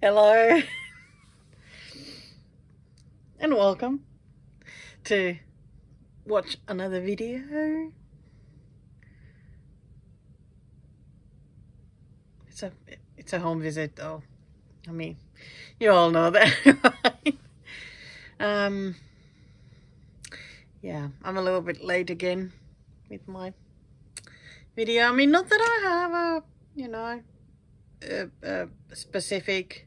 Hello and welcome to watch another video. It's a home visit though. I mean, you all know that, right? Yeah, I'm a little bit late again with my video. I mean, not that I have a specific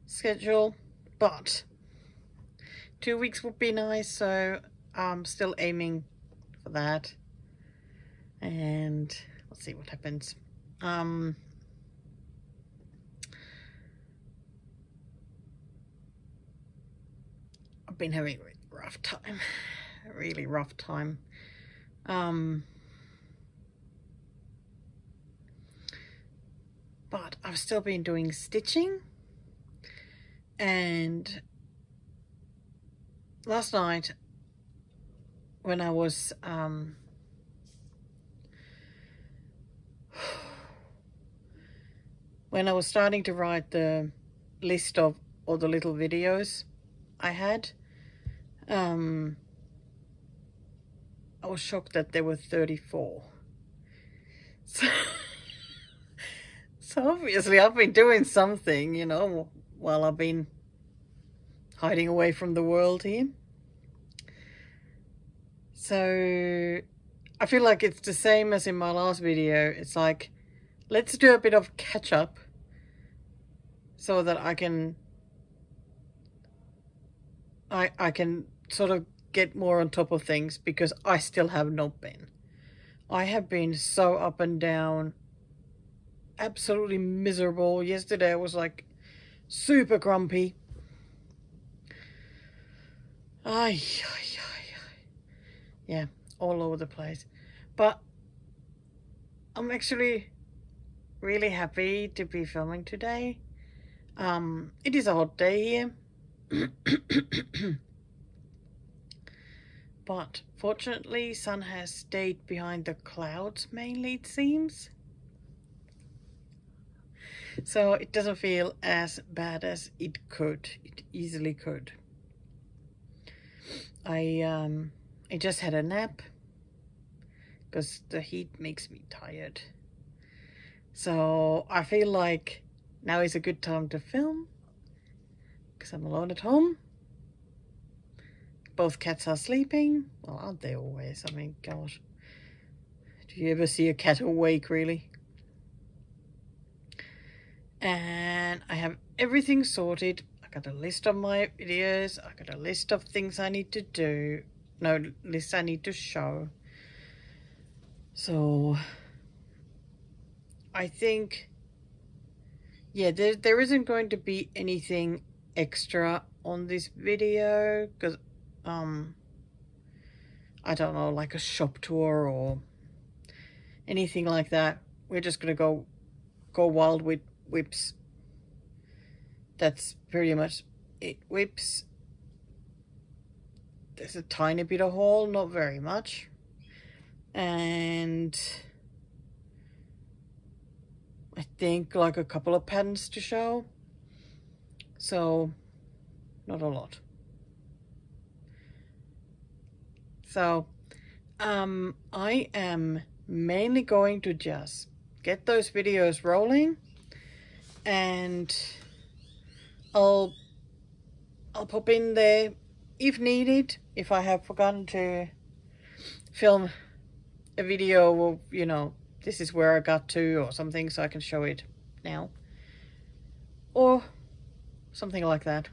schedule, but 2 weeks would be nice, so I'm still aiming for that, and let's see what happens. I've been having a really rough time. But I've still been doing stitching, and last night when I was starting to write the list of all the little videos I had, I was shocked that there were 34. So obviously I've been doing something, you know, while I've been hiding away from the world here. So I feel like it's the same as in my last video. It's like, let's do a bit of catch up so that I can sort of get more on top of things, because I still have not been. I have been so up and down, absolutely miserable. Yesterday I was like super grumpy. Yeah, all over the place. But I'm actually really happy to be filming today. It is a hot day here. But fortunately, sun has stayed behind the clouds mainly, it seems. So it doesn't feel as bad as it could. It easily could. I just had a nap because the heat makes me tired. So I feel like now is a good time to film because I'm alone at home. Both cats are sleeping. Well, aren't they always? I mean, gosh. Do you ever see a cat awake, really? And I have everything sorted. I got a list of my videos. I got a list of things I need to do. No, lists I need to show. So I think, yeah, there isn't going to be anything extra on this video because I don't know, like a shop tour or anything like that. We're just gonna go wild with whips. That's pretty much it. Whips. There's a tiny bit of haul, not very much, and I think like a couple of patterns to show, so not a lot. So I am mainly going to just get those videos rolling, and I'll pop in there if needed, if I have forgotten to film a video of, you know, this is where I got to or something, so I can show it now or something like that.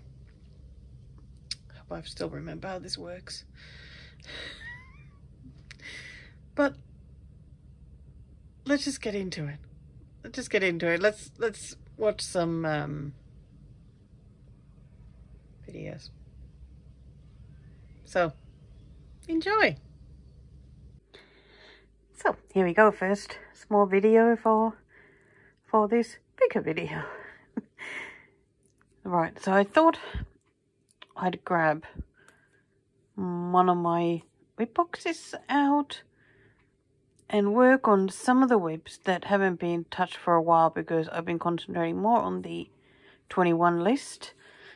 I hope I still remember how this works. But let's just get into it. Let's watch some videos. So enjoy. So here we go. First small video for this bigger video. Right, so I thought I'd grab one of my whip boxes out and work on some of the whips that haven't been touched for a while, because I've been concentrating more on the 21 list.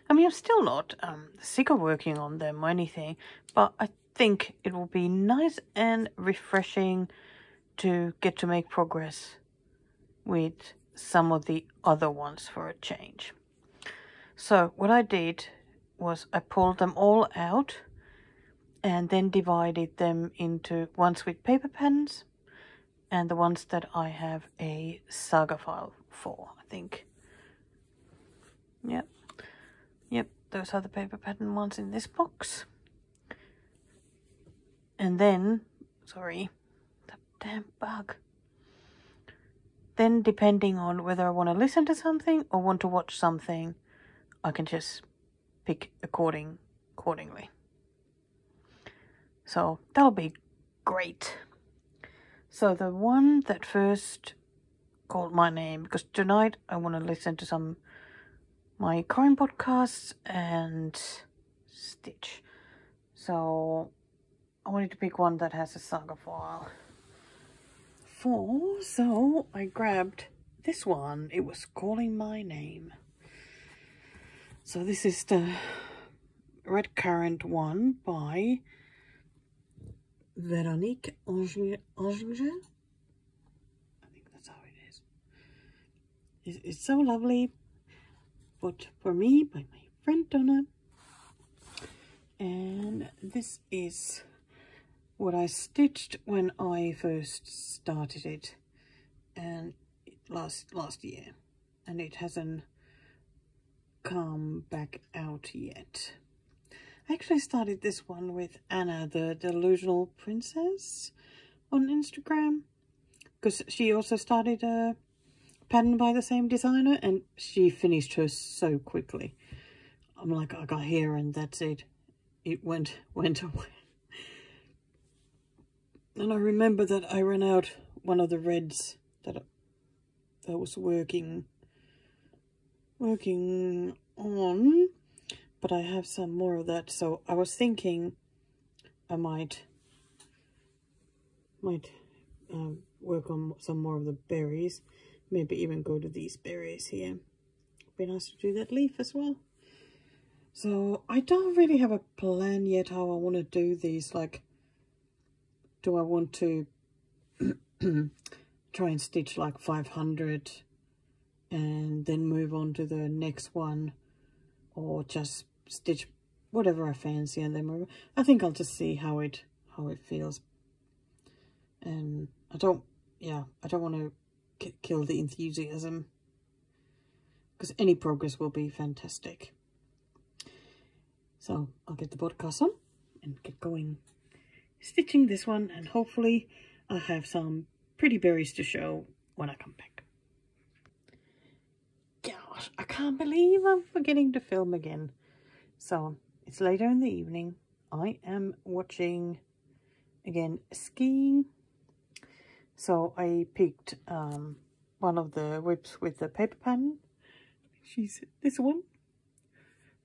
I mean, I'm still not sick of working on them or anything, but I think it will be nice and refreshing to get to make progress with some of the other ones for a change. So what I did was I pulled them all out and then divided them into ones with paper pens and the ones that I have a saga file for, I think. Yep, those are the paper pattern ones in this box. And then, sorry, that damn bug. Then depending on whether I want to listen to something or want to watch something, I can just pick accordingly. So that'll be great. So the one that first called my name, because tonight I want to listen to some my crime podcasts and stitch. So I wanted to pick one that has a saga file for, so I grabbed this one. It was calling my name. So this is the Red Currant one by Veronique Angel. I think that's how it is. It's so lovely. But for me, by my friend Donna. And this is what I stitched when I first started it, and last year, and it hasn't come back out yet. I actually started this one with Anna, the Delusional Princess, on Instagram, because she also started a pattern by the same designer, and she finished hers so quickly. I'm like, I got here and that's it. It went away. And I remember that I ran out one of the reds that I was working on, but I have some more of that. So I was thinking I might work on some more of the berries. Maybe even go to these berries here. Be nice to do that leaf as well. So I don't really have a plan yet how I want to do these. Like, do I want to try and stitch like 500 and then move on to the next one, or just stitch whatever I fancy and then move? I think I'll just see how it feels. And I don't want to kill the enthusiasm, because any progress will be fantastic. So I'll get the podcast on and get going stitching this one, and hopefully I'll have some pretty berries to show when I come back. Gosh, I can't believe I'm forgetting to film again. So it's later in the evening. I am watching again skiing. So I picked one of the whips with the paper pattern. She's this one.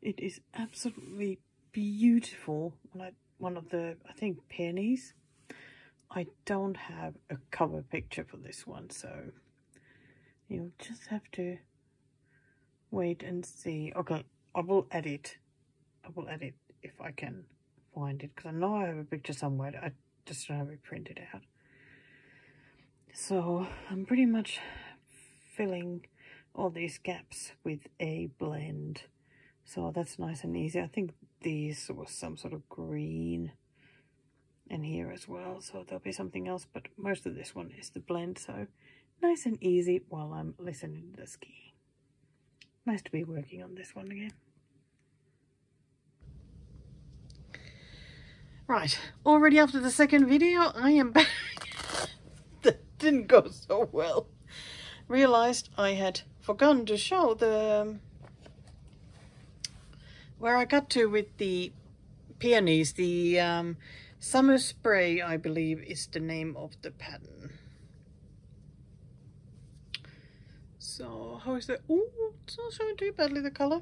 It is absolutely beautiful. Like one of the, I think, peonies. I don't have a cover picture for this one, so you'll just have to wait and see. Okay, I will edit if I can find it, because I know I have a picture somewhere. I just don't have it printed out. So I'm pretty much filling all these gaps with a blend. So that's nice and easy. I think these was some sort of green in here as well. So there'll be something else, but most of this one is the blend. So nice and easy while I'm listening to the skiing. Nice to be working on this one again. Right, already after the second video, I am back. That didn't go so well. Realized I had forgotten to show the where I got to with the peonies. The Summer Spray, I believe, is the name of the pattern. So how is that? Oh, it's not showing too badly, the color.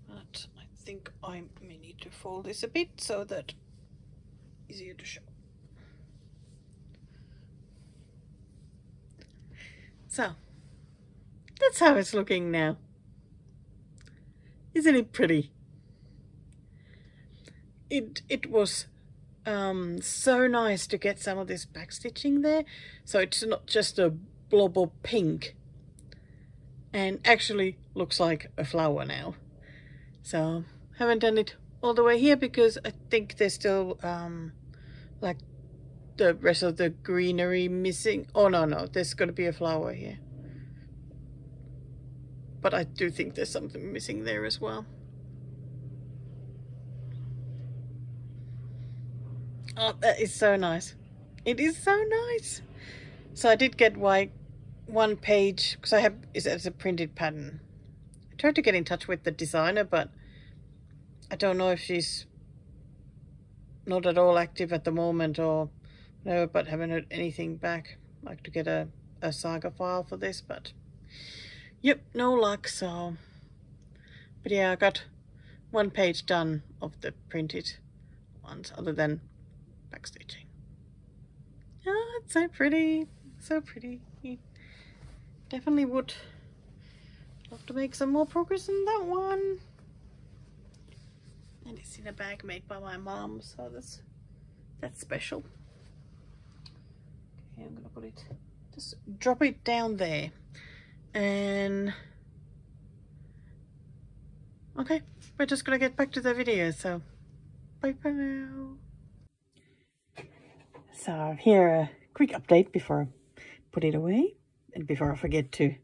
But I think I may need to fold this a bit so that it's easier to show. So That's how it's looking now. Isn't it pretty? It was so nice to get some of this backstitching there, so it's not just a blob of pink, and actually looks like a flower now. So haven't done it all the way here because I think there's still like the rest of the greenery missing. Oh no, there's gonna be a flower here, but I do think there's something missing there as well. Oh, that is so nice. It is so nice. So I did get one page, because I have it's a printed pattern. I tried to get in touch with the designer, but I don't know if she's not at all active at the moment or no, but haven't heard anything back. I'd like to get a saga file for this, but yep, no luck. So, but yeah, I got one page done of the printed ones, other than backstitching. Oh, it's so pretty, so pretty. Definitely would love to make some more progress in that one. And it's in a bag made by my mom, so that's special. Okay, I'm gonna put it, just drop it down there, and okay, we're just gonna get back to the video. So bye for now. So here a quick update before I put it away and before I forget to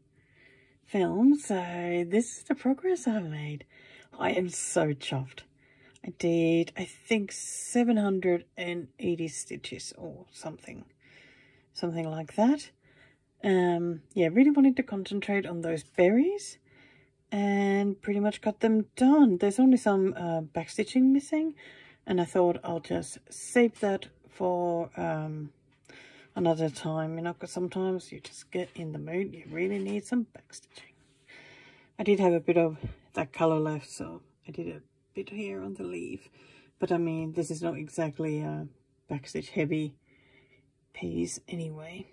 film. So this is the progress I've made. I am so chuffed. I did, I think, 780 stitches or something like that. Yeah, really wanted to concentrate on those berries and pretty much got them done. There's only some backstitching missing, and I thought I'll just save that for another time, you know, because sometimes you just get in the mood, you really need some backstitching. I did have a bit of that color left, so I did a bit here on the leaf, but I mean, this is not exactly a backstitch heavy piece anyway.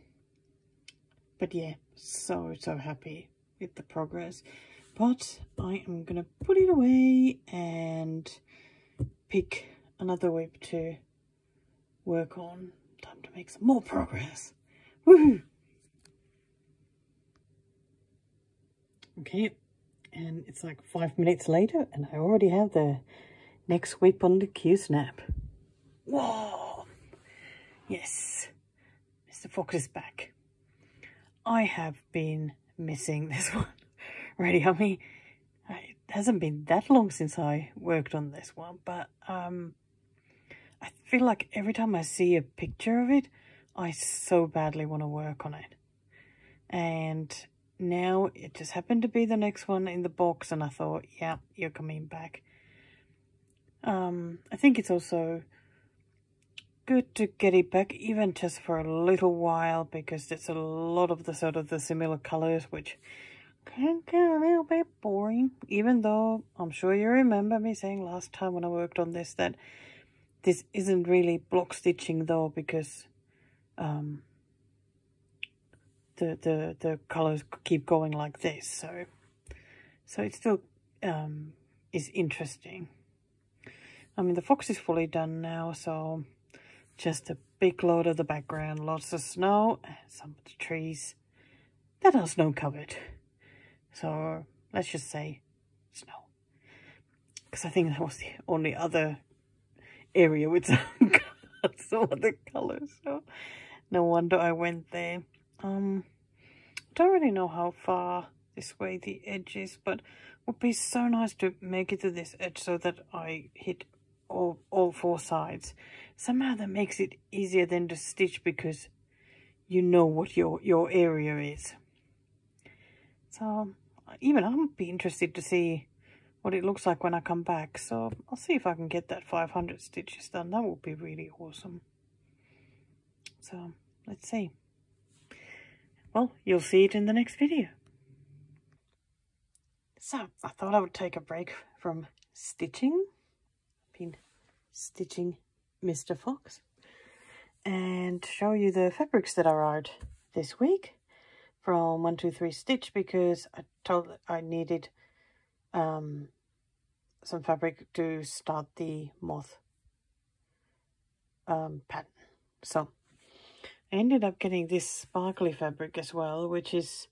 But yeah, so happy with the progress. But I am gonna put it away and pick another whip to work on. Time to make some more progress. Woohoo! Okay, and it's like 5 minutes later and I already have the next whip on the Q-snap. Whoa! Yes, Mr. Fox is back. I have been missing this one already. I mean, it hasn't been that long since I worked on this one, but I feel like every time I see a picture of it, I so badly want to work on it. And now it just happened to be the next one in the box, and I thought, yeah, you're coming back. I think it's also good to get it back, even just for a little while, because there's a lot of the sort of the similar colors, which can get a little bit boring, even though I'm sure you remember me saying last time when I worked on this that this isn't really block stitching though, because the colors keep going like this, so it still is interesting. I mean, the fox is fully done now, so just a big load of the background, lots of snow, and some of the trees that are snow covered. So let's just say snow, because I think that was the only other area with some of the colors, so no wonder I went there. Don't really know how far this way the edge is, but it would be so nice to make it to this edge so that I hit all four sides. Somehow that makes it easier than to stitch, because you know what your area is. So even I'll be interested to see what it looks like when I come back. So I'll see if I can get that 500 stitches done. That would be really awesome. So let's see. Well, you'll see it in the next video. So I thought I would take a break from stitching. I've been stitching Mr. Fox, and show you the fabrics that arrived this week. from 123 Stitch because I told that I needed some fabric to start the moth pattern. So I ended up getting this sparkly fabric as well, which is,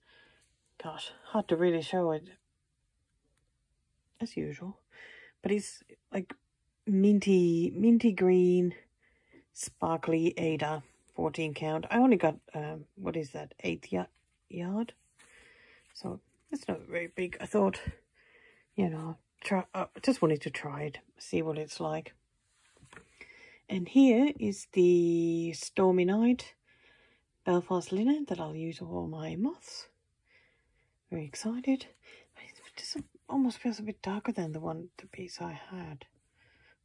gosh, hard to really show it as usual, but it's like minty green, sparkly Ada 14 count. I only got what is that, 8 yard, so it's not very big. I thought, you know, I just wanted to try it, see what it's like. And here is the Stormy Night Belfast linen that I'll use for my moths. Very excited. This almost feels a bit darker than the piece I had.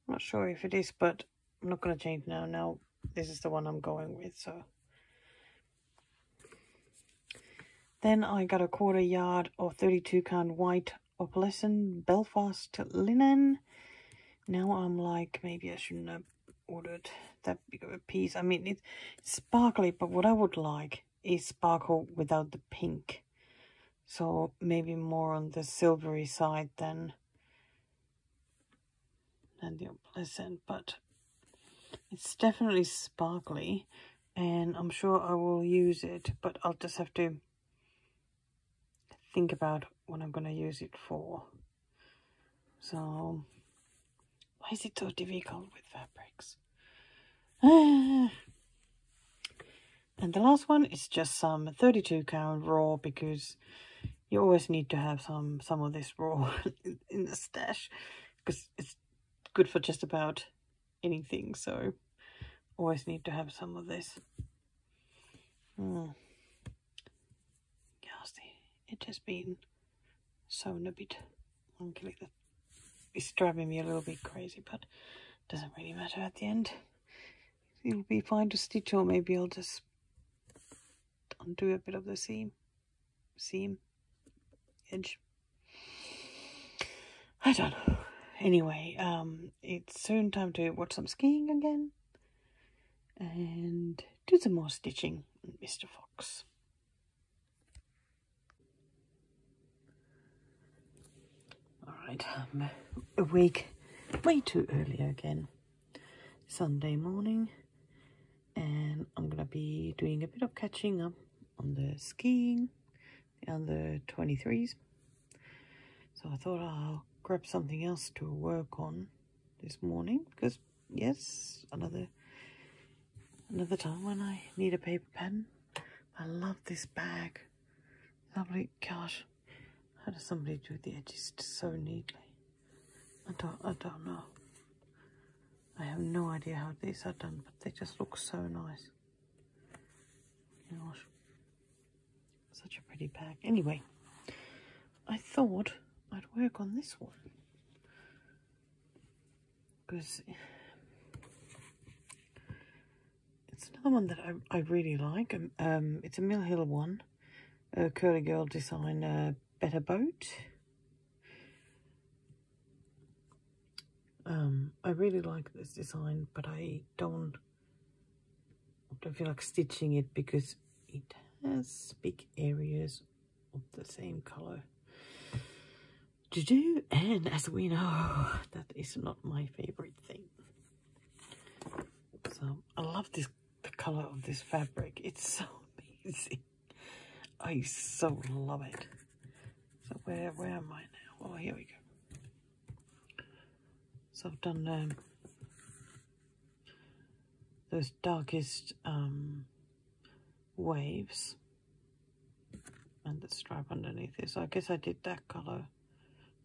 I'm not sure if it is, but I'm not going to change now. Now this is the one I'm going with. So then I got a 1/4 yard of 32 count white opalescent Belfast linen. Now I'm like, maybe I shouldn't have ordered that big of a piece. I mean, it's sparkly, but what I would like is sparkle without the pink. So maybe more on the silvery side than the opalescent, but it's definitely sparkly, and I'm sure I will use it, but I'll just have to think about what I'm going to use it for. So why is it so difficult with fabrics? And the last one is just some 32 count raw, because you always need to have some of this raw in the stash, because it's good for just about anything. So always need to have some of this. Gosh, it has been sewn a bit wonky. It's driving me a little bit crazy, but it doesn't really matter at the end. It'll be fine to stitch, or maybe I'll just undo a bit of the seam edge. I don't know. Anyway, it's soon time to watch some skiing again and do some more stitching on Mr. Fox. Alright, I'm awake way too early again. Sunday morning, and I'm gonna be doing a bit of catching up on the skiing, the under 23s. So I thought I'll grab something else to work on this morning, because yes, another time when I need a paper pen. I love this bag. Lovely. Gosh, how does somebody do the edges so neatly? I don't know. I have no idea how these are done, but they just look so nice. Gosh, such a pretty bag. Anyway, I thought I'd work on this one, because it's another one that I really like. It's a Mill Hill one, a Curly Girl design, Better Boat. I really like this design, but I don't feel like stitching it because it has big areas of the same color to do, and as we know, that is not my favorite thing. So I love the color of this fabric. It's so amazing. I so love it. So where am I now? Oh, here we go. So I've done those darkest waves and the stripe underneath it. So I guess I did that color.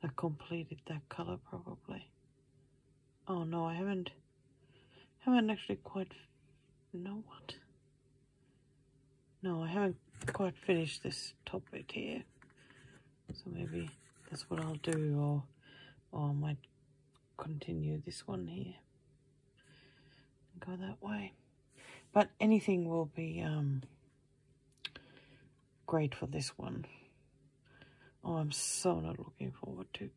I completed that color probably. Oh no, I haven't actually quite. No, what? No, I haven't quite finished this top bit here. So maybe that's what I'll do, or I might continue this one here and go that way. But anything will be great for this one. Oh, I'm so not looking forward to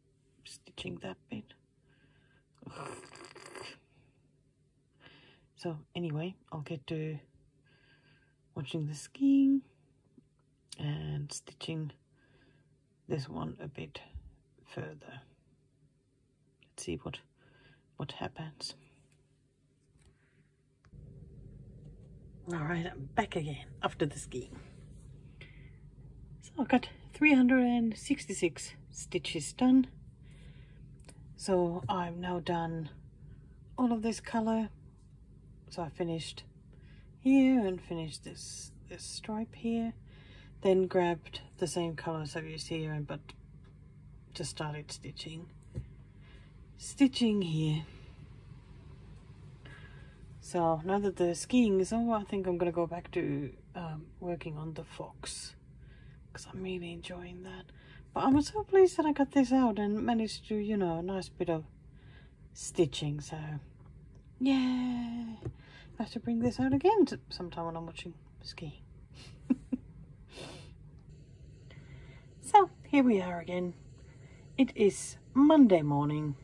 stitching that bit. So anyway, I'll get to watching the skiing and stitching this one a bit further. Let's see what happens. All right, I'm back again after the skiing. So I got 366 stitches done. So I've now done all of this color. So I finished here and finished this stripe here. Then grabbed the same colors I've used here, but just started stitching here. So now that the skiing is over, I think I'm gonna go back to working on the fox, because I'm really enjoying that. But I'm so pleased that I got this out and managed to, you know, a nice bit of stitching. So yeah, I have to bring this out again sometime when I'm watching skiing. So here we are again. It is Monday morning.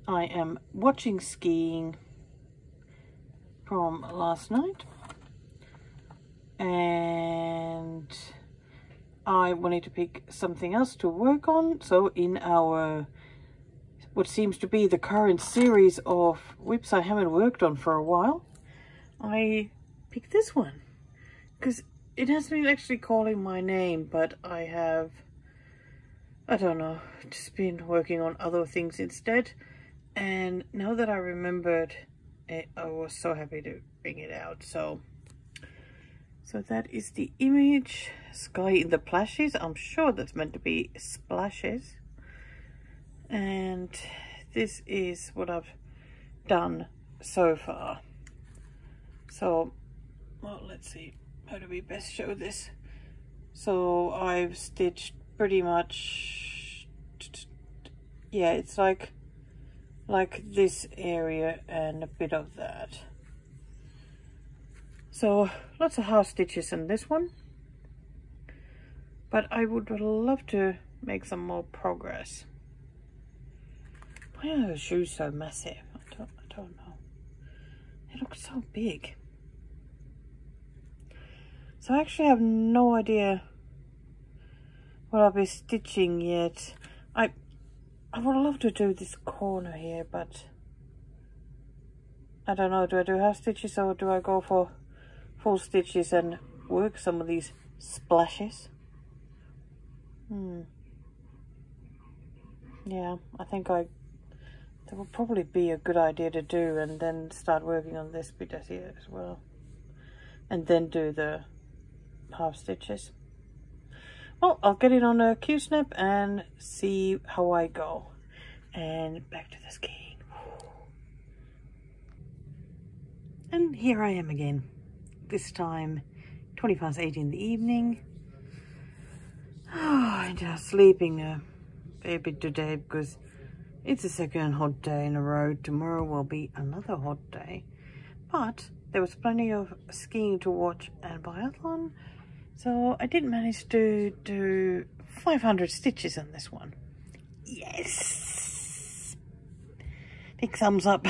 I am watching skiing from last night, and I wanted to pick something else to work on. So in our what seems to be the current series of whips I haven't worked on for a while, I picked this one because it has been actually calling my name, but I don't know, just been working on other things instead. And now that I remembered it, I was so happy to bring it out. So that is the image, Sky in the Plashes. I'm sure that's meant to be splashes. And this is what I've done so far. So, well, let's see, how do we best show this? So I've stitched pretty much, yeah, it's like this area and a bit of that. So lots of half stitches in this one, but I would love to make some more progress. Why are her shoes so massive? I don't know. They look so big. So I actually have no idea what I'll be stitching yet. I would love to do this corner here, but I don't know. Do I do half stitches or do I go for full stitches and work some of these splashes? Yeah, I think that would probably be a good idea to do, and then start working on this bit here as well, and then do the half stitches. Well, I'll get it on a Q-snap and see how I go. And back to the skiing. And here I am again. This time, 8:20 in the evening. I'm just sleeping a fair bit today because it's the second hot day in a row. Tomorrow will be another hot day. But there was plenty of skiing to watch and biathlon. So I did manage to do 500 stitches on this one. Yes! Big thumbs up.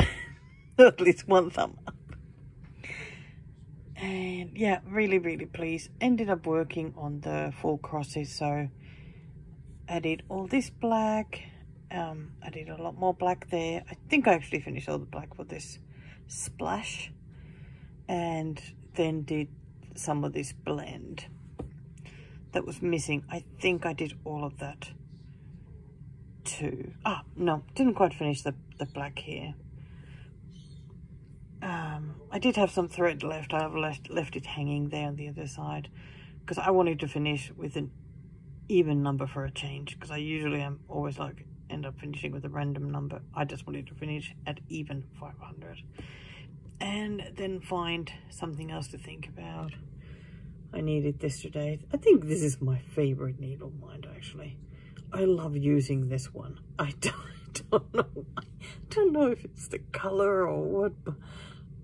At least one thumb up. And yeah, really, really pleased. Ended up working on the full crosses. So I did all this black. I did a lot more black there. I think I actually finished all the black for this splash. And then did some of this blend that was missing. I think I did all of that too. Ah, no, didn't quite finish the black here. I did have some thread left. I have left it hanging there on the other side because I wanted to finish with an even number for a change, because I usually am always like end up finishing with a random number. I just wanted to finish at even 500 and then find something else to think about. I needed this today. I think this is my favorite needle minder, actually. I love using this one. I don't know if it's the color or what, but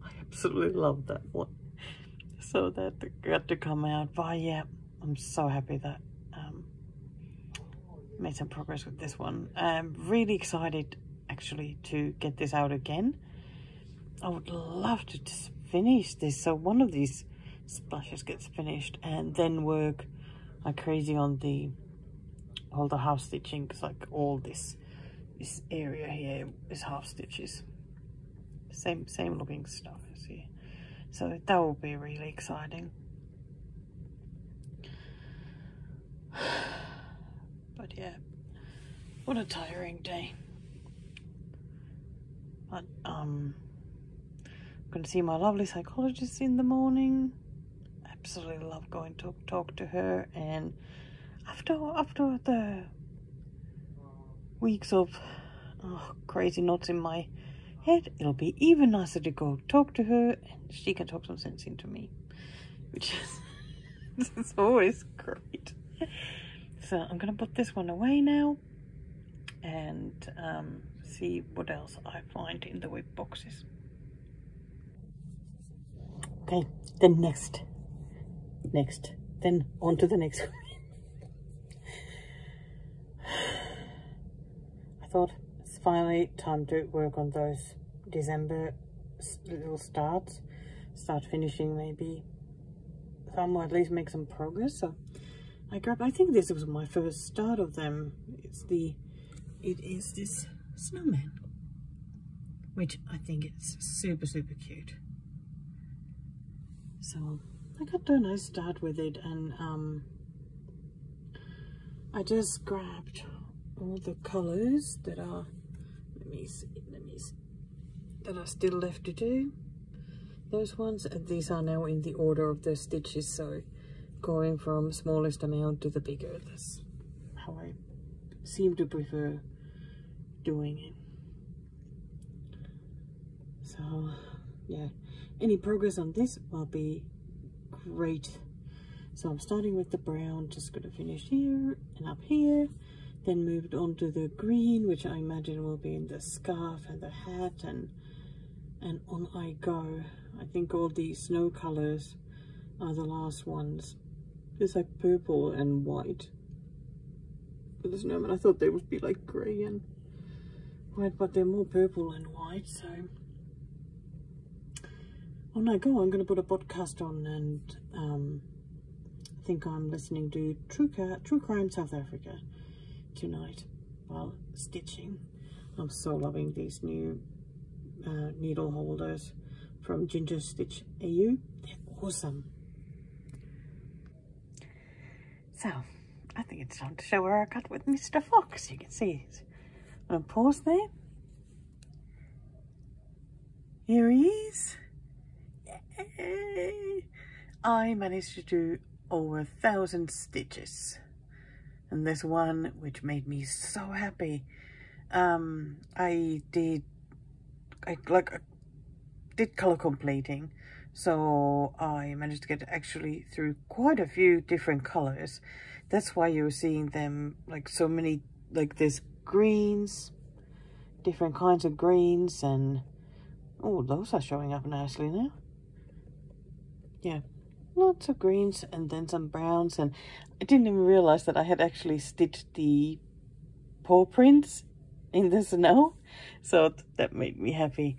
I absolutely love that one. So that got to come out. But yeah, I'm so happy that made some progress with this one. I'm really excited actually to get this out again. I would love to just finish this, so one of these splashes gets finished, and then work like crazy on all the half stitching, because like all this area here is half stitches. Same looking stuff as here. So that will be really exciting. But yeah, what a tiring day. But I'm gonna see my lovely psychologist in the morning. Absolutely love going to talk to her, and after the weeks of crazy knots in my head, it'll be even nicer to go talk to her and she can talk some sense into me, which is it's always great. So I'm gonna put this one away now and see what else I find in the whip boxes. Okay, then next, then on to the next one. I thought it's finally time to work on those December little start finishing maybe some, or at least make some progress. So I think this was my first start of them. It is this snowman, which I think is super cute. So I got a nice start with it, and I just grabbed all the colors that are, let me see, that are still left to do. Those ones, and these are now in the order of the stitches, so going from smallest amount to the bigger. That's how I seem to prefer doing it. So yeah, any progress on this will be great. So I'm starting with the brown, just gonna finish here and up here, then moved on to the green, which I imagine will be in the scarf and the hat, and on I go. I think all these snow colors are the last ones. There's like purple and white for the snowman. I thought they would be like grey and white, but they're more purple and white. So on I go. I'm going to put a podcast on, and I think I'm listening to True Crime South Africa tonight while stitching. I'm so loving these new needle holders from Ginger Stitch AU. They're awesome. So I think it's time to show where I cut with Mr. Fox. You can see it. I'm gonna pause there. Here he is. Yay! I managed to do over 1,000 stitches, and there's one which made me so happy. I did color completing, so I managed to get actually through quite a few different colors. That's why you're seeing them like so many, like there's greens, different kinds of greens, and oh, those are showing up nicely now. Yeah, lots of greens and then some browns, and I didn't even realize that I had actually stitched the paw prints in the snow, so that made me happy.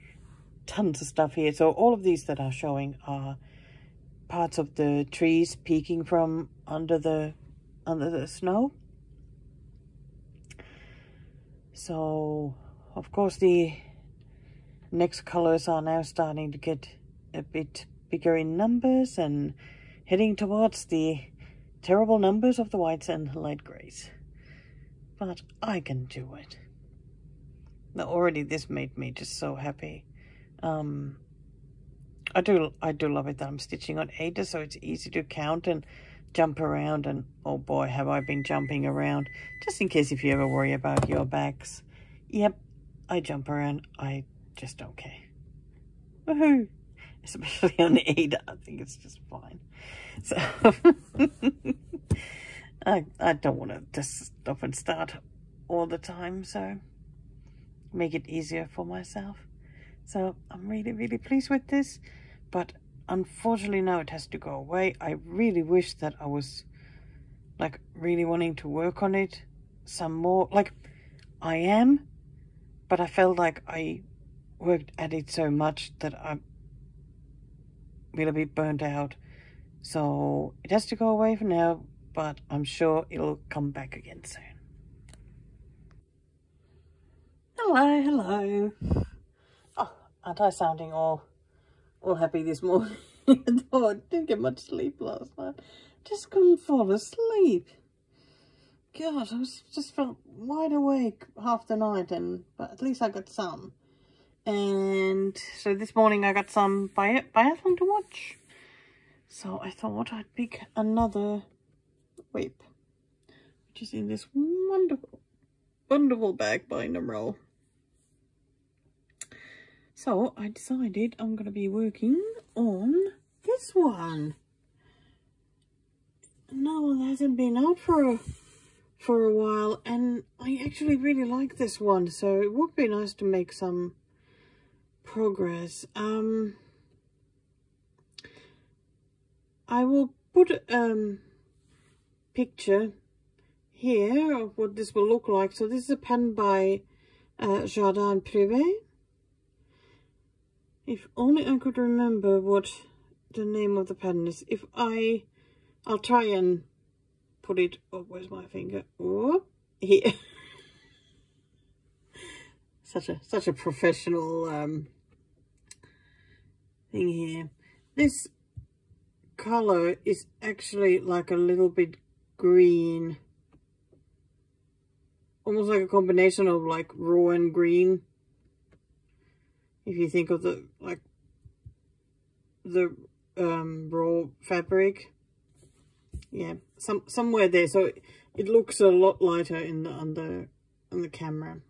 Tons of stuff here. So all of these that are showing are parts of the trees peeking from under the snow. So of course the next colors are now starting to get a bit bigger in numbers and heading towards the terrible numbers of the whites and light grays. But I can do it. Now already this made me just so happy. I do love it that I'm stitching on 8, so it's easy to count and jump around, and oh boy, have I been jumping around. Just in case if you ever worry about your backs. Yep, I jump around. I just don't care. Woohoo! Especially on 8, I think it's just fine. So I don't want to just stop and start all the time, so make it easier for myself. So I'm really pleased with this, but unfortunately now it has to go away. I really wish that I was like really wanting to work on it some more. Like I am, but I felt like I worked at it so much that I'm really be burnt out. So it has to go away for now, but I'm sure it'll come back again soon. Hello, hello. Oh, aren't I sounding all happy this morning? Oh, I didn't get much sleep last night. Just couldn't fall asleep. God, I just felt wide awake half the night, but at least I got some. And so this morning I got some biathlon to watch. So I thought I'd pick another whip, which is in this wonderful bag by Numero. So I decided I'm going to be working on this one. No, it hasn't been out for a while, and I actually really like this one, so it would be nice to make some progress. I will put a picture here of what this will look like. So this is a pen by Jardin Privé. If only I could remember what the name of the pen is. If I'll try and put it, oh, where's my finger? Oh, here. such a professional thing here. This color is actually like a little bit green, almost like a combination of like raw and green. If you think of the raw fabric, yeah, somewhere there. So it looks a lot lighter on the camera.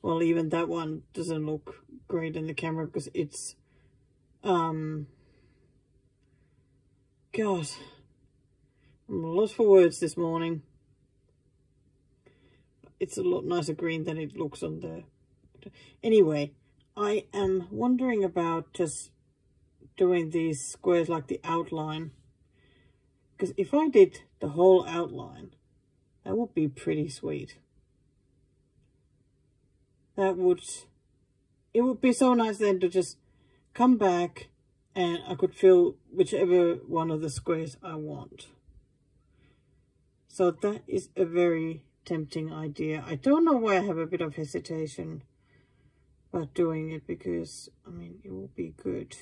Well, even that one doesn't look great in the camera because it's God, I'm lost for words this morning. It's a lot nicer green than it looks on the... Anyway, I am wondering about just doing these squares like the outline. Because if I did the whole outline, that would be pretty sweet. It would be so nice then to just come back and I could fill whichever one of the squares I want. So that is a very tempting idea. I don't know why I have a bit of hesitation about doing it, because, I mean, it will be good.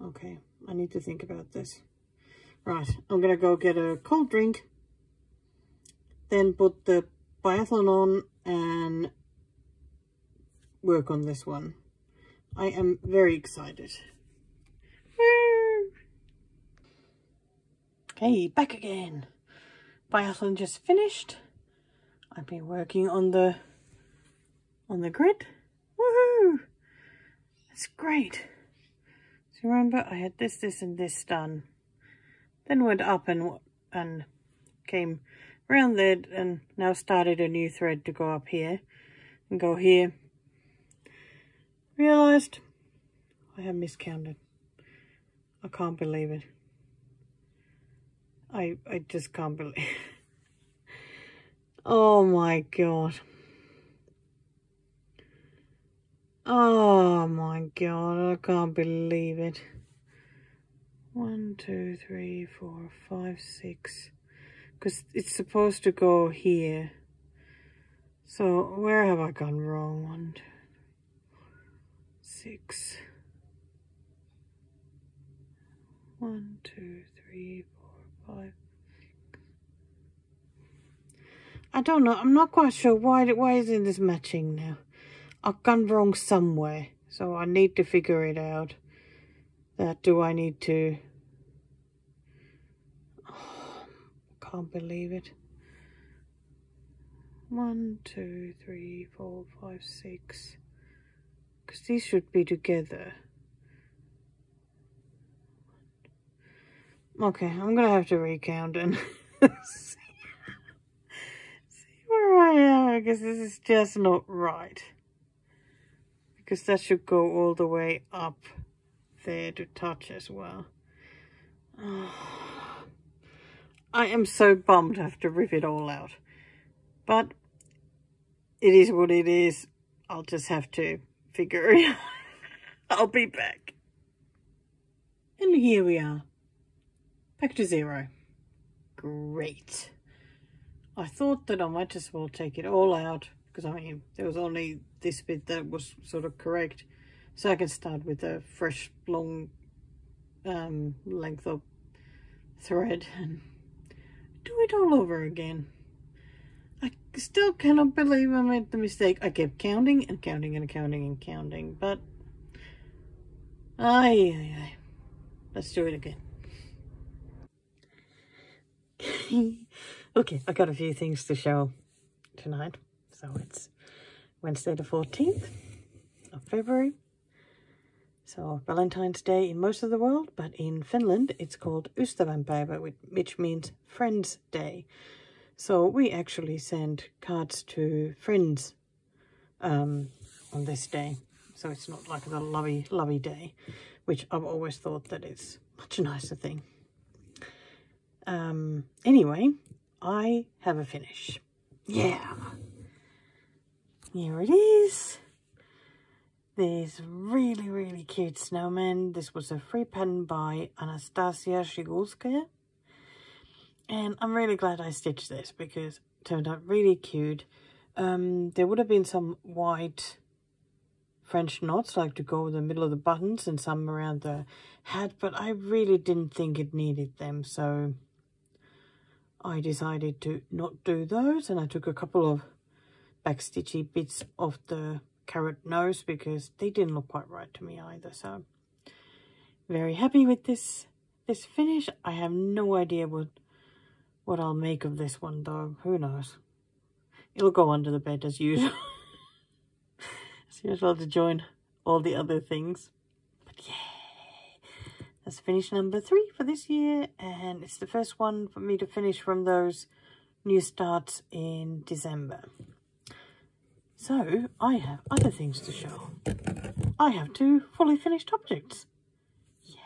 Okay, I need to think about this. Right, I'm gonna go get a cold drink, then put the biathlon on and work on this one. I am very excited. Woo! Okay, back again. Biathlon just finished. I've been working on the grid. Woohoo! That's great. So remember, I had this, and this done. Then went up and came around there, and now started a new thread to go up here and go here. Realized I have miscounted. I can't believe it. I just can't believe it. Oh my God. Oh my God, I can't believe it. 1, 2, 3, 4, 5, 6. Because it's supposed to go here. So where have I gone wrong? 1, 2, 6. 1, 2, 3, 4, 5. I don't know. I'm not quite sure why isn't this matching now. I've gone wrong somewhere, so I need to figure it out. Do I need to... Oh, can't believe it. 1, 2, 3, 4, 5, 6. Because these should be together. Okay, I'm gonna have to recount and see where I am, because this is just not right. Because that should go all the way up there to touch as well. Oh, I am so bummed to have to rip it all out. But it is what it is. I'll just have to figure it out. I'll be back. And here we are. back to 0. Great. I thought that I might as well take it all out, because I mean there was only this bit that was sort of correct, so I can start with a fresh long length of thread and do it all over again. I still cannot believe I made the mistake. I kept counting and counting and counting and counting, but aye. Let's do it again. Okay, I got a few things to show tonight. So it's Wednesday the 14th of February. So Valentine's Day in most of the world, but in Finland it's called Ystävänpäivä, which means Friends Day. So we actually send cards to friends on this day. So it's not like the lovey day, which I've always thought that it's much nicer thing. Anyway, I have a finish. Yeah. Here it is. This really cute snowman. This was a free pattern by Anastasia Shigulskaya. And I'm really glad I stitched this because it turned out really cute. There would have been some white French knots like to go in the middle of the buttons and some around the hat, but I really didn't think it needed them, so I decided to not do those, and I took a couple of backstitchy bits of the carrot nose because they didn't look quite right to me either. So very happy with this finish. I have no idea what I'll make of this one though. Who knows? It'll go under the bed as usual. As usual to join all the other things. But yeah, that's finish number 3 for this year, and it's the first one for me to finish from those new starts in December. So I have other things to show. I have 2 fully finished objects. Yay!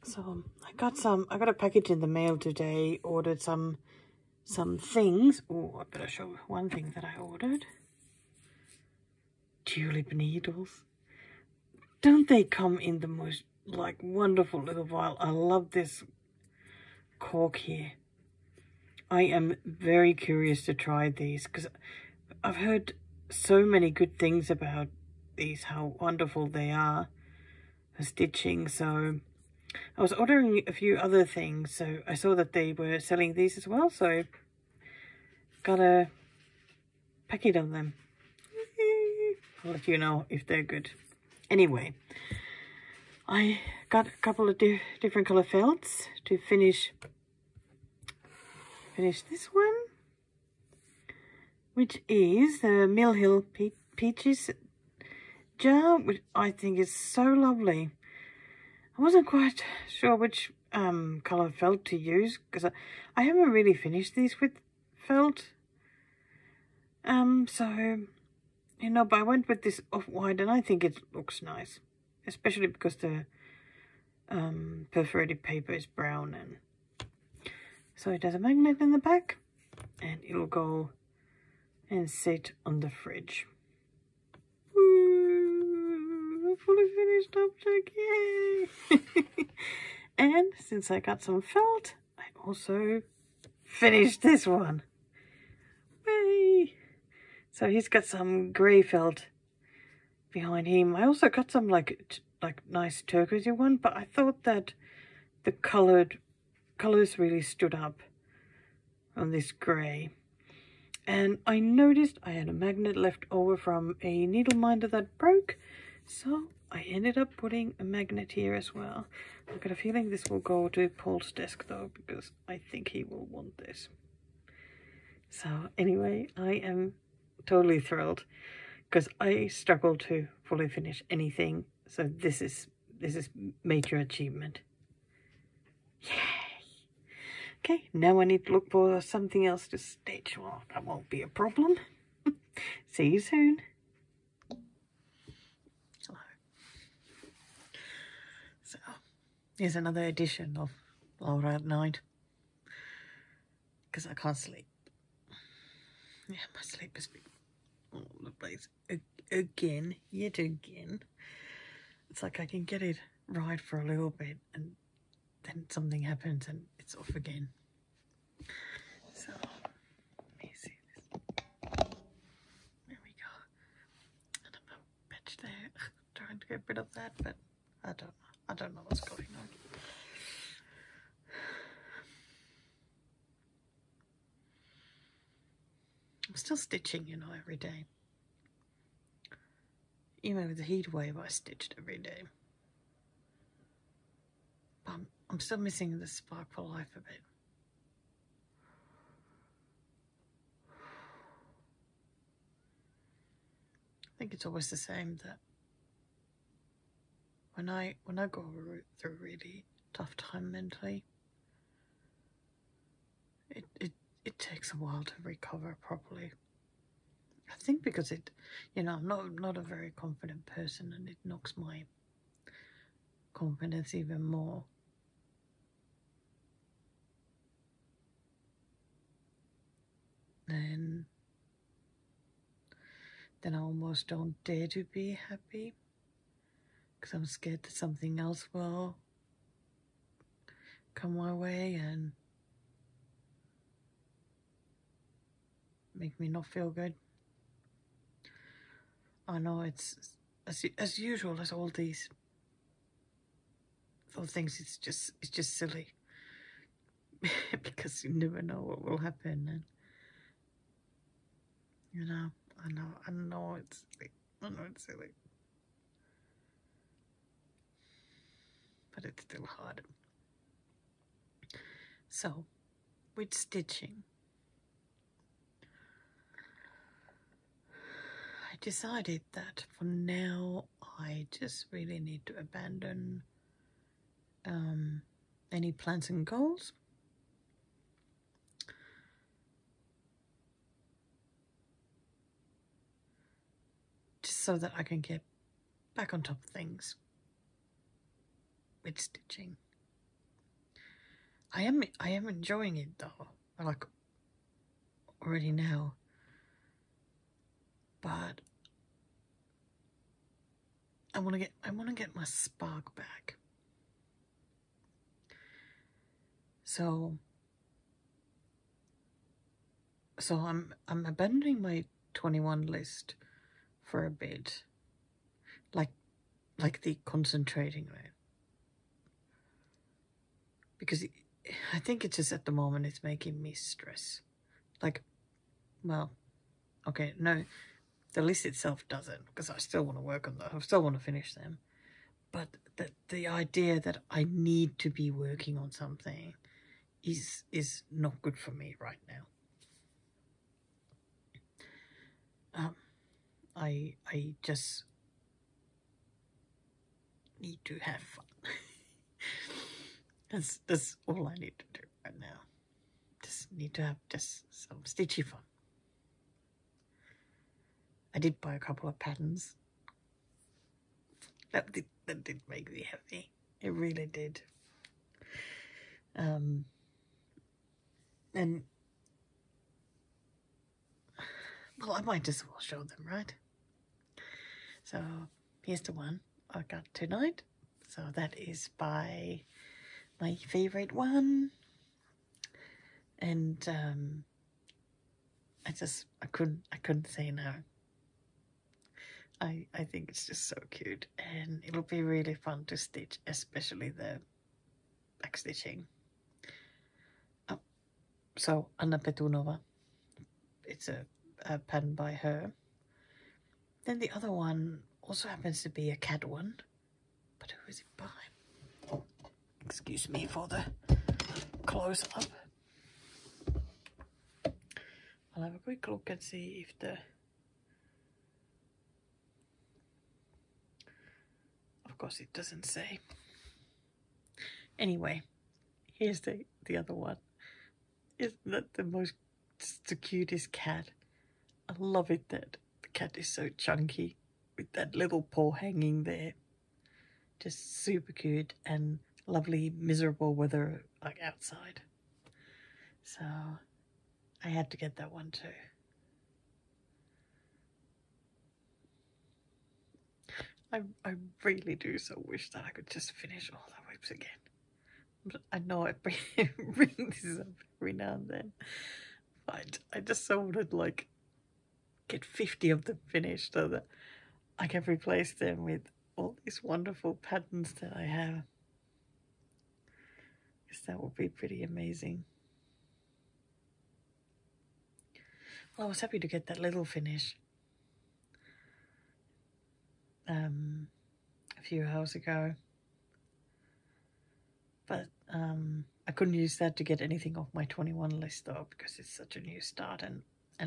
So I got a package in the mail today. Ordered some things. Oh, I better show one thing that I ordered. Tulip needles. Don't they come in the most like wonderful little vial? I love this cork here. I am very curious to try these because I've heard so many good things about these, how wonderful they are for stitching. So I was ordering a few other things, so I saw that they were selling these as well, so got a packet of them. I'll let you know if they're good. Anyway, I got a couple of different color felts to finish this one, which is the Mill Hill Peaches jar, which I think is so lovely. I wasn't quite sure which color felt to use because I haven't really finished these with felt. So, you know, but I went with this off-white and I think it looks nice, especially because the perforated paper is brown. And so it has a magnet in the back and it'll go and sit on the fridge. Ooh, fully finished object, yay! And since I got some felt, I also finished this one. Yay! So he's got some grey felt behind him. I also got some like nice turquoisey one, but I thought that the colours really stood up on this grey. And I noticed I had a magnet left over from a needle minder that broke, so I ended up putting a magnet here as well. I've got a feeling this will go to Paul's desk though, because I think he will want this. So anyway, I am totally thrilled because I struggle to fully finish anything, so this is major achievement. Yay! Okay, now I need to look for something else to stitch. Well, that won't be a problem. See you soon. Hello. So here's another edition of Laura at Night because I can't sleep. Yeah, my sleep has been all over the place again, yet again. It's like I can get it right for a little bit and then then something happens and it's off again. So let me see this. There we go. And I'm a patch there, trying to get rid of that, but I don't know what's going on. I'm still stitching, you know, every day. Even with the heat wave, I stitched every day. But I'm still missing the spark for life a bit. I think it's always the same that when I go through a really tough time mentally, it takes a while to recover properly. I think because it, you know, I'm not a very confident person, and it knocks my confidence even more. Then I almost don't dare to be happy because I'm scared that something else will come my way and make me not feel good. I know it's as usual as all these things. It's just silly because you never know what will happen, and you know, I know it's silly, but it's still hard. So, with stitching, I decided that for now I just really need to abandon any plans and goals. Just so that I can get back on top of things with stitching. I am enjoying it though, like already now. But I want to get my spark back. So I'm abandoning my 21 list for a bit, like the concentrating way, because I think it's just at the moment it's making me stress. Like, well, okay, no, the list itself doesn't, because I still want to work on that. I still want to finish them, but the idea that I need to be working on something is not good for me right now. I just need to have fun. That's all I need to do right now. Just need to have just some stitchy fun. I did buy a couple of patterns. That did make me happy. It really did. And well, I might as well show them, right? So here's the one I got tonight. So that is by my favorite one, and I couldn't say no. I think it's just so cute, and it'll be really fun to stitch, especially the back stitching. So Anna Petunova, it's a pattern by her. Then the other one also happens to be a cat one, but who is it by? Excuse me for the close up. I'll have a quick look and see if the... Of course it doesn't say. Anyway, here's the other one. Isn't that the cutest cat? I love it that the cat is so chunky with that little paw hanging there. Just super cute, and lovely miserable weather like outside. So I had to get that one too. I really do so wish that I could just finish all the whips again. I know I bring this up every now and then. But I just so wanted like get 50 of them finished so that I can replace them with all these wonderful patterns that I have. Because that would be pretty amazing. Well, I was happy to get that little finish a few hours ago. But I couldn't use that to get anything off my 21 list though, because it's such a new start and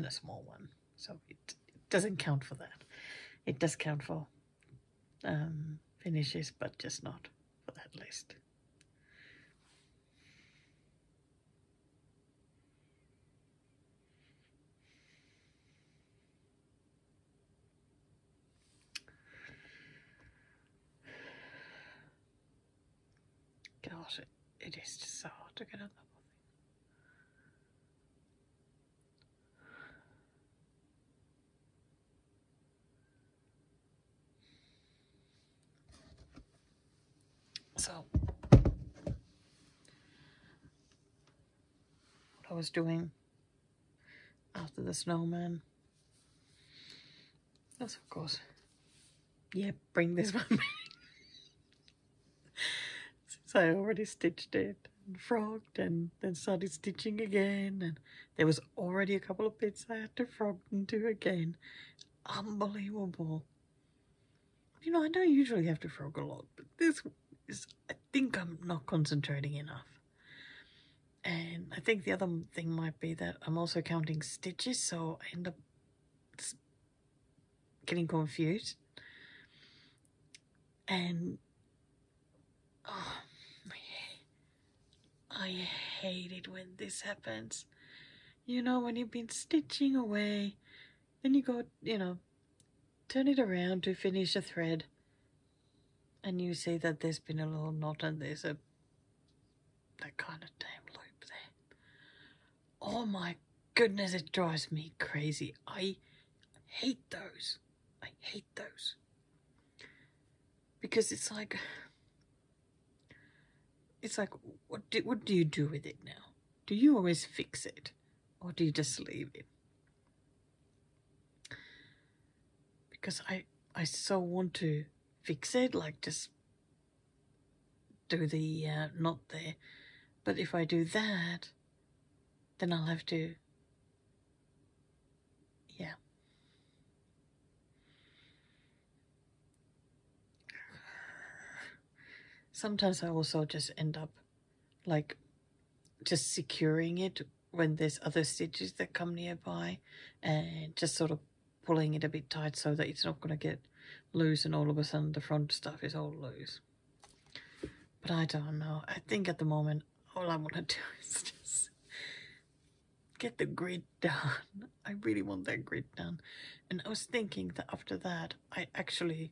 a small one. So it doesn't count for that. It does count for finishes, but just not for that list. Gosh, it is just so hard to get on the So, what I was doing after the snowman was, of course, yeah, bring this one back. Since I already stitched it and frogged and then started stitching again, and there was already a couple of bits I had to frog into again. Unbelievable. You know, I don't usually have to frog a lot, but this is, I think I'm not concentrating enough. And I think the other thing might be that I'm also counting stitches, so I end up getting confused. And oh, I hate it when this happens. You know, when you've been stitching away, then you go, you know, turn it around to finish a thread, and you see that there's been a little knot and there's that kind of damn loop there. Oh my goodness, it drives me crazy. I hate those. I hate those. Because it's like what do you do with it now? Do you always fix it, or do you just leave it? Because I so want to fix it, like just do the knot there. But if I do that, then I'll have to, yeah. Sometimes I also just end up like just securing it when there's other stitches that come nearby, and just sort of pulling it a bit tight so that it's not going to get loose and all of a sudden the front stuff is all loose. But I don't know. I think at the moment all I want to do is just get the grid done. I really want that grid done. And I was thinking that after that I actually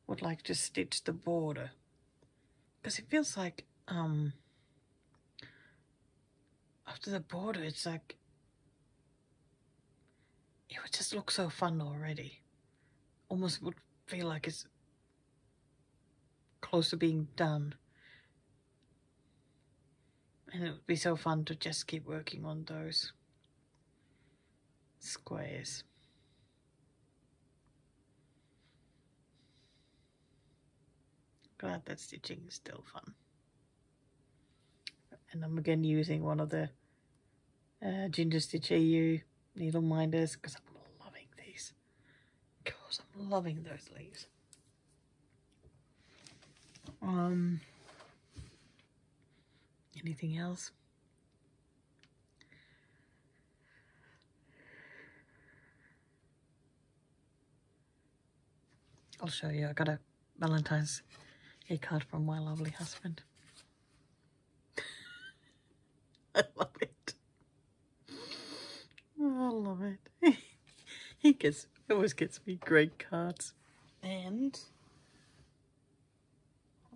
would like to stitch the border, because it feels like after the border it's like it would just look so fun already. Almost would feel like it's close to being done. And it would be so fun to just keep working on those squares. Glad that stitching is still fun. And I'm again using one of the Ginger Stitch EU needle minders, because I'm loving these. Because I'm loving those leaves. Anything else? I'll show you. I got a Valentine's Day card from my lovely husband. I love it. Oh, I love it. He always gets me great cards. And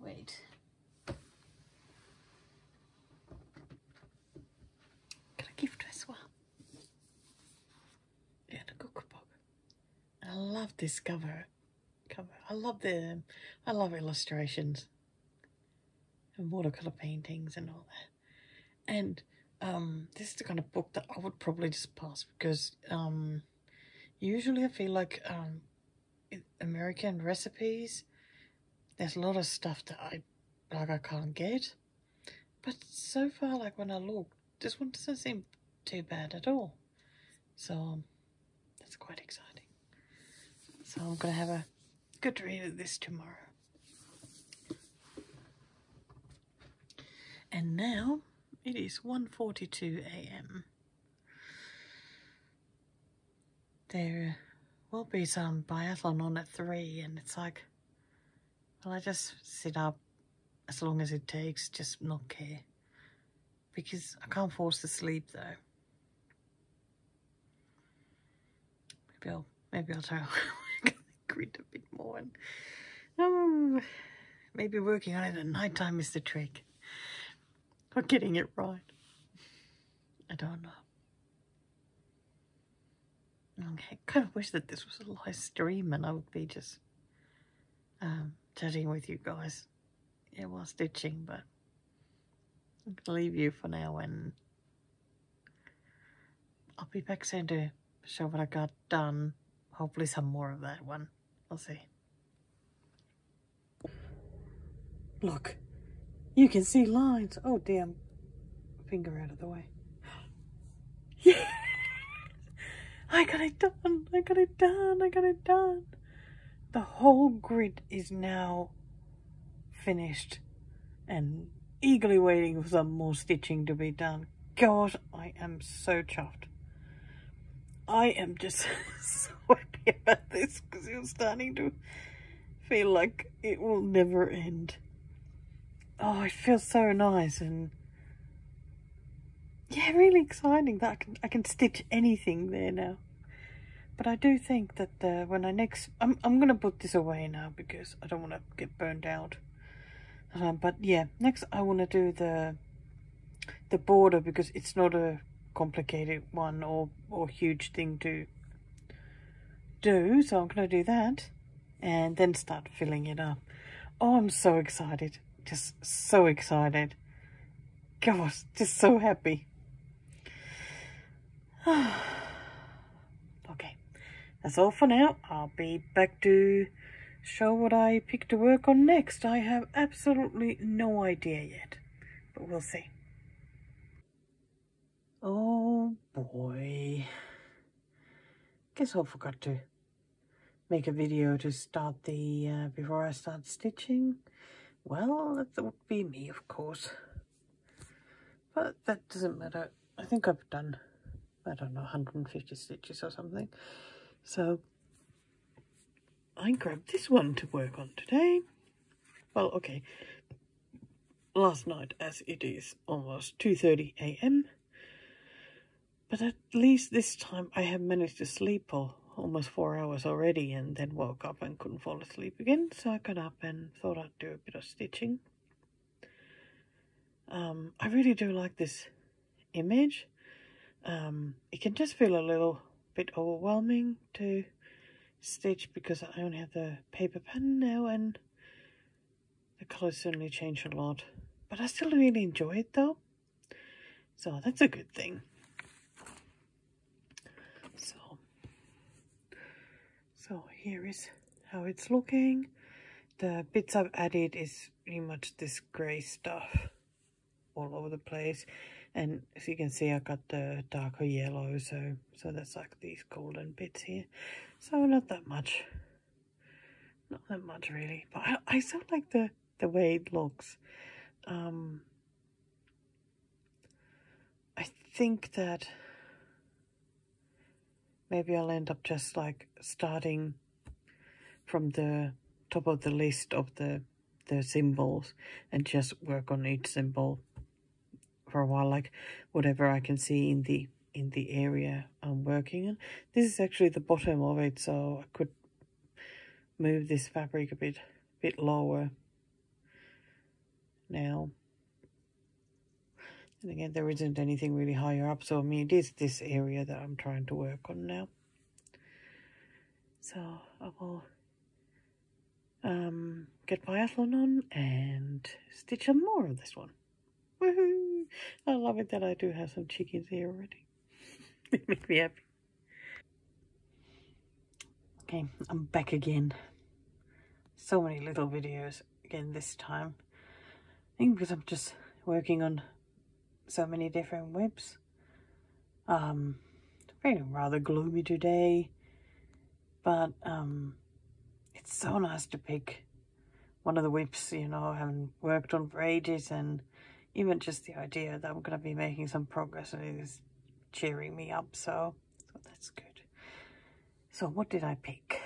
wait. Got a gift as well. Yeah, the cookbook. I love this cover. I love illustrations. and watercolor paintings and all that. And this is the kind of book that I would probably just pass because usually I feel like American recipes, there's a lot of stuff that I can't get. But so far, like when I look, this one doesn't seem too bad at all. So that's quite exciting. So I'm gonna have a good read of this tomorrow. And now it is 1:42 a.m. There will be some biathlon on at 3, and it's like, well, I just sit up as long as it takes, just not care. Because I can't force the sleep though. Maybe I'll try to grit a bit more. And, maybe working on it at night time is the trick. Or getting it right. I don't know. I kind of wish that this was a live stream and I would be just chatting with you guys while stitching, but I'm going to leave you for now and I'll be back soon to show what I got done. Hopefully some more of that one. I'll see. Look, you can see lines. Oh damn, finger out of the way. Yeah! I got it done, I got it done, I got it done. The whole grid is now finished and eagerly waiting for some more stitching to be done. God, I am so chuffed. I am just so happy about this because it was starting to feel like it will never end. Oh, it feels so nice and yeah, really exciting that I can stitch anything there now. But I do think that when I next... I'm going to put this away now because I don't want to get burned out. But yeah, next I want to do the border because it's not a complicated one or huge thing to do. So I'm going to do that and then start filling it up. Oh, I'm so excited. Just so excited. Gosh, just so happy. Okay, that's all for now. I'll be back to show what I pick to work on next. I have absolutely no idea yet, but we'll see. Oh boy. Guess I forgot to make a video to start the, before I start stitching. Well, that would be me, of course. But that doesn't matter. I think I've done, I don't know, 150 stitches or something. So I grabbed this one to work on today. Well, okay. Last night, as it is almost 2:30 a.m. But at least this time I have managed to sleep for almost 4 hours already and then woke up and couldn't fall asleep again. So I got up and thought I'd do a bit of stitching. I really do like this image. It can just feel a little bit overwhelming to stitch because I only have the paper pen now and the colours certainly change a lot. But I still really enjoy it though. So that's a good thing. So here is how it's looking. The bits I've added is pretty much this grey stuff all over the place. And as you can see, I got the darker yellow, so that's like these golden bits here. So not that much. Not that much really. But I still like the way it looks. I think that maybe I'll end up just like starting from the top of the list of the symbols and just work on each symbol for a while, like whatever I can see in the area I'm working on. This is actually the bottom of it, so I could move this fabric a bit lower now. And again, there isn't anything really higher up, so I mean, it is this area that I'm trying to work on now. So get biathlon on and stitch some more of this one. Woohoo! I love it that I do have some chickens here already. They make me happy. Okay, I'm back again. So many little videos again this time. I think because I'm just working on so many different whips. Feeling rather gloomy today, but it's so nice to pick one of the whips, you know, I haven't worked on for ages, and even just the idea that I'm going to be making some progress is cheering me up, so that's good. So what did I pick?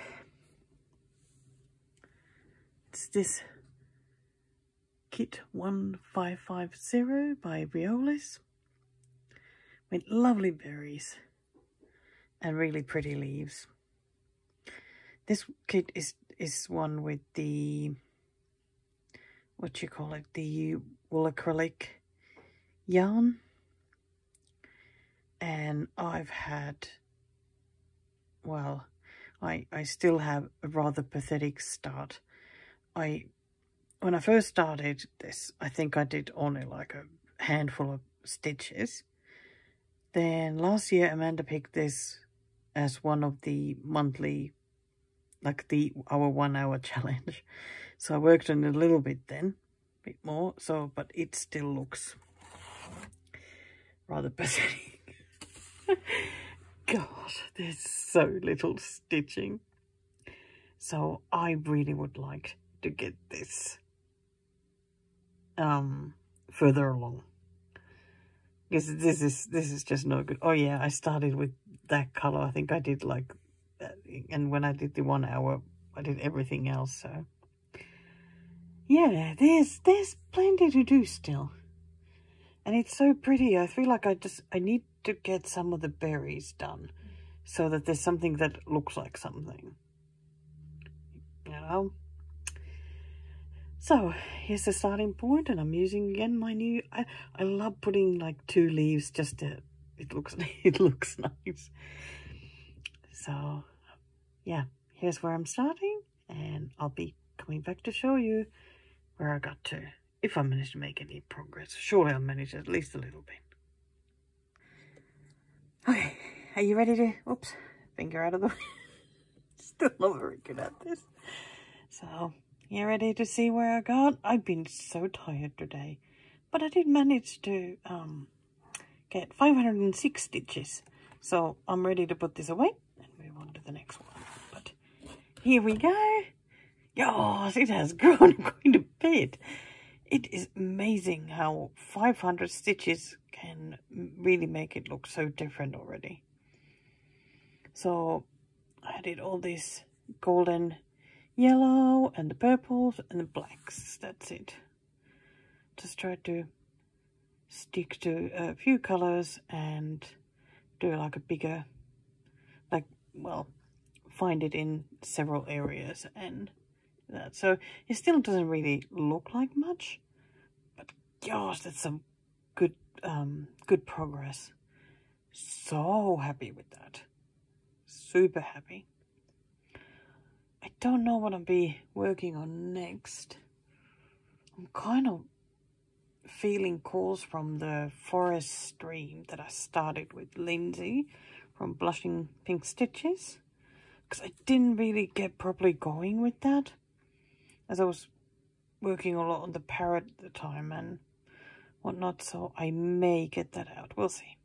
It's this Kit 1550 by Violis with lovely berries and really pretty leaves. This kit is one with the, what you call it, the wool acrylic yarn. And I've had, well, I still have a rather pathetic start. When I first started this, I think I did only like a handful of stitches. Then last year Amanda picked this as one of the monthly, like our 1 hour challenge. So I worked on it a little bit then, a bit more, so, but it still looks rather pathetic. God, there's so little stitching. So I really would like to get this further along, because this is just no good. Oh yeah, I started with that color. I think I did like that, and when I did the 1 hour, I did everything else. So yeah, there's plenty to do still, and it's so pretty. I feel like I need to get some of the berries done so that there's something that looks like something, you know. So here's the starting point, and I'm using again my new, I love putting like 2 leaves just to, it looks nice. So yeah, here's where I'm starting, and I'll be coming back to show you where I got to, if I manage to make any progress. Surely I'll manage at least a little bit. Okay, are you ready to, oops, finger out of the way. Still not very good at this. So you ready to see where I got? I've been so tired today, but I did manage to get 506 stitches. So I'm ready to put this away and move on to the next one. But here we go. Yes, it has grown quite a bit. It is amazing how 500 stitches can really make it look so different already. So I did all this golden yellow and the purples and the blacks. That's it. Just try to stick to a few colors and do like a bigger, like, well, find it in several areas and that. So it still doesn't really look like much, but gosh, that's some good good progress. So happy with that. Super happy. I don't know what I'll be working on next. I'm kind of feeling calls from the forest stream that I started with Lindsay from Blushing Pink Stitches, because I didn't really get properly going with that, as I was working a lot on the parrot at the time and whatnot, so I may get that out. We'll see.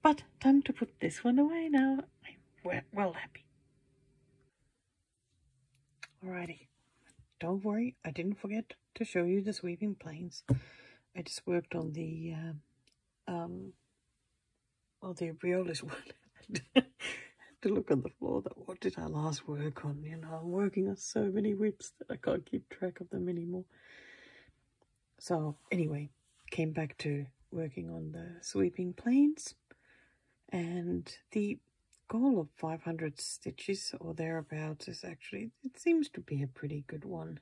But time to put this one away now. I'm well happy. Alrighty, don't worry, I didn't forget to show you the sweeping planes. I just worked on the well, the Violis one. I had to look on the floor. That what did I last work on? You know, I'm working on so many whips that I can't keep track of them anymore. So anyway, came back to working on the sweeping planes, and the goal of 500 stitches or thereabouts is actually, it seems to be a pretty good one,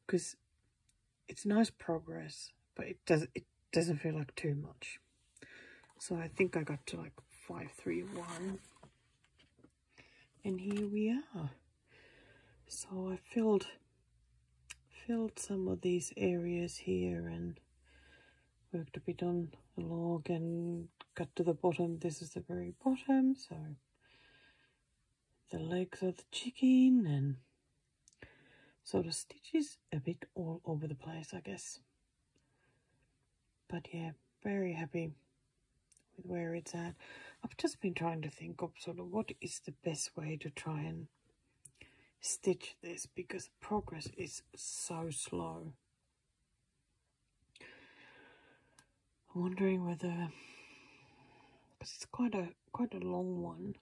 because it's nice progress, but it doesn't feel like too much. So I think I got to like 531, and here we are. So I filled filled some of these areas here and worked a bit on the log and got to the bottom. This is the very bottom, so the legs of the chicken, and sort of stitches a bit all over the place, I guess. But yeah, very happy with where it's at. I've just been trying to think of sort of what is the best way to try and stitch this, because progress is so slow. I'm wondering whether, because it's quite a long one,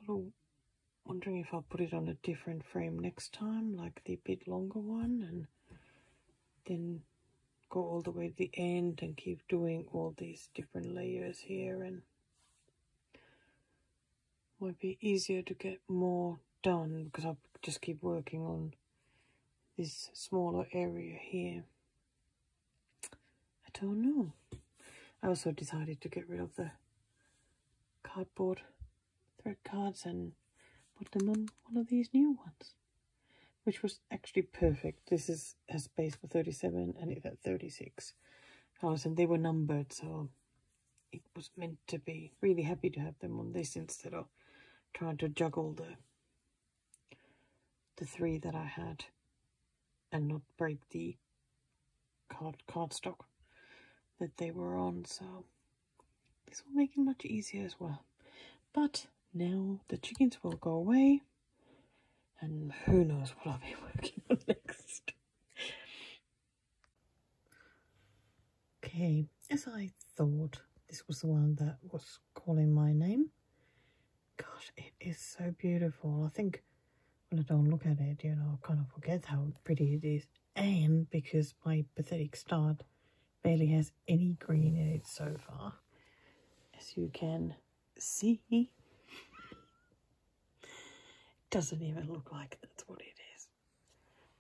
sort of wondering if I'll put it on a different frame next time, like the bit longer one, and then go all the way to the end and keep doing all these different layers here, and might be easier to get more done because I'll just keep working on this smaller area here. I don't know. I also decided to get rid of the cardboard thread cards and put them on one of these new ones, which was actually perfect. This has space for 37 and it had 36 colors, and they were numbered, so it was meant to be. Really happy to have them on this instead of trying to juggle the 3 that I had and not break the cardstock that they were on. So this will make it much easier as well. But now the chickens will go away, and who knows what I'll be working on next. Okay, as I thought, this was the one that was calling my name. Gosh, it is so beautiful. I think when I don't look at it, you know, I kind of forget how pretty it is. And because my pathetic start barely has any green in it so far, as you can see, it doesn't even look like that's what it is.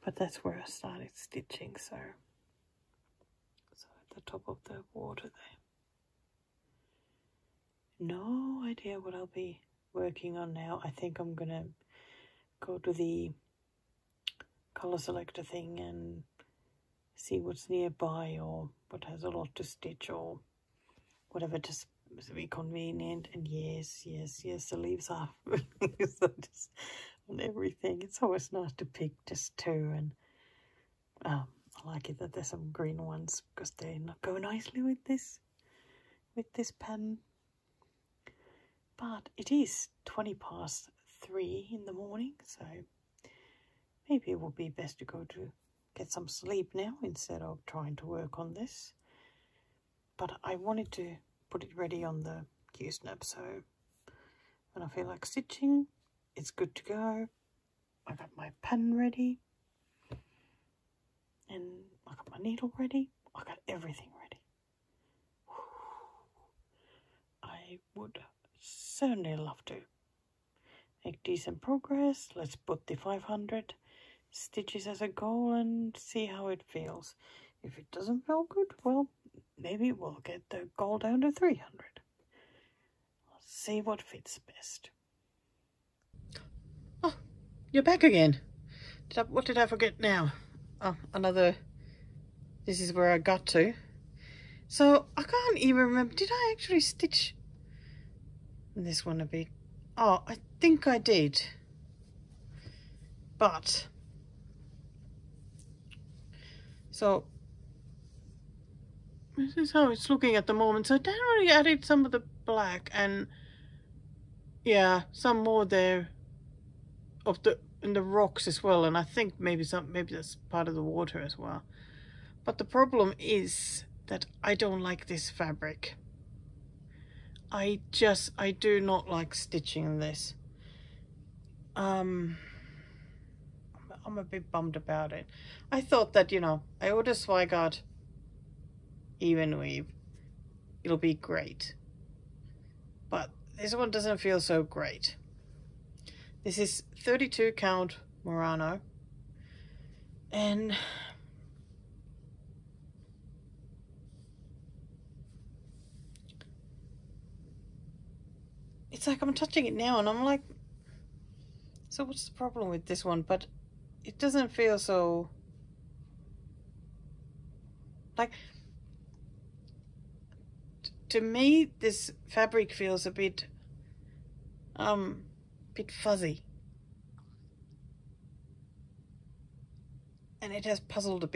But that's where I started stitching, so at the top of the water there. No idea what I'll be working on now. I think I'm gonna go to the color selector thing and see what's nearby or what has a lot to stitch or whatever, just to be convenient. And yes, the leaves are so just on everything. It's always nice to pick just 2, and I like it that there's some green ones because they go nicely with this pattern. But it is 3:20 in the morning, so maybe it would be best to go to get some sleep now instead of trying to work on this. But I wanted to put it ready on the Q-snap, so when I feel like stitching, it's good to go. I got my pen ready, and I got my needle ready. I got everything ready. I would certainly love to make decent progress. Let's put the 500 stitches as a goal and see how it feels. If it doesn't feel good, well, maybe we'll get the goal down to 300. Let's see what fits best. Oh, you're back again. What did I forget now? Oh, another. This is where I got to. So I can't even remember. Did I actually stitch this one a bit? Oh, I think I did. But so this is how it's looking at the moment. So I definitely added some of the black, and yeah, some more there of in the rocks as well, and I think maybe that's part of the water as well. But the problem is that I don't like this fabric. I do not like stitching this. I'm a bit bummed about it. I thought that, you know, I ordered Zweigart even weave. It'll be great. But this one doesn't feel so great. This is 32 count Murano. And it's like I'm touching it now and I'm like, so what's the problem with this one? But it doesn't feel so like, to me this fabric feels a bit fuzzy, and it has puzzled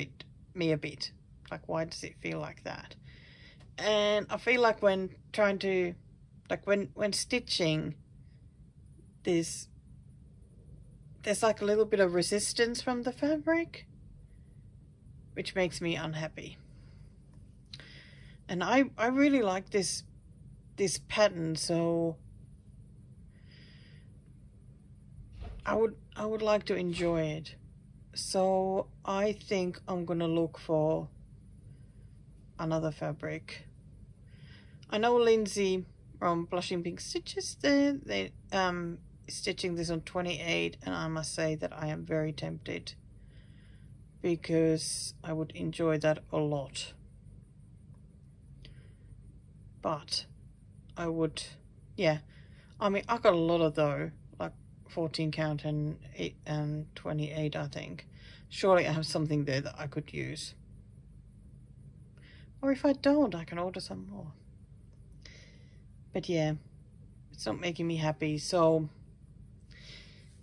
me a bit, like why does it feel like that? And I feel like when trying to, like when stitching this, there's like a little bit of resistance from the fabric, which makes me unhappy. And I really like this pattern, so I would like to enjoy it. So I think I'm gonna look for another fabric. I know Lindsay from Blushing Pink Stitches, they stitching this on 28, and I must say that I am very tempted, because I would enjoy that a lot. But I would, yeah, I mean, I got a lot of though, like 14 count and 8 and 28, I think. Surely I have something there that I could use. Or if I don't, I can order some more. But yeah, it's not making me happy, so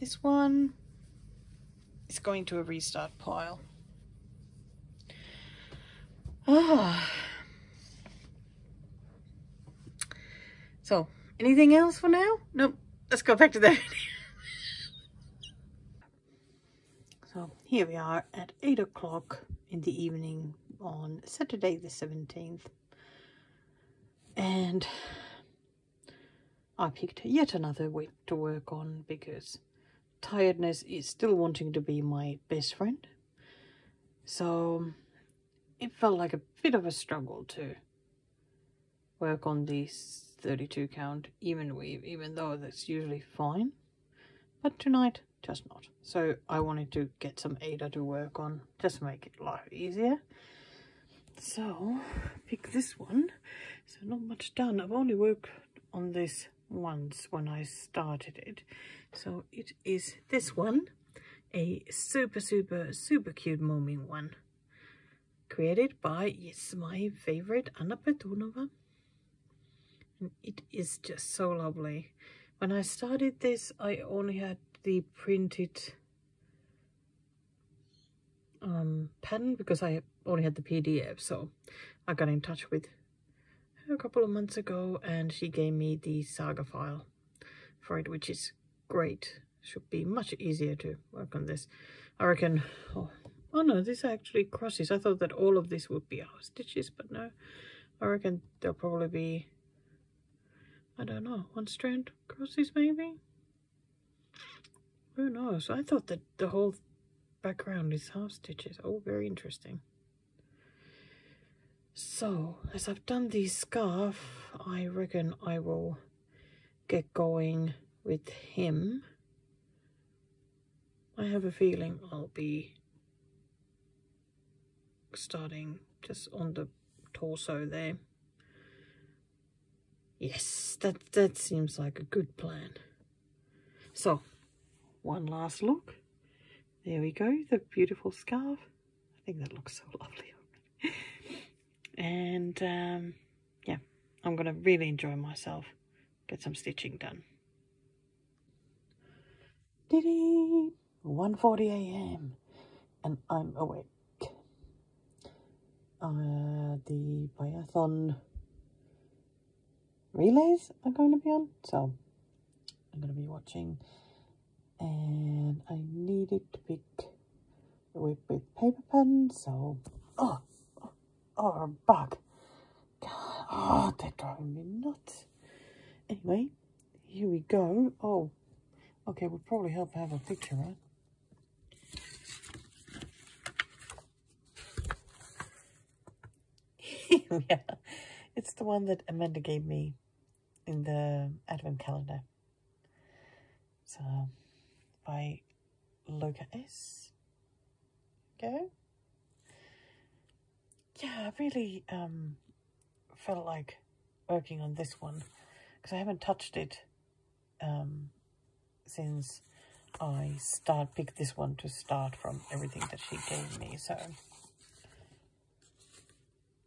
this one is going to a restart pile. So, anything else for now? Nope. Let's go back to the video. So, here we are at 8 o'clock in the evening on Saturday the 17th. And I picked yet another week to work on, because tiredness is still wanting to be my best friend. So, it felt like a bit of a struggle to work on these 32 count even weave, even though that's usually fine, but tonight just not. So I wanted to get some Ada to work on, just make it life easier. So pick this one. So not much done. I've only worked on this once when I started it. So it is this one, a super cute Moomin one, created by, yes, my favorite Anna Petunova. And it is just so lovely. When I started this, I only had the printed pattern, because I only had the PDF. So I got in touch with her a couple of months ago, and she gave me the saga file for it, which is great. Should be much easier to work on this, I reckon. Oh no, this actually crosses. I thought that all of this would be our stitches, but no, I reckon there'll probably be, I don't know, one strand crosses maybe? Who knows? I thought that the whole background is half stitches. Oh, very interesting. So, as I've done the scarf, I reckon I will get going with him. I have a feeling I'll be starting just on the torso there. Yes, that seems like a good plan. So, one last look. There we go, the beautiful scarf. I think that looks so lovely. And yeah, I'm gonna really enjoy myself. Get some stitching done. Diddy! 1:40 AM and I'm awake. The biathlon relays are going to be on, so I'm going to be watching, and I needed to pick the whip with paper pen, so oh, a bug. God, oh, they're driving me nuts. Anyway, here we go. Oh, okay, we'll probably help have a picture, right? Yeah, it's the one that Amanda gave me in the advent calendar. So, by Loca S. Okay. Yeah, I really felt like working on this one, because I haven't touched it since I picked this one to start from everything that she gave me. So,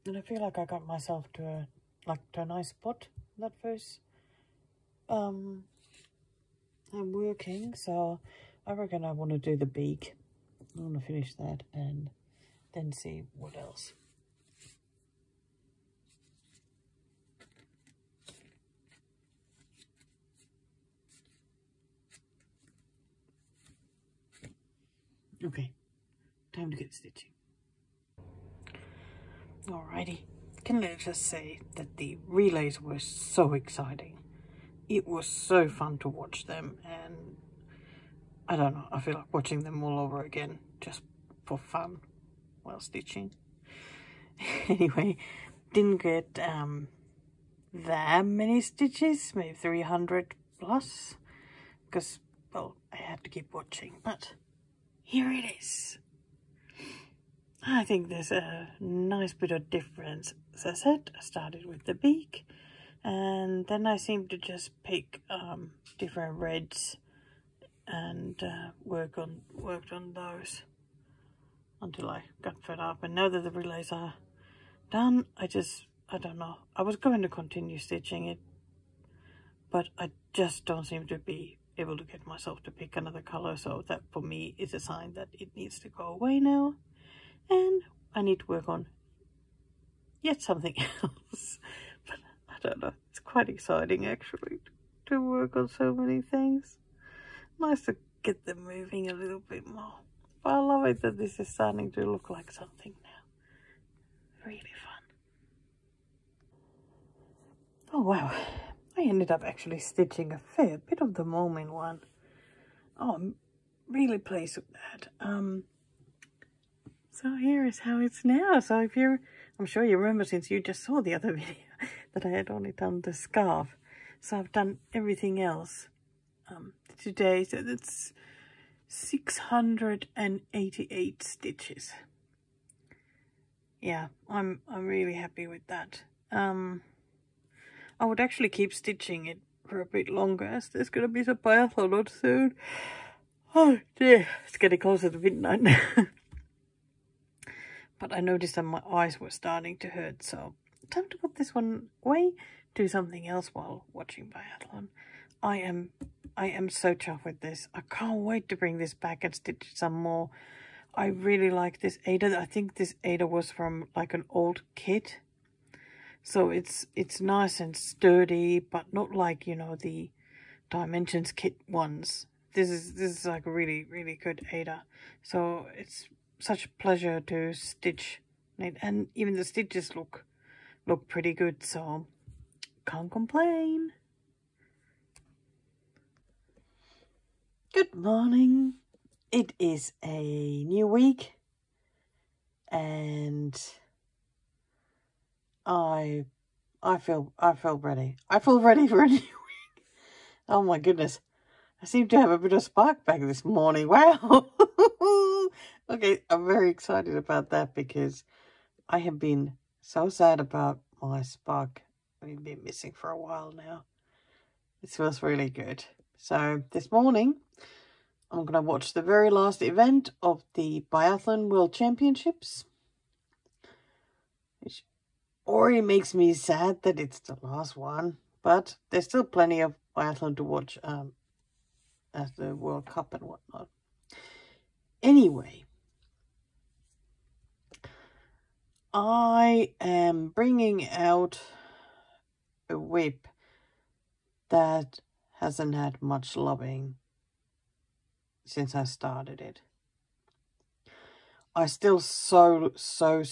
and I feel like I got myself to a nice spot that first I'm working. So I reckon I want to do the beak. I want to finish that and then see what else. Okay, time to get stitching. Alrighty, can I just say that the relays were so exciting. It was so fun to watch them, and I don't know, I feel like watching them all over again just for fun while stitching. Anyway, didn't get that many stitches, maybe 300 plus, because, well, I had to keep watching, but here it is. I think there's a nice bit of difference. As I said, I started with the beak, and then I seemed to just pick different reds and worked on those until I got fed up. And now that the relays are done, I don't know. I was going to continue stitching it, but I just don't seem to be able to get myself to pick another color, so that for me is a sign that it needs to go away now, and I need to work on yet something else. But I don't know, it's quite exciting actually to work on so many things. Nice to get them moving a little bit more, but I love it that this is starting to look like something now. Really fun. Oh wow, I ended up actually stitching a fair bit of the moment one. Oh, I'm really pleased with that. So here is how it's now. So if I'm sure you remember, since you just saw the other video, that I had only done the scarf. So I've done everything else today. So that's 688 stitches. Yeah, I'm really happy with that. I would actually keep stitching it for a bit longer, as there's going to be some biathlon soon. Oh dear, it's getting closer to midnight now. But I noticed that my eyes were starting to hurt, so time to put this one away, do something else while watching biathlon. I am so chuffed with this. I can't wait to bring this back and stitch some more. I really like this Ada. I think this Ada was from like an old kit. So it's nice and sturdy, but not like, you know, the Dimensions kit ones. This is like a really, really good Ada. So it's such a pleasure to stitch it, and even the stitches look pretty good, so can't complain. Good morning. It is a new week, and I feel ready. I feel ready for a new week. Oh my goodness. I seem to have a bit of spark back this morning. Wow. Okay, I'm very excited about that because I have been so sad about my spark. We've been missing for a while now. This feels really good. So this morning, I'm going to watch the very last event of the Biathlon World Championships, which already makes me sad that it's the last one, but there's still plenty of biathlon to watch at the World Cup and whatnot. Anyway, I am bringing out a whip that hasn't had much loving since I started it. I still so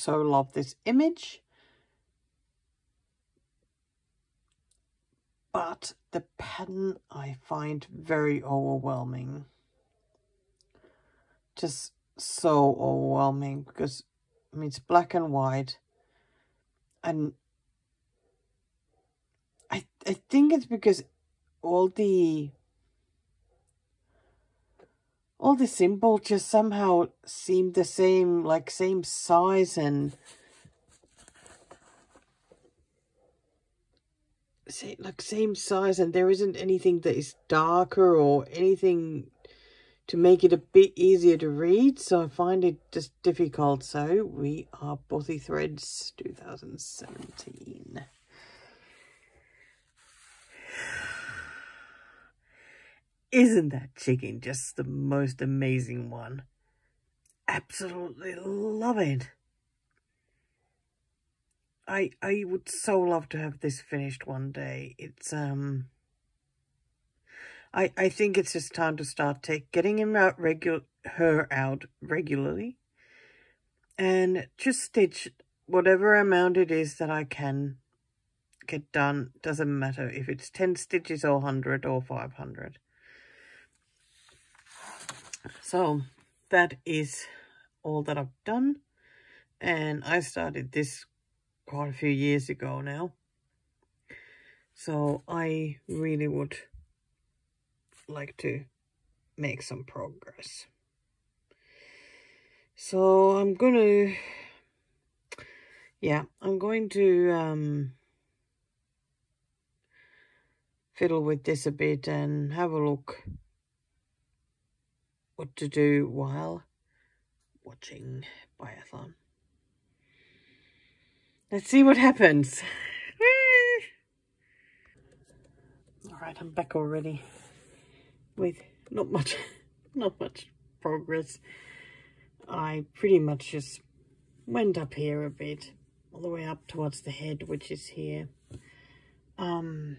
love this image, but the pattern I find very overwhelming. Just so overwhelming, because I mean it's black and white, and I think it's because all the symbols just somehow seem the same, like same size and same size, and there isn't anything that is darker or anything to make it a bit easier to read, so I find it just difficult. So we are Bothy Threads 2017. Isn't that chicken just the most amazing one? Absolutely love it. I would so love to have this finished one day. It's I think it's just time to start getting her out regularly, and just stitch whatever amount it is that I can get done. Doesn't matter if it's 10 stitches or 100 or 500. So that is all that I've done, and I started this quite a few years ago now, so I really would like to make some progress. So I'm going to fiddle with this a bit and have a look what to do while watching Biathlon. Let's see what happens. Alright, I'm back already with not much progress. I pretty much just went up here a bit, all the way up towards the head, which is here. I'm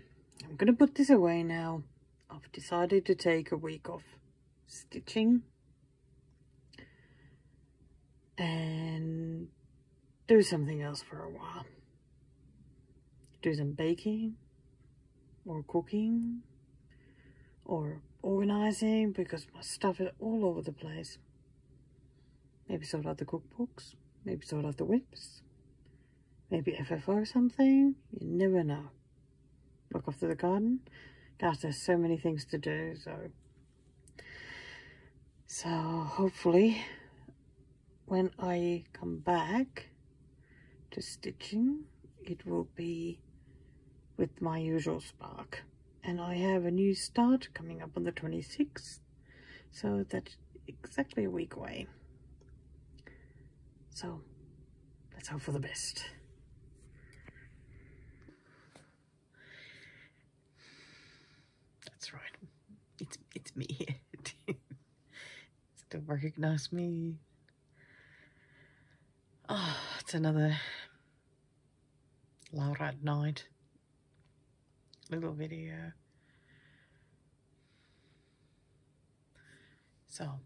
gonna put this away now. I've decided to take a week off stitching and do something else for a while. Do some baking or cooking or organizing, because my stuff is all over the place. Maybe sort out the cookbooks, maybe sort out the whips, maybe FFO something. You never know. Look after the garden. Gosh, there's so many things to do. So hopefully when I come back to stitching, it will be with my usual spark. And I have a new start coming up on the 26th. So that's exactly a week away. So let's hope for the best. That's right. It's me. Still recognize me. Oh, it's another Laura at night little video. So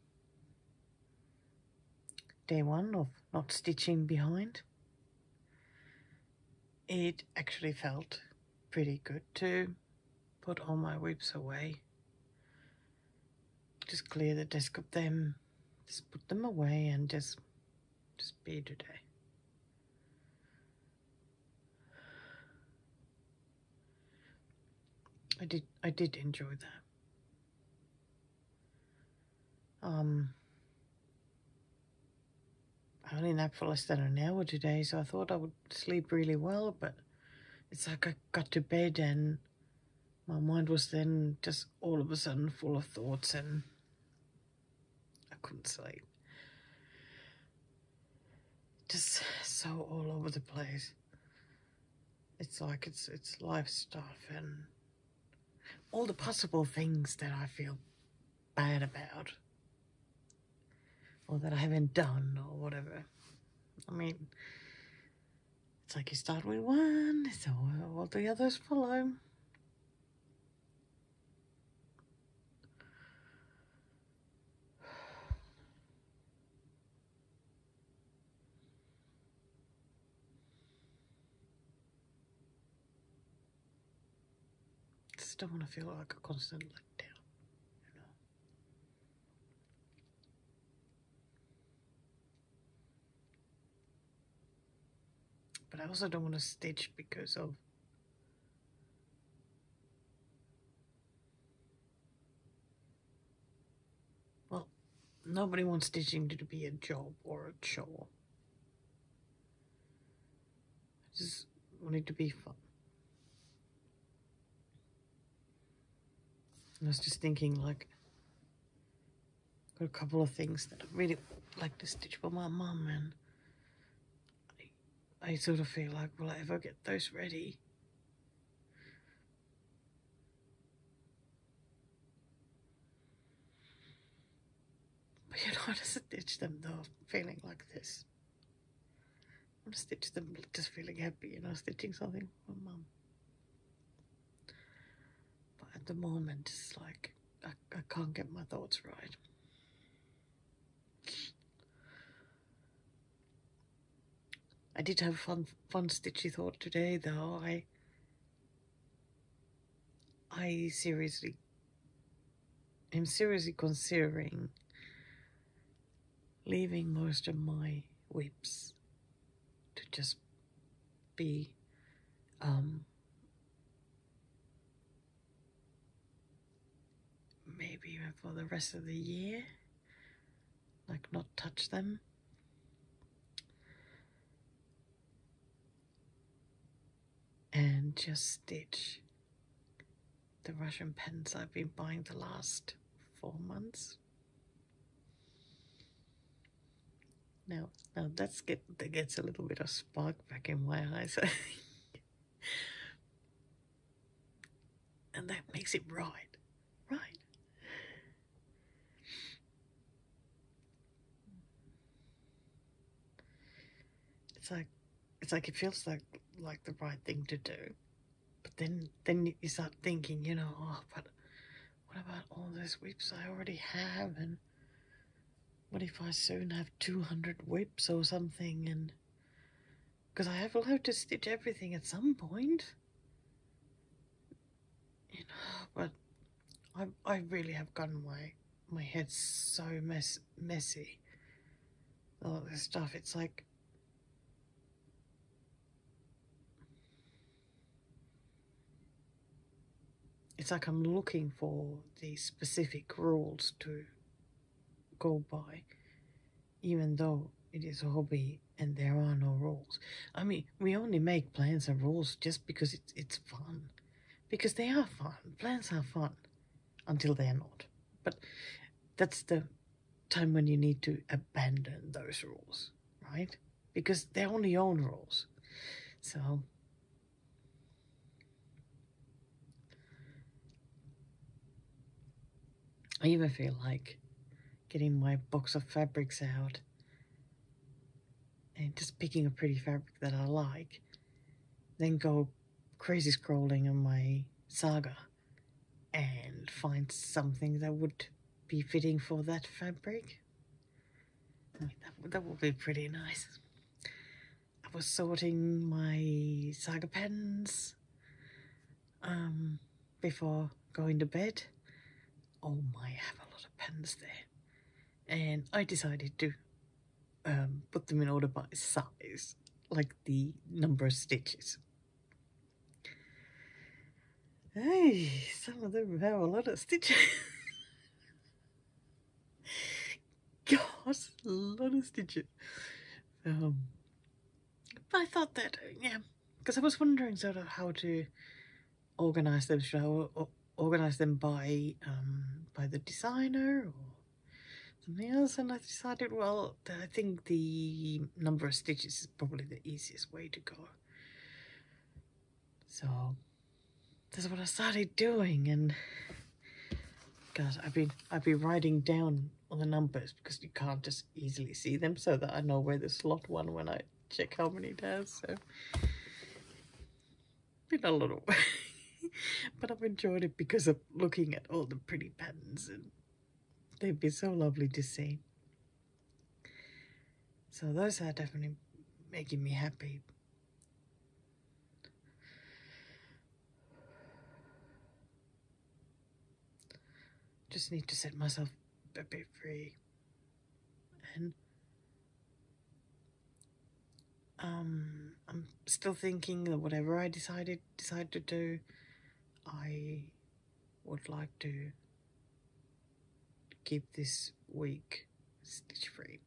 day one of not stitching behind. It actually felt pretty good to put all my whips away. Just clear the desk of them, just put them away and just be today. I did enjoy that. I only napped for less than an hour today, so I thought I would sleep really well, but it's like I got to bed and my mind was then just all of a sudden full of thoughts and I couldn't sleep. Just so all over the place. It's like it's life stuff and all the possible things that I feel bad about or that I haven't done or whatever. I mean, it's like you start with one, so all the others follow. Just don't want to feel like a constant letdown, you know. But I also don't want to stitch because of nobody wants stitching to be a job or a chore. I just want it to be fun. I was just thinking, like, got a couple of things that I really like to stitch for my mum, and I sort of feel like, will I ever get those ready? But you know, I just stitch them though, feeling like this. I want to stitch them just feeling happy, you know, stitching something for mum. But at the moment, it's like I can't get my thoughts right. I did have fun stitchy thought today, though. I'm seriously considering leaving most of my whips to just be maybe even for the rest of the year, like not touch them. And just stitch the Russian pens I've been buying the last 4 months. Now that gets a little bit of spark back in my eyes. And that makes it right. It's like it feels like the right thing to do. But then you start thinking, you know, oh, but what about all those whips I already have, and what if I soon have 200 whips or something? And because I will have to stitch everything at some point, you know. But I really have gotten my head so messy. All this stuff. It's like I'm looking for these specific rules to go by, even though it is a hobby and there are no rules. I mean, we only make plans and rules just because it's fun. Because they are fun. Plans are fun until they're not. But that's the time when you need to abandon those rules, right? Because they're only your own rules. So I even feel like getting my box of fabrics out and just picking a pretty fabric that I like, then go crazy scrolling on my Saga and find something that would be fitting for that fabric. I mean, that would be pretty nice. I was sorting my Saga pens before going to bed. Oh my, I have a lot of pens there. And I decided to put them in order by size, like the number of stitches. Hey, some of them have a lot of stitches. Gosh, a lot of stitches. But I thought that, yeah, because I was wondering sort of how to organize them. Should I organize them by the designer or something else? And I decided, well, I think the number of stitches is probably the easiest way to go. So that's what I started doing, and gosh, I've been writing down all the numbers because you can't just easily see them, so that I know where the slot one when I check how many it has. So been a little way. But I've enjoyed it because of looking at all the pretty patterns, and they've been so lovely to see. So those are definitely making me happy. Just need to set myself a bit free. And I'm still thinking that whatever I decide to do, I would like to keep this week stitch free.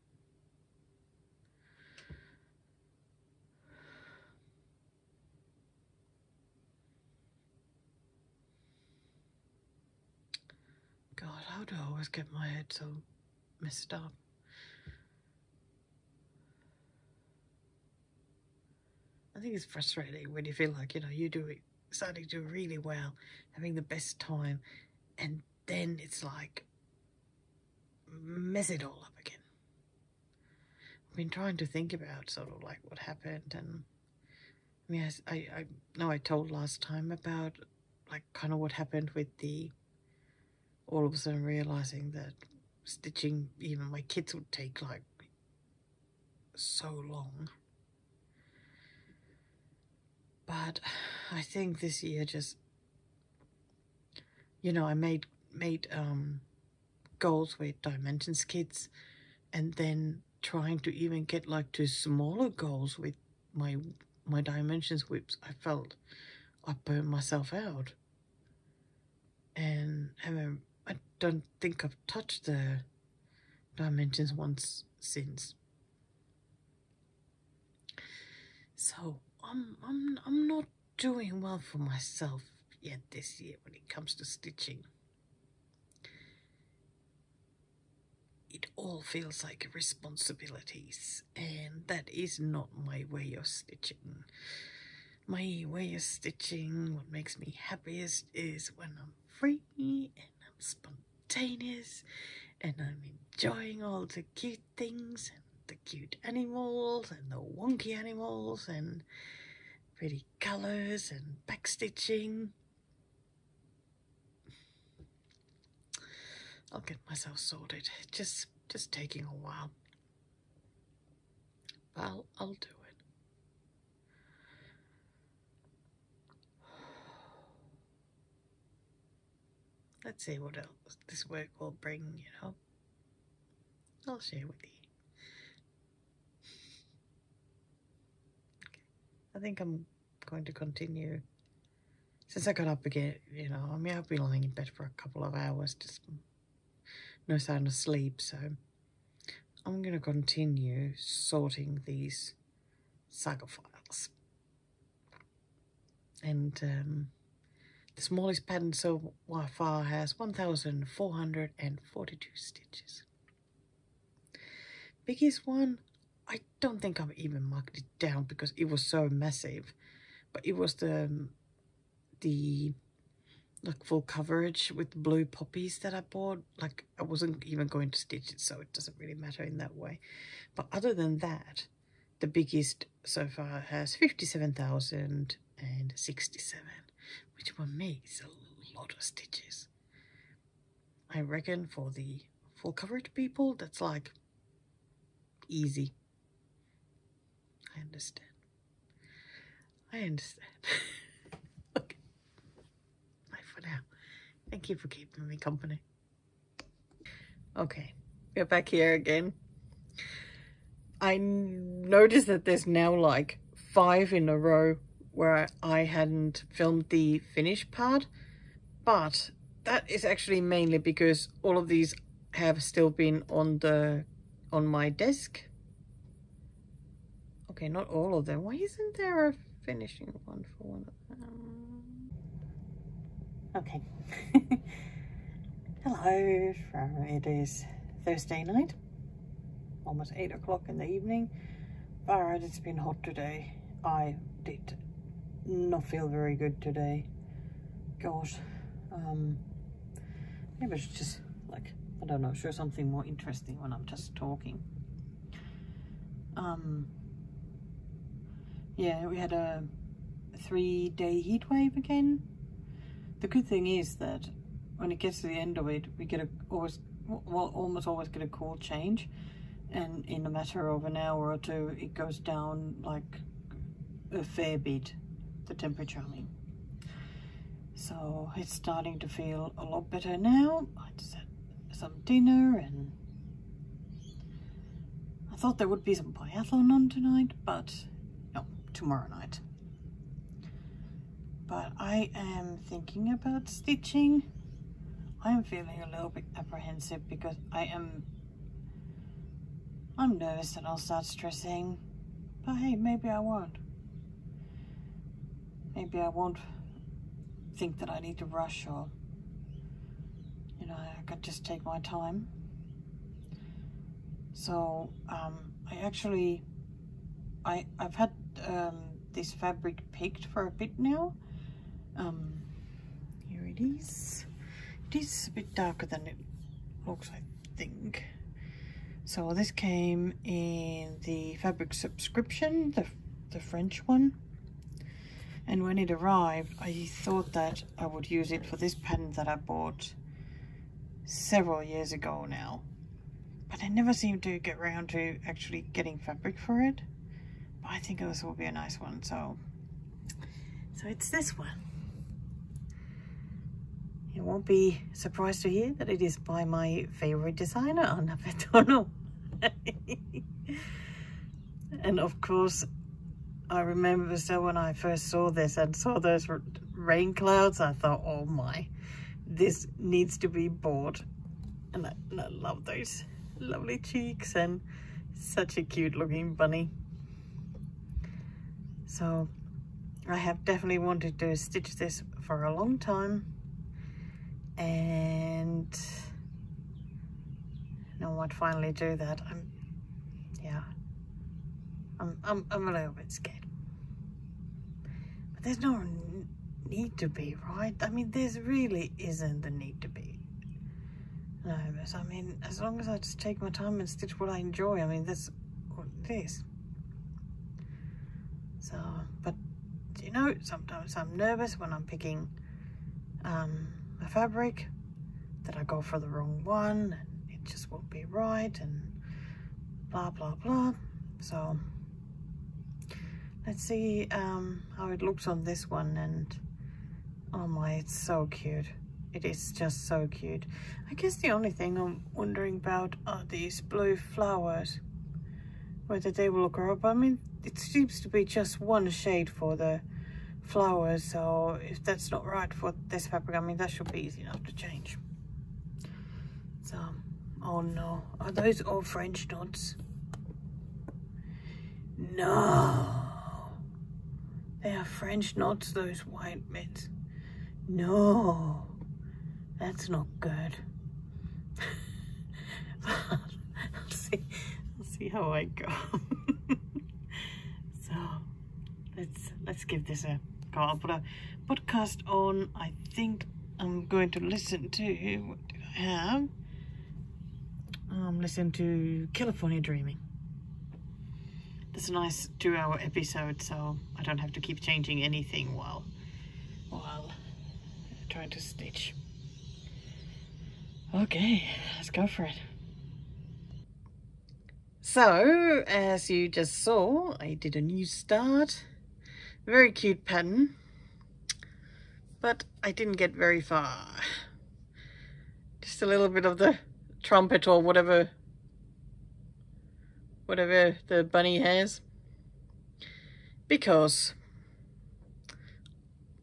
God, how do I always get my head so messed up. I think it's frustrating when you feel like, you know, starting to do really well, having the best time, and then it's like, mess it all up again. I've been trying to think about sort of like what happened, and I mean, I know I told last time about like kind of what happened with all of a sudden realizing that stitching even my kids would take like so long. But I think this year just, you know, I made goals with dimensions kits, and then trying to even get like to smaller goals with my dimensions whips. I felt I burned myself out, and I don't think I've touched the dimensions once since. So I'm not doing well for myself yet this year when it comes to stitching. It all feels like responsibilities, and that is not my way of stitching. My way of stitching, what makes me happiest is when I'm free and I'm spontaneous and I'm enjoying all the cute things and the cute animals and the wonky animals and pretty colours and backstitching. I'll get myself sorted. Just taking a while. But I'll do it. Let's see what else this work will bring, you know. I'll share with you. Okay. I think I'm going to continue. Since I got up again, you know, I mean, I've been lying in bed for a couple of hours, just no sign of sleep, so I'm going to continue sorting these saga files. And the smallest pattern so far has 1,442 stitches. Biggest one, I don't think I've even marked it down because it was so massive, but it was the like full coverage with blue poppies that I bought. Like, I wasn't even going to stitch it, so it doesn't really matter in that way. But other than that, the biggest so far has 57,067, which for me is a lot of stitches. I reckon for the full coverage people, that's like easy. I understand. Okay. Bye for now. Thank you for keeping me company. Okay, we're back here again. I noticed that there's now like 5 in a row where I hadn't filmed the finished part, but that is actually mainly because all of these have still been on my desk. Okay, not all of them. Why isn't there a finishing one for one of them? Okay. Hello, it is Thursday night, almost 8 o'clock in the evening. Alright, it's been hot today. I did not feel very good today. Gosh, maybe I should just, like, I don't know, show something more interesting when I'm just talking. Yeah, we had a 3-day heat wave again. The good thing is that when it gets to the end of it, we almost always get a cool change, and in a matter of an hour or two, it goes down like a fair bit, the temperature, I mean. So it's starting to feel a lot better now. I just had some dinner, and I thought there would be some biathlon on tonight, but no, tomorrow night. But I am thinking about stitching. I am feeling a little bit apprehensive because I'm nervous that I'll start stressing. But hey, maybe I won't. Maybe I won't think that I need to rush, or, you know, I could just take my time. So I've had this fabric picked for a bit now. Here it is. It is a bit darker than it looks, I think. So this came in the fabric subscription, the French one. And when it arrived, I thought that I would use it for this pattern that I bought several years ago now. But I never seemed to get around to actually getting fabric for it. But I think this will be a nice one, so it's this one. You won't be surprised to hear that it is by my favorite designer, Anna Petono. And of course, I remember so when I first saw this and saw those rain clouds, I thought, oh my, this needs to be bought. And I love those lovely cheeks and such a cute looking bunny. So I have definitely wanted to stitch this for a long time, and I might finally do that. I'm a little bit scared, but there's no need to be, right? I mean, there's really isn't the need to be nervous. I mean, as long as I just take my time and stitch what I enjoy, I mean, that's what it is. So, but you know, sometimes I'm nervous when I'm picking a fabric, that I go for the wrong one and it just won't be right and blah blah blah. So let's see how it looks on this one. And oh my, it's so cute. It is just so cute. I guess the only thing I'm wondering about are these blue flowers, whether they will grow up. I mean, it seems to be just one shade for the flowers, so if that's not right for this fabric, I mean, that should be easy enough to change. So, oh no, are those all French knots? No, they are French knots, those white bits. No, that's not good. I'll see how I go. So let's give this a go. I'll put a podcast on. I think I'm going to listen to, what did I have? Listen to California Dreaming. It's a nice 2-hour episode, so I don't have to keep changing anything while trying to stitch. Okay, let's go for it. So, as you just saw, I did a new start. Very cute pattern, but I didn't get very far. Just a little bit of the trumpet or whatever the bunny has, because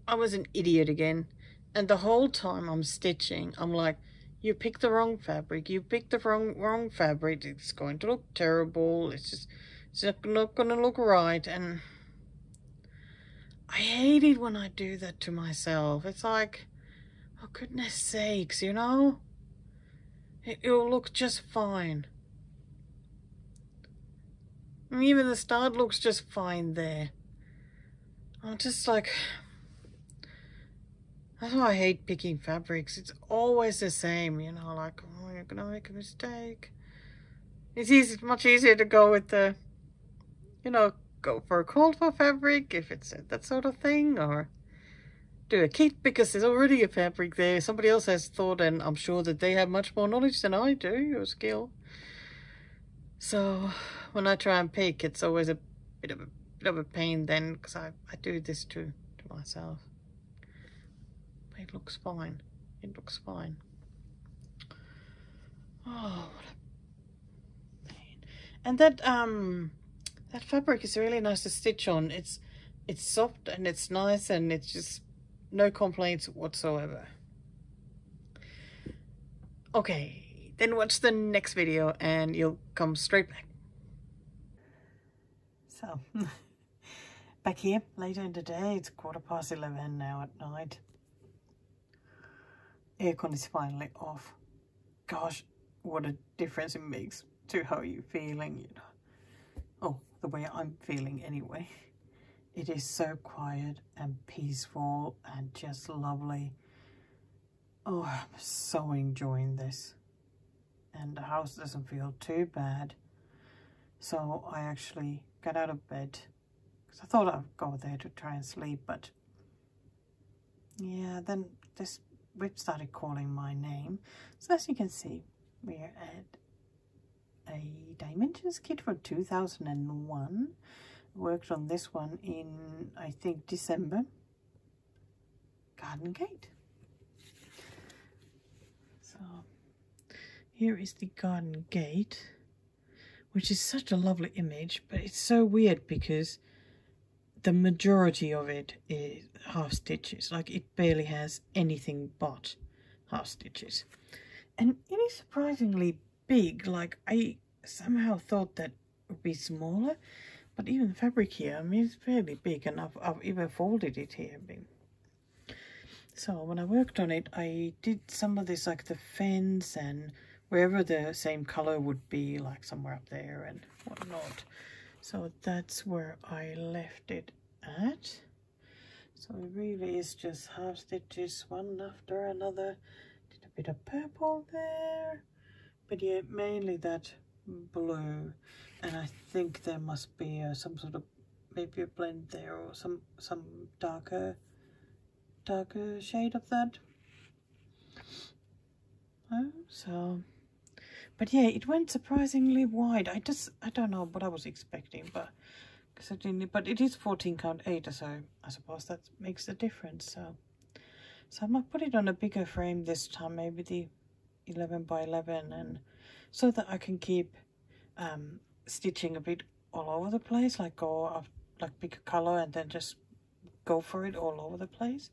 I was an idiot again, and the whole time I'm stitching I'm like, you picked the wrong fabric, you picked the wrong fabric, it's going to look terrible, it's not gonna look right. And I hate it when I do that to myself. It's like, oh goodness sakes, you know, it'll look just fine. And even the start looks just fine there. I'm just like, that's why I hate picking fabrics. It's always the same, you know, like, oh, you're gonna make a mistake. It's much easier to go with the, you know, go for a call for fabric if it's that sort of thing, or do a kit because there's already a fabric there. Somebody else has thought, and I'm sure that they have much more knowledge than I do, or skill. So when I try and pick, it's always a bit of a pain then, because I do this to myself. But it looks fine. It looks fine. Oh, what a pain. And that fabric is really nice to stitch on. It's soft and it's nice, and it's just no complaints whatsoever. Okay, then watch the next video and you'll come straight back. So, back here later in the day. It's 11:15 now at night. Aircon is finally off. Gosh, what a difference it makes to how you're feeling, you know. Oh, the way I'm feeling anyway. It is so quiet and peaceful and just lovely. Oh, I'm so enjoying this. And the house doesn't feel too bad. So I actually got out of bed because I thought I'd go there to try and sleep, but yeah, then this whip started calling my name. So as you can see, we're at a Dimensions kit from 2001. Worked on this one in, I think, December. Garden gate. So here is the garden gate, which is such a lovely image, but it's so weird because the majority of it is half stitches. Like, it barely has anything but half stitches. And it is surprisingly big. Like, I somehow thought that it would be smaller, but even the fabric here, I mean, it's fairly big, and I've even folded it here. So when I worked on it, I did some of this, like the fence and wherever the same color would be, like somewhere up there and whatnot. So that's where I left it at. So it really is just half stitches, one after another. Did a bit of purple there, but yeah, mainly that blue. And I think there must be some sort of, maybe a blend there, or some darker shade of that. So, but yeah, it went surprisingly wide. I don't know what I was expecting, but because I didn't. But it is 14 count 8, so I suppose that makes a difference. So I might put it on a bigger frame this time, maybe the 11 by 11, and so that I can keep stitching a bit all over the place, like go up, like pick a color and then just go for it all over the place.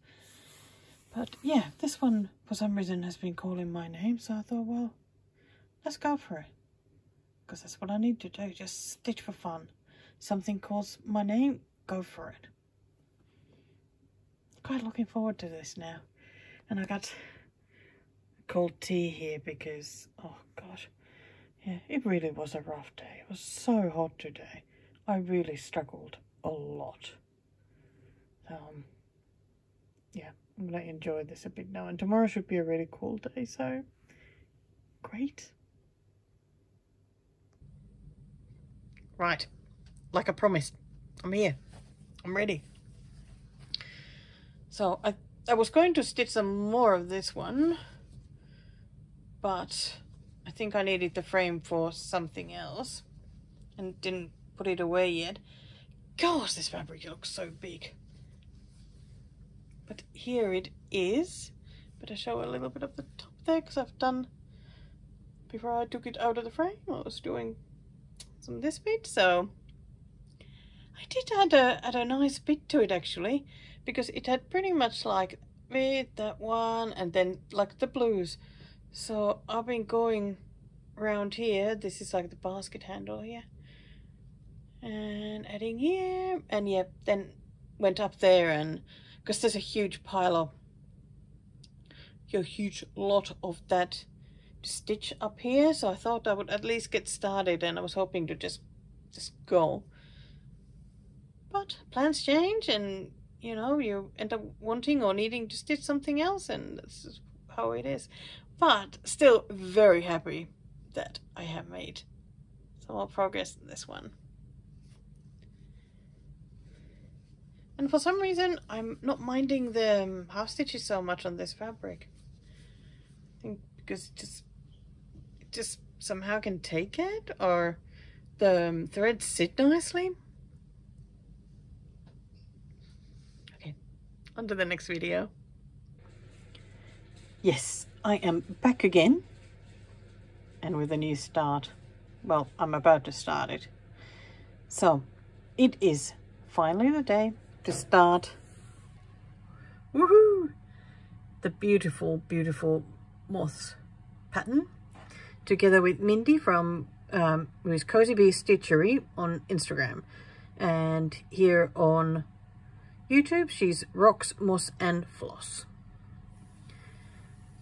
But yeah, this one for some reason has been calling my name, so I thought, well, let's go for it, because that's what I need to do, just stitch for fun. Something calls my name, go for it. Quite looking forward to this now. And I got cold tea here because, oh gosh, yeah, it really was a rough day. It was so hot today. I really struggled a lot. Yeah, I'm going to enjoy this a bit now. And tomorrow should be a really cool day, so great. Right, like I promised, I'm here. I'm ready. So I was going to stitch some more of this one, but I think I needed the frame for something else and didn't put it away yet. Gosh, this fabric looks so big. But here it is. But I show a little bit of the top there because I've done, before I took it out of the frame, I was doing some of this bit. So I did add a nice bit to it actually, because it had pretty much like with that one and then like the blues. So I've been going around here. This is like the basket handle here, and adding here, and yeah, then went up there, and because there's a huge pile of, a huge lot of that to stitch up here, so I thought I would at least get started, and I was hoping to just go. But plans change, and you know, you end up wanting or needing to stitch something else, and this is how it is. But still very happy that I have made some more progress in this one. And for some reason, I'm not minding the half stitches so much on this fabric. I think because it just somehow can take it, or the threads sit nicely. Okay, on to the next video. Yes, I am back again, and with a new start. Well, I'm about to start it. So, it is finally the day to start, woohoo, the beautiful, beautiful moths pattern, together with Mindy from who's Cozy Bee Stitchery on Instagram, and here on YouTube she's Rocks, Moss and Floss.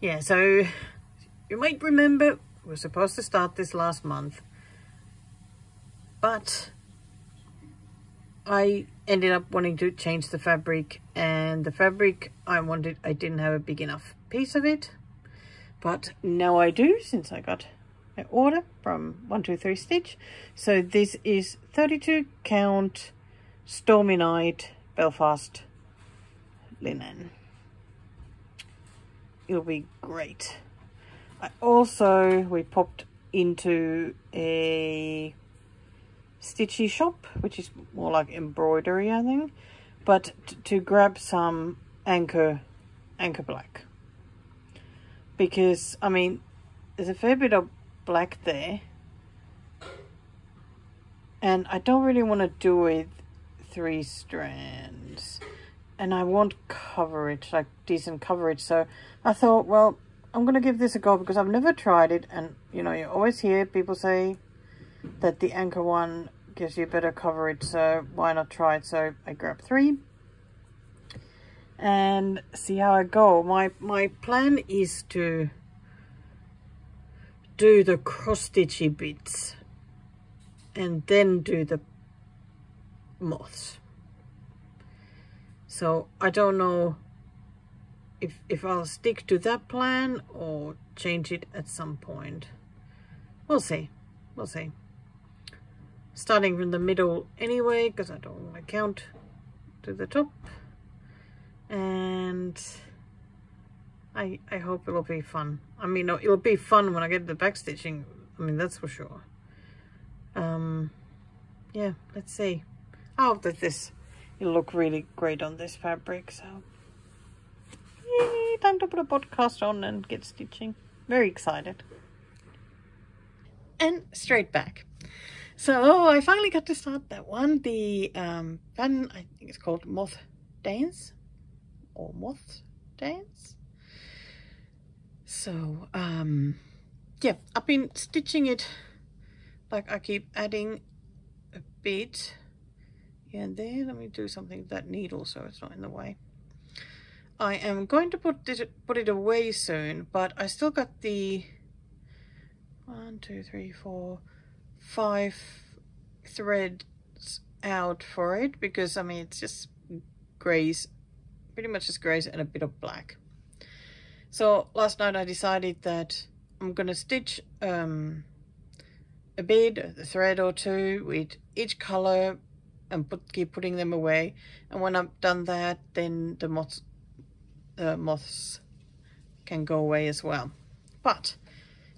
Yeah, so you might remember we're supposed to start this last month, but I ended up wanting to change the fabric, and the fabric I didn't have a big enough piece of it, but now I do, since I got an order from 123 Stitch. So this is 32 count Stormy Night Belfast linen. It'll be great. We popped into a stitchy shop, which is more like embroidery, I think, but to grab some anchor black, because I mean there's a fair bit of black there, and I don't really want to do it 3 strands, and I want coverage, like decent coverage. So I thought, well, I'm gonna give this a go, because I've never tried it, and you know, you always hear people say that the anchor one gives you better coverage, so why not try it? So I grabbed 3 and see how I go. My plan is to do the cross stitchy bits and then do the moths. So I don't know if I'll stick to that plan or change it at some point. We'll see. Starting from the middle anyway, because I don't want to count to the top, and I hope it'll be fun. I mean, it'll be fun when I get the back stitching, I mean, that's for sure. Yeah, let's see. I hope that it'll look really great on this fabric. So yay, time to put a podcast on and get stitching. Very excited. And straight back. So I finally got to start that one. The pattern, I think it's called Moth Dance or Moth Dance. So yeah, I've been stitching it, like I keep adding a bit here and there. Let me do something with that needle so it's not in the way. I am going to put it away soon, but I still got the 1, 2, 3, 4, 5 threads out for it, because I mean it's just grays, pretty much just grays and a bit of black. So last night I decided that I'm gonna stitch a bead, a thread or 2 with each color and keep putting them away, and when I've done that, then the moths can go away as well. But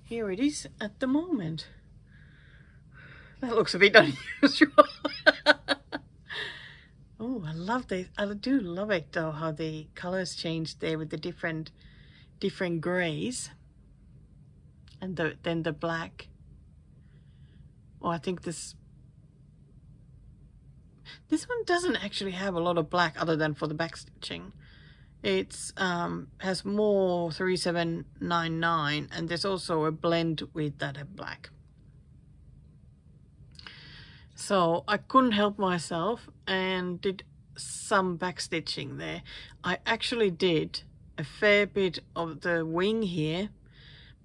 here it is at the moment. That looks a bit unusual. Oh, I love this. I do love it though, how the colors changed there with the different grays, and then the black. Oh, I think this one doesn't actually have a lot of black other than for the back stitching. It's has more 3799, and there's also a blend with that black. So I couldn't help myself and did some back stitching there. I actually did a fair bit of the wing here,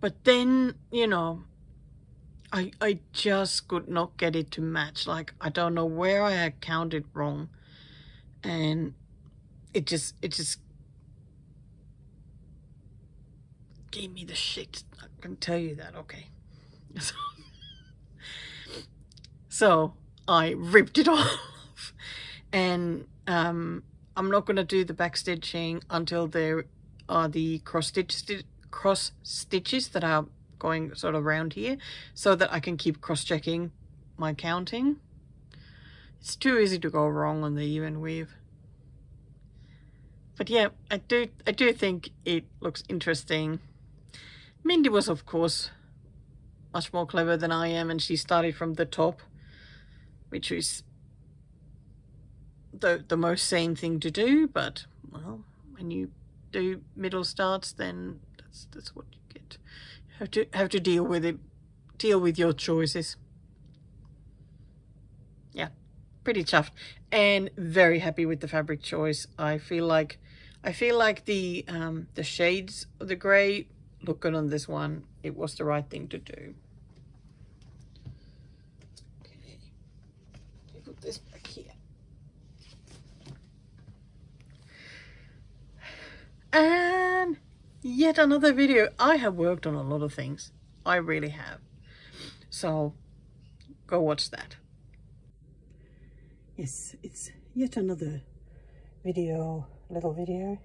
but then, you know, I just could not get it to match. Like, I don't know where I had counted wrong, and it just gave me the shit. I can tell you that, okay. So I ripped it off, and I'm not going to do the back stitching until there are the cross stitches that are going sort of around here, so that I can keep cross-checking my counting. It's too easy to go wrong on the even weave. But yeah, I do think it looks interesting. Mindy was, of course, much more clever than I am, and she started from the top, which is the most sane thing to do. But well, when you do middle starts, then that's what you get. Have to deal with it, deal with your choices. Yeah, pretty chuffed and very happy with the fabric choice. I feel like the shades of the grey look good on this one. It was the right thing to do. Okay. And yet another video. I have worked on a lot of things. I really have. So go watch that. Yes, it's yet another little video,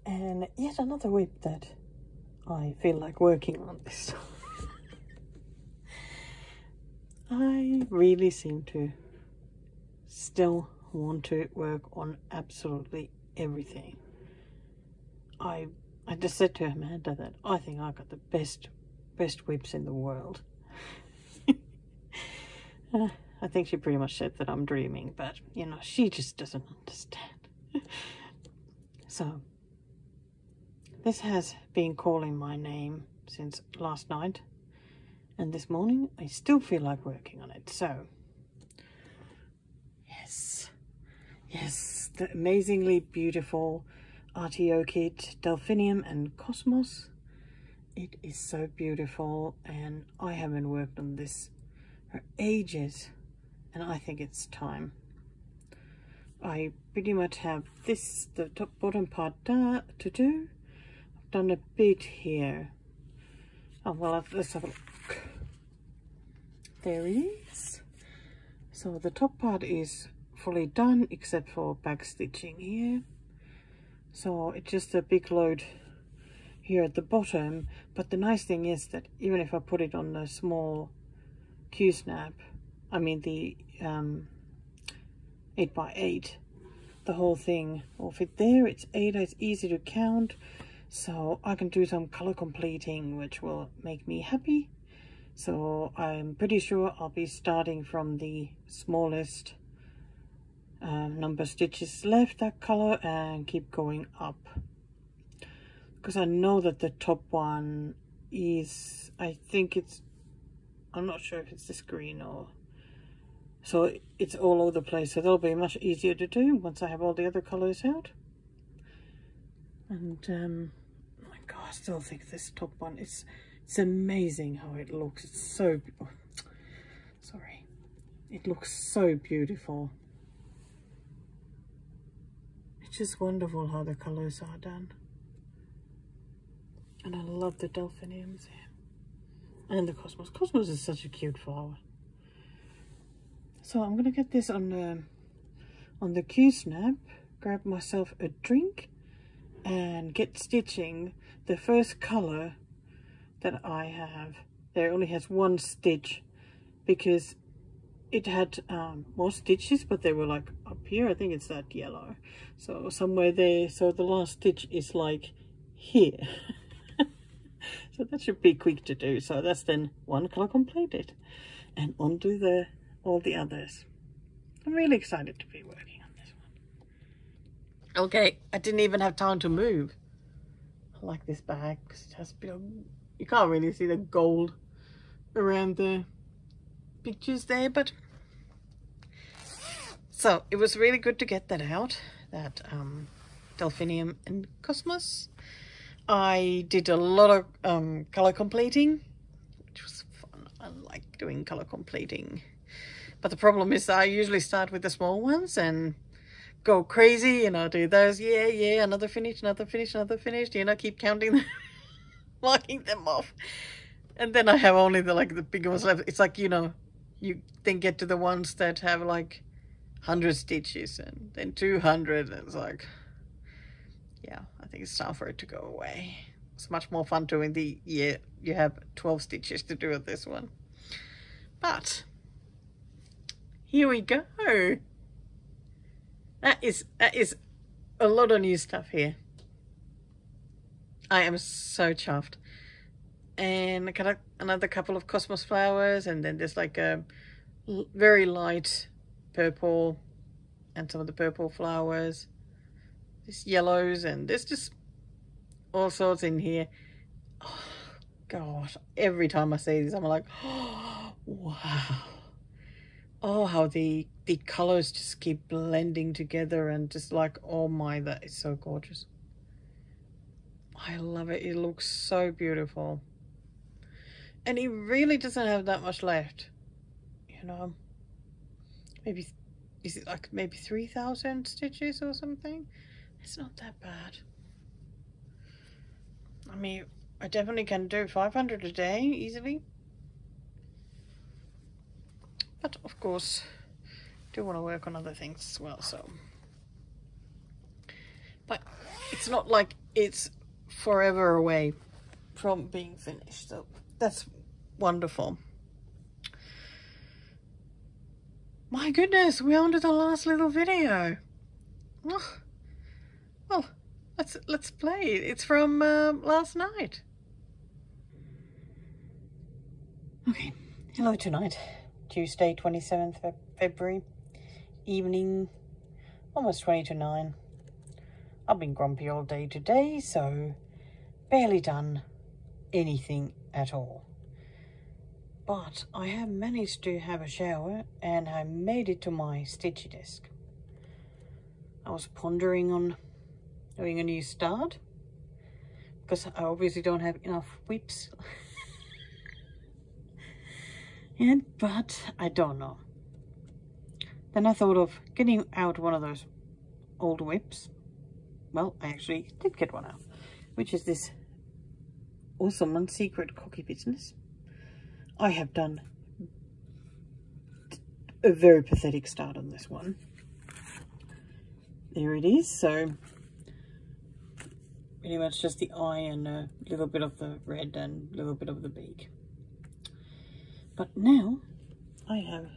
and yet another whip that I feel like working on this time. I really seem to still want to work on absolutely everything. I just said to Amanda that I think I got the best whips in the world. I think she pretty much said that I'm dreaming, but you know, she just doesn't understand. So this has been calling my name since last night, and this morning I still feel like working on it. So yes, the amazingly beautiful RTO kit, Delphinium and Cosmos. It is so beautiful, and I haven't worked on this for ages, and I think it's time. I pretty much have this, the top bottom part to do. I've done a bit here. Oh well, let's have a look. There it is. So the top part is fully done except for back stitching here. So it's just a big load here at the bottom, but the nice thing is that even if I put it on a small Q-snap, I mean the 8x8, the whole thing will fit there. It's 8, it's easy to count, so I can do some color completing, which will make me happy. So I'm pretty sure I'll be starting from the smallest number of stitches left, that color, and keep going up, because I know that the top one is, I think it's, I'm not sure if it's this green or, so it's all over the place, so that'll be much easier to do once I have all the other colors out. And oh my god, I still think this top one is, it's amazing how it looks. It's so, oh, sorry, it looks so beautiful. It's just wonderful how the colors are done. And I love the delphiniums here. And the Cosmos. Cosmos is such a cute flower. So I'm gonna get this on the Q-snap, grab myself a drink, and get stitching the first color that I have. There only has one stitch because it had more stitches, but they were like up here. I think it's that yellow. So somewhere there, so the last stitch is like here. So that should be quick to do. So that's then one color completed, and on to all the others. I'm really excited to be working on this one. Okay, I didn't even have time to move. I like this bag because it has a bit of, you can't really see the gold around the pictures there, but so it was really good to get that out, that Delphinium and Cosmos. I did a lot of color completing, which was fun. I like doing color completing, but the problem is I usually start with the small ones and go crazy, you know, do those, yeah, another finish, you know, keep counting them, marking them off, and then I have only the bigger ones left. It's like, you know, you then get to the ones that have like 100 stitches and then 200, and it's like, yeah, I think it's time for it to go away. It's much more fun doing the, yeah, you have 12 stitches to do with this one. But here we go. That is a lot of new stuff here. I am so chuffed. And I got another couple of Cosmos flowers, and then there's like a very light purple and some of the purple flowers. There's yellows, and there's just all sorts in here. Oh gosh, every time I see this I'm like, oh, wow. Oh, how the colors just keep blending together, and just like, oh my, that is so gorgeous. I love it. It looks so beautiful. And it really doesn't have that much left, you know. Maybe, is it like maybe 3,000 stitches or something? It's not that bad. I mean, I definitely can do 500 a day easily. But of course, I do want to work on other things as well, so. But it's not like it's forever away from being finished, so that's wonderful. My goodness, we're on to the last little video. Oh, well, let's play it. It's from last night. Okay, hello tonight. Tuesday, 27th February, evening, almost 20 to 9. I've been grumpy all day today, so barely done anything at all. But I have managed to have a shower and I made it to my stitchy desk. I was pondering on doing a new start because I obviously don't have enough whips. But I don't know. Then I thought of getting out one of those old whips. Well, I actually did get one out, which is this awesome and secret cocky business. I have done a very pathetic start on this one. There it is. So pretty much just the eye and a little bit of the red and a little bit of the beak. But now I have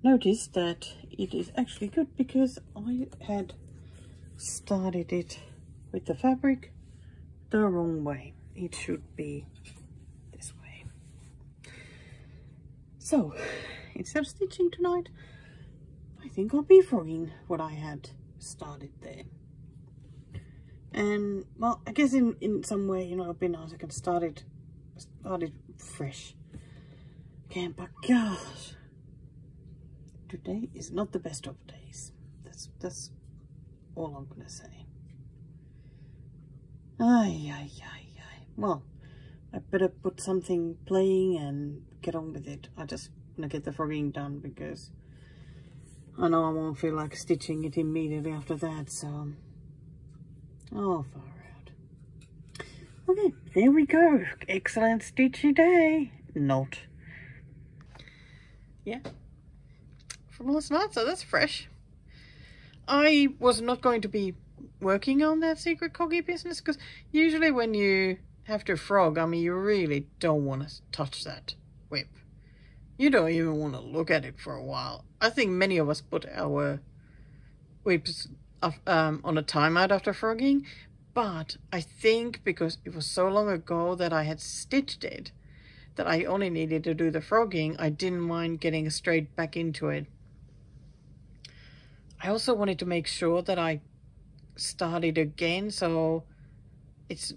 noticed that it is actually good because I had started it with the fabric the wrong way. It should be this way. So instead of stitching tonight, I think I'll be frogging what I had started there. And well, I guess in some way, you know, it'd be nice I can start it fresh. Again, but gosh, today is not the best of days. That's all I'm gonna say. Ay. Well, I better put something playing and get on with it. I just want to get the frogging done because I know I won't feel like stitching it immediately after that, so oh, far out. Okay, there we go. Excellent stitchy day. Not. Yeah. From last night, so that's fresh. I was not going to be working on that secret coggy business because usually when you have to frog, I mean, you really don't want to touch that whip. You don't even want to look at it for a while. I think many of us put our whips on a timeout after frogging, but I think because it was so long ago that I had stitched it, that I only needed to do the frogging, I didn't mind getting straight back into it. I also wanted to make sure that I started again, so it's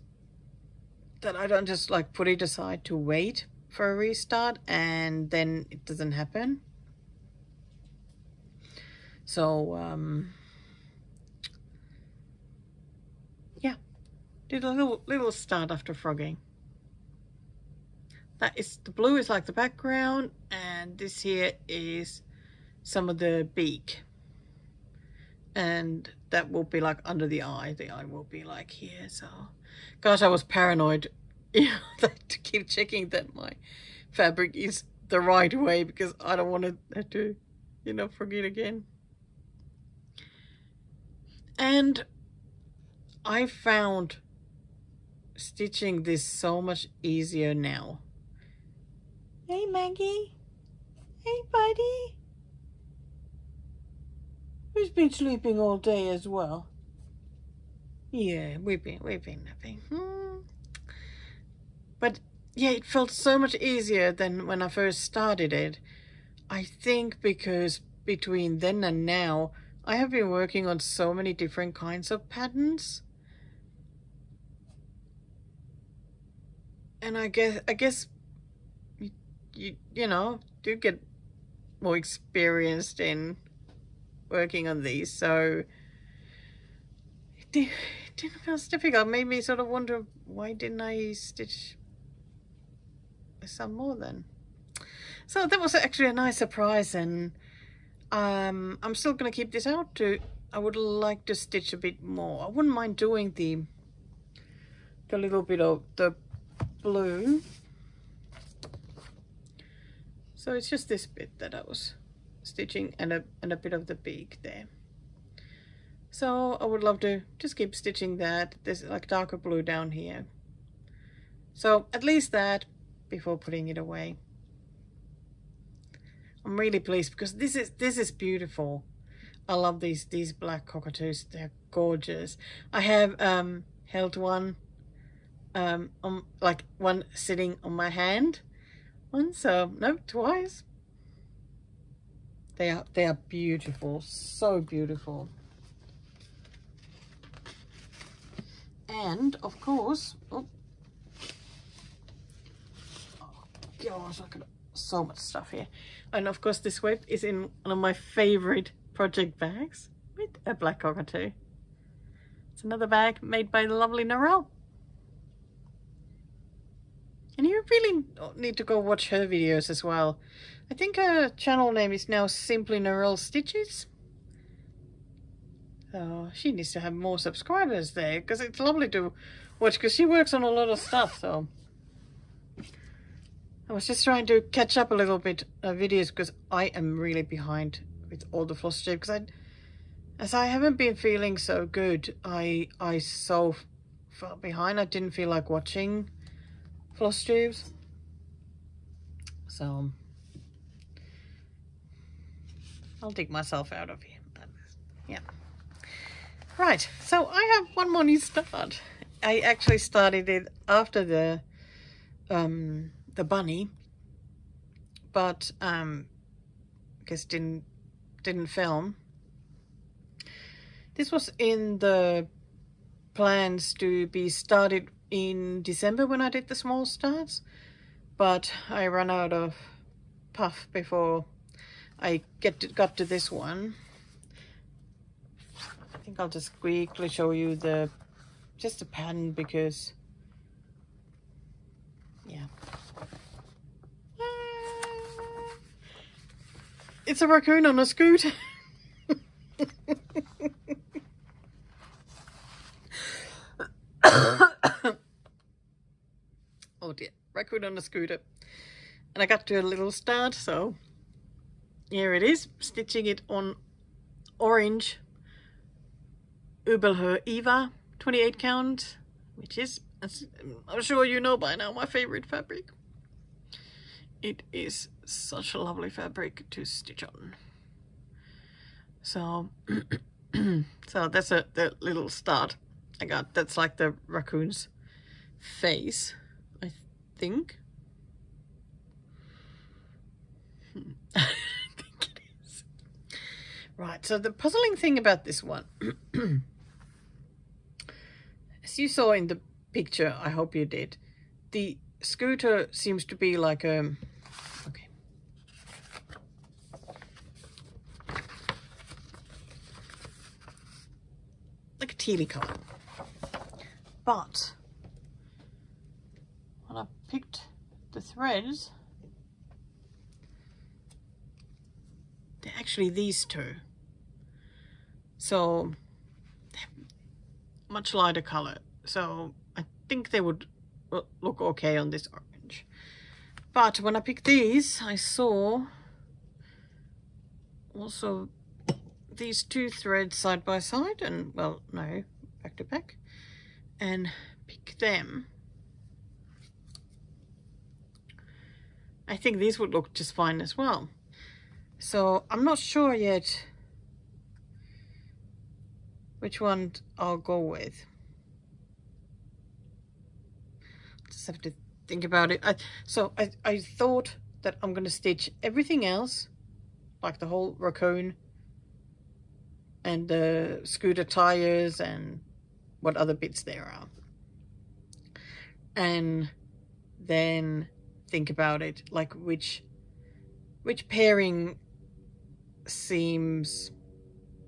that I don't just like put it aside to wait for a restart and then it doesn't happen. So yeah, did a little start after frogging. That is, the blue is like the background, and this here is some of the beak, and that will be like under the eye. The eye will be like here. So gosh, I was paranoid, you know, to keep checking that my fabric is the right way because I don't want to have to, you know, frog it again. And I found stitching this so much easier now. Hey Maggie. Hey buddy. Who's been sleeping all day as well? Yeah, we've been napping. But yeah, it felt so much easier than when I first started it. I think because between then and now, I have been working on so many different kinds of patterns. And I guess you know, do get more experienced in working on these, so it didn't feel as difficult. It made me sort of wonder, why didn't I stitch some more then? So that was actually a nice surprise, and I'm still going to keep this out. I would like to stitch a bit more. I wouldn't mind doing a little bit of the blue. So it's just this bit that I was stitching and a bit of the beak there. So I would love to just keep stitching that. There's like darker blue down here. So at least that before putting it away. I'm really pleased because this is beautiful. I love these black cockatoos. They're gorgeous. I have held one like one sitting on my hand once, no, twice. They are beautiful, so beautiful. And of course, oh gosh, I got so much stuff here. And of course this web is in one of my favorite project bags with a black cockatoo. It's another bag made by the lovely Narelle. And you really need to go watch her videos as well. I think her channel name is now simply Narelle Stitches. So she needs to have more subscribers there, because it's lovely to watch, because she works on a lot of stuff. So I was just trying to catch up a little bit of videos, because I am really behind with all the Flosstube, because as I haven't been feeling so good, I so far behind. I didn't feel like watching Flosstubes. So I'll dig myself out of here. Yeah. Right, so I have one more new start. I actually started it after the bunny, but I guess didn't film. This was in the plans to be started in December when I did the small starts, but I ran out of puff before I got to this one. I think I'll just quickly show you just the pattern, because yeah, it's a raccoon on a scooter. Oh dear, raccoon on a scooter. And I got to a little start, so here it is, stitching it on orange Ubelher Eva 28 count, which is, as I'm sure you know by now, my favorite fabric. It is such a lovely fabric to stitch on. So so that's the little start I got. That's like the raccoon's face, I think. I think it is. Right, so the puzzling thing about this one, as you saw in the picture, I hope you did, the scooter seems to be like a, okay, like a tealy color. But when I picked the threads, they're actually these two. So much lighter color. So I think they would look okay on this orange. But when I picked these, I saw also these two threads side by side, and well, no, back to back, and pick them. I think these would look just fine as well. So I'm not sure yet which one I'll go with. Just have to think about it. I thought that I'm going to stitch everything else, like the whole raccoon and the scooter tires and what other bits there are, and then think about it, like which pairing seems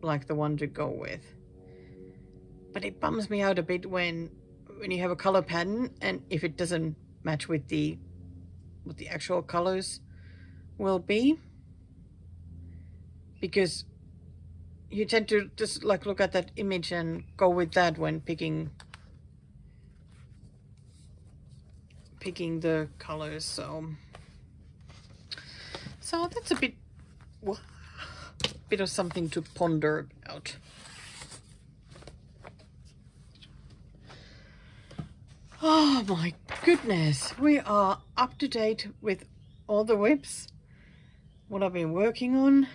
like the one to go with. But it bums me out a bit when you have a color pattern, and if it doesn't match with what the actual colors will be, because you tend to just like look at that image and go with that when picking picking the colors, so that's a bit of something to ponder about. Oh my goodness, we are up to date with all the whips, what I've been working on,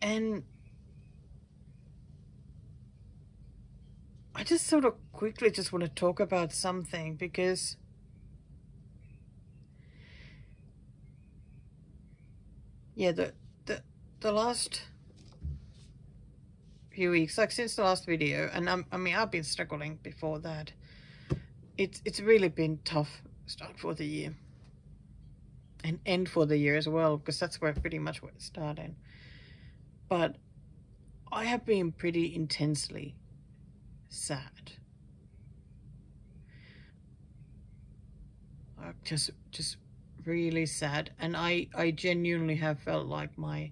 and I just sort of quickly just want to talk about something, because yeah, the last few weeks, like since the last video, and I mean I've been struggling before that, it's really been tough start for the year and end for the year as well, because that's where pretty much where it started. But I have been pretty intensely sad. Just really sad, and I genuinely have felt like my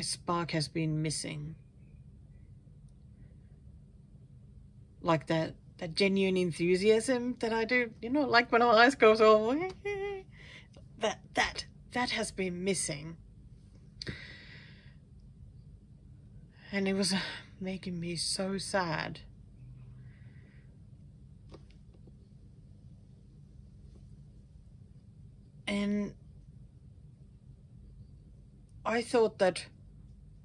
spark has been missing, like that genuine enthusiasm that I do, you know, like when my eyes goes over, that has been missing, and it was making me so sad. And I thought that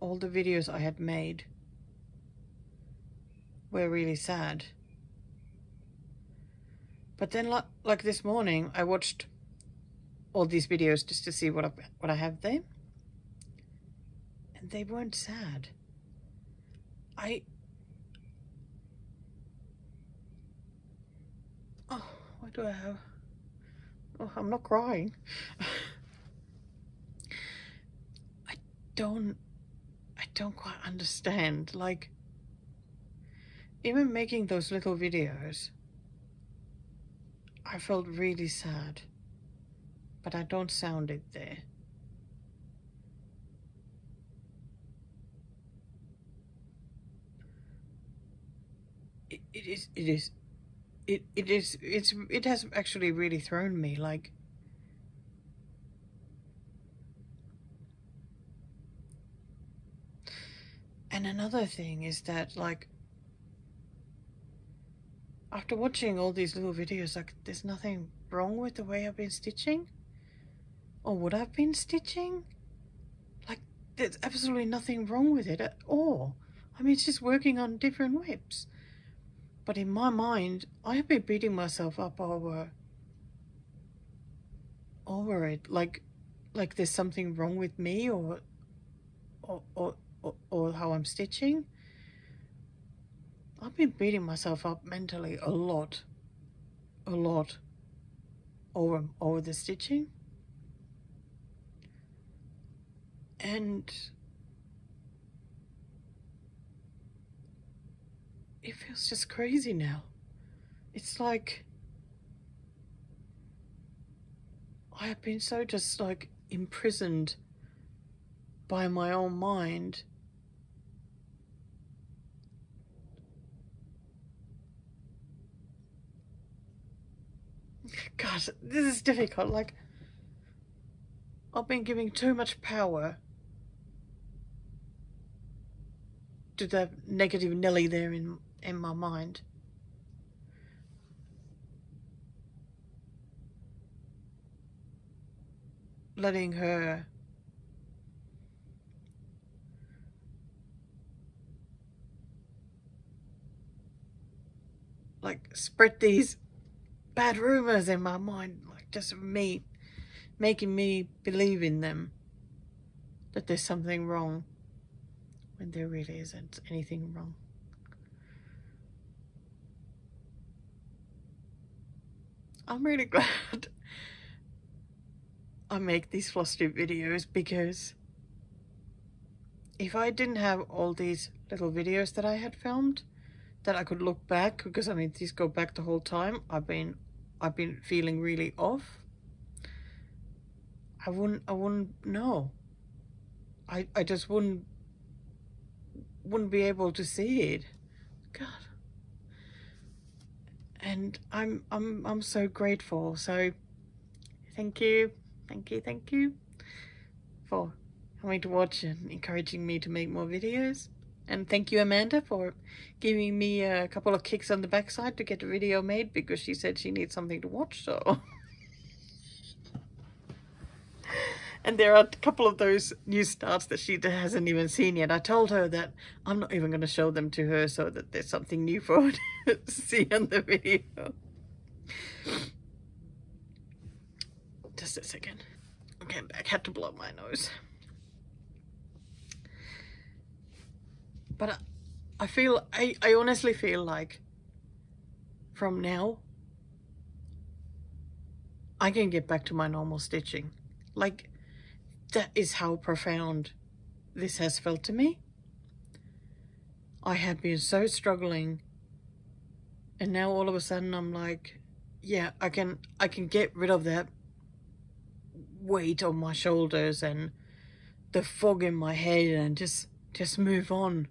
all the videos I had made were really sad. But then like this morning, I watched all these videos just to see what I have there. And they weren't sad. Oh, what do I have? Oh, I'm not crying. I don't quite understand. Like, even making those little videos, I felt really sad, but I don't sound it there. It has actually really thrown me, like, and another thing is that, like, after watching all these little videos, like, there's nothing wrong with the way I've been stitching or what I've been stitching. Like, there's absolutely nothing wrong with it at all. I mean, it's just working on different whips. But in my mind, I have been beating myself up over it, like there's something wrong with me or how I'm stitching. I've been beating myself up mentally a lot over the stitching, and it feels just crazy now. It's like I have been so just like imprisoned by my own mind. God, this is difficult. Like, I've been giving too much power to the negative Nelly there in my mind. Letting her like spread these bad rumors in my mind, like just me making me believe in them, that there's something wrong when there really isn't anything wrong. I'm really glad I make these Flosstube videos, because if I didn't have all these little videos that I had filmed that I could look back, because I mean these go back the whole time, I've been feeling really off, I wouldn't know. I just wouldn't be able to see it. God. and I'm so grateful. So thank you for coming to watch and encouraging me to make more videos. And thank you, Amanda, for giving me a couple of kicks on the backside to get the video made, because she said she needs something to watch. So and there are a couple of those new starts that she hasn't even seen yet. I told her that I'm not even going to show them to her, so that there's something new for her to see on the video. Just a second. Okay, I'm back. Had to blow my nose. But I honestly feel like from now I can get back to my normal stitching. Like, that is how profound this has felt to me. I have been so struggling, and now all of a sudden I'm like, yeah, I can get rid of that weight on my shoulders and the fog in my head and just move on.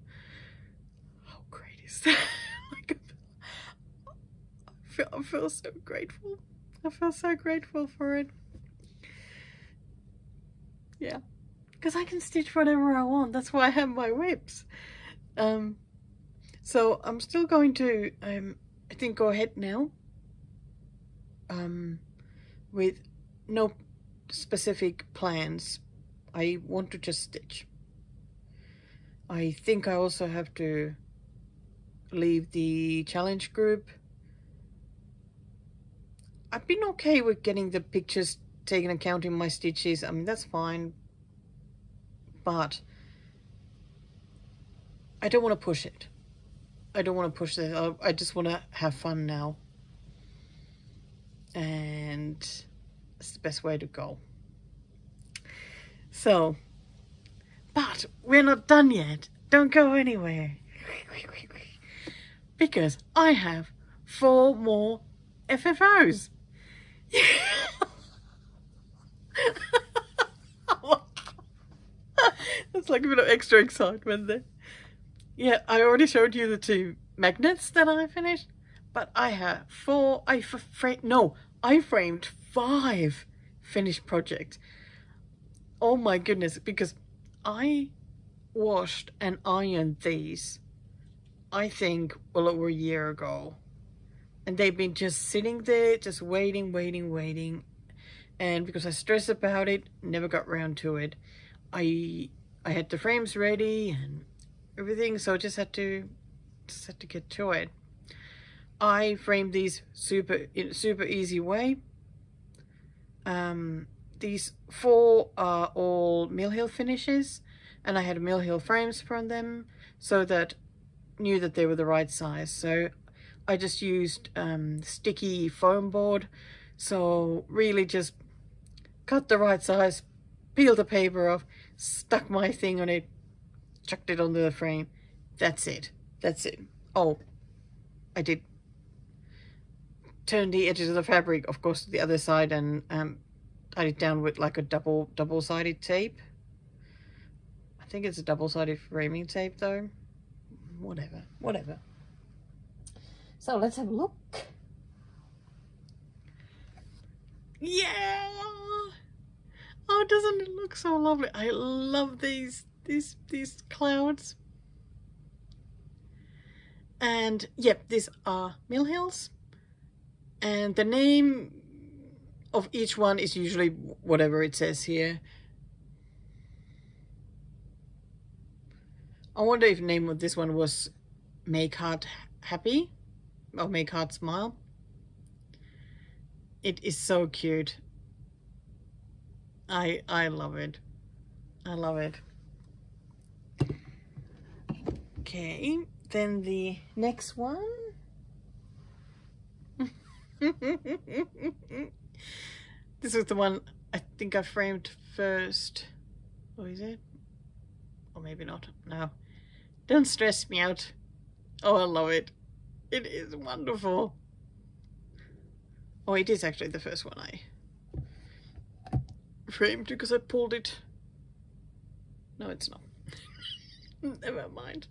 How great is that? Like, I feel so grateful. I feel so grateful for it. Yeah, because I can stitch whatever I want. That's why I have my whips. So I'm still going to, I think, go ahead now with no specific plans. I want to just stitch. I think I also have to leave the challenge group. I've been okay with getting the pictures taken and counting my stitches. I mean, that's fine, but I don't want to push it. I don't want to push it. I just want to have fun now, and it's the best way to go. So, but we're not done yet. Don't go anywhere, because I have 4 more FFOs. That's like a bit of extra excitement there. Yeah, I already showed you the 2 magnets that I finished, but I have 4. I framed 5 finished projects. Oh my goodness, because I washed and ironed these, I think, well, over a year ago. And they've been just sitting there, just waiting. And because I stressed about it, never got round to it. I had the frames ready and everything, so I just had to get to it. I framed these in a super easy way. These 4 are all Mill Hill finishes, and I had Mill Hill frames from them, so that knew that they were the right size. So I just used sticky foam board, so really just cut the right size, peeled the paper off, stuck my thing on it, chucked it onto the frame. That's it. Oh, I did turn the edges of the fabric, of course, to the other side, and tied it down with like a double-sided tape. I think it's a double-sided framing tape though. Whatever. So let's have a look. Yeah! Oh, doesn't it look so lovely? I love these clouds. And yep, these are Mill Hills. And the name of each one is usually whatever it says here. I wonder if the name of this one was Make Heart Happy or Make Heart Smile. It is so cute. I love it. I love it. Okay, then the next one. This is the one I think I framed first. Or is it? Or maybe not. No. Don't stress me out. Oh, I love it. It is wonderful. Oh, it is actually the first one I framed because I pulled it. No, it's not. Never mind.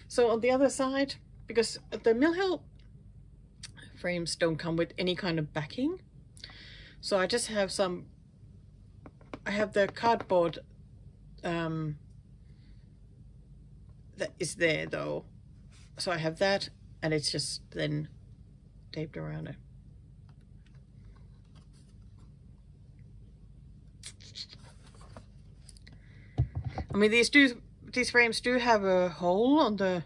So on the other side, because the Mill Hill frames don't come with any kind of backing. So I just have some, I have the cardboard that is there though. So I have that, and it's just then taped around it. I mean, these frames do have a hole on the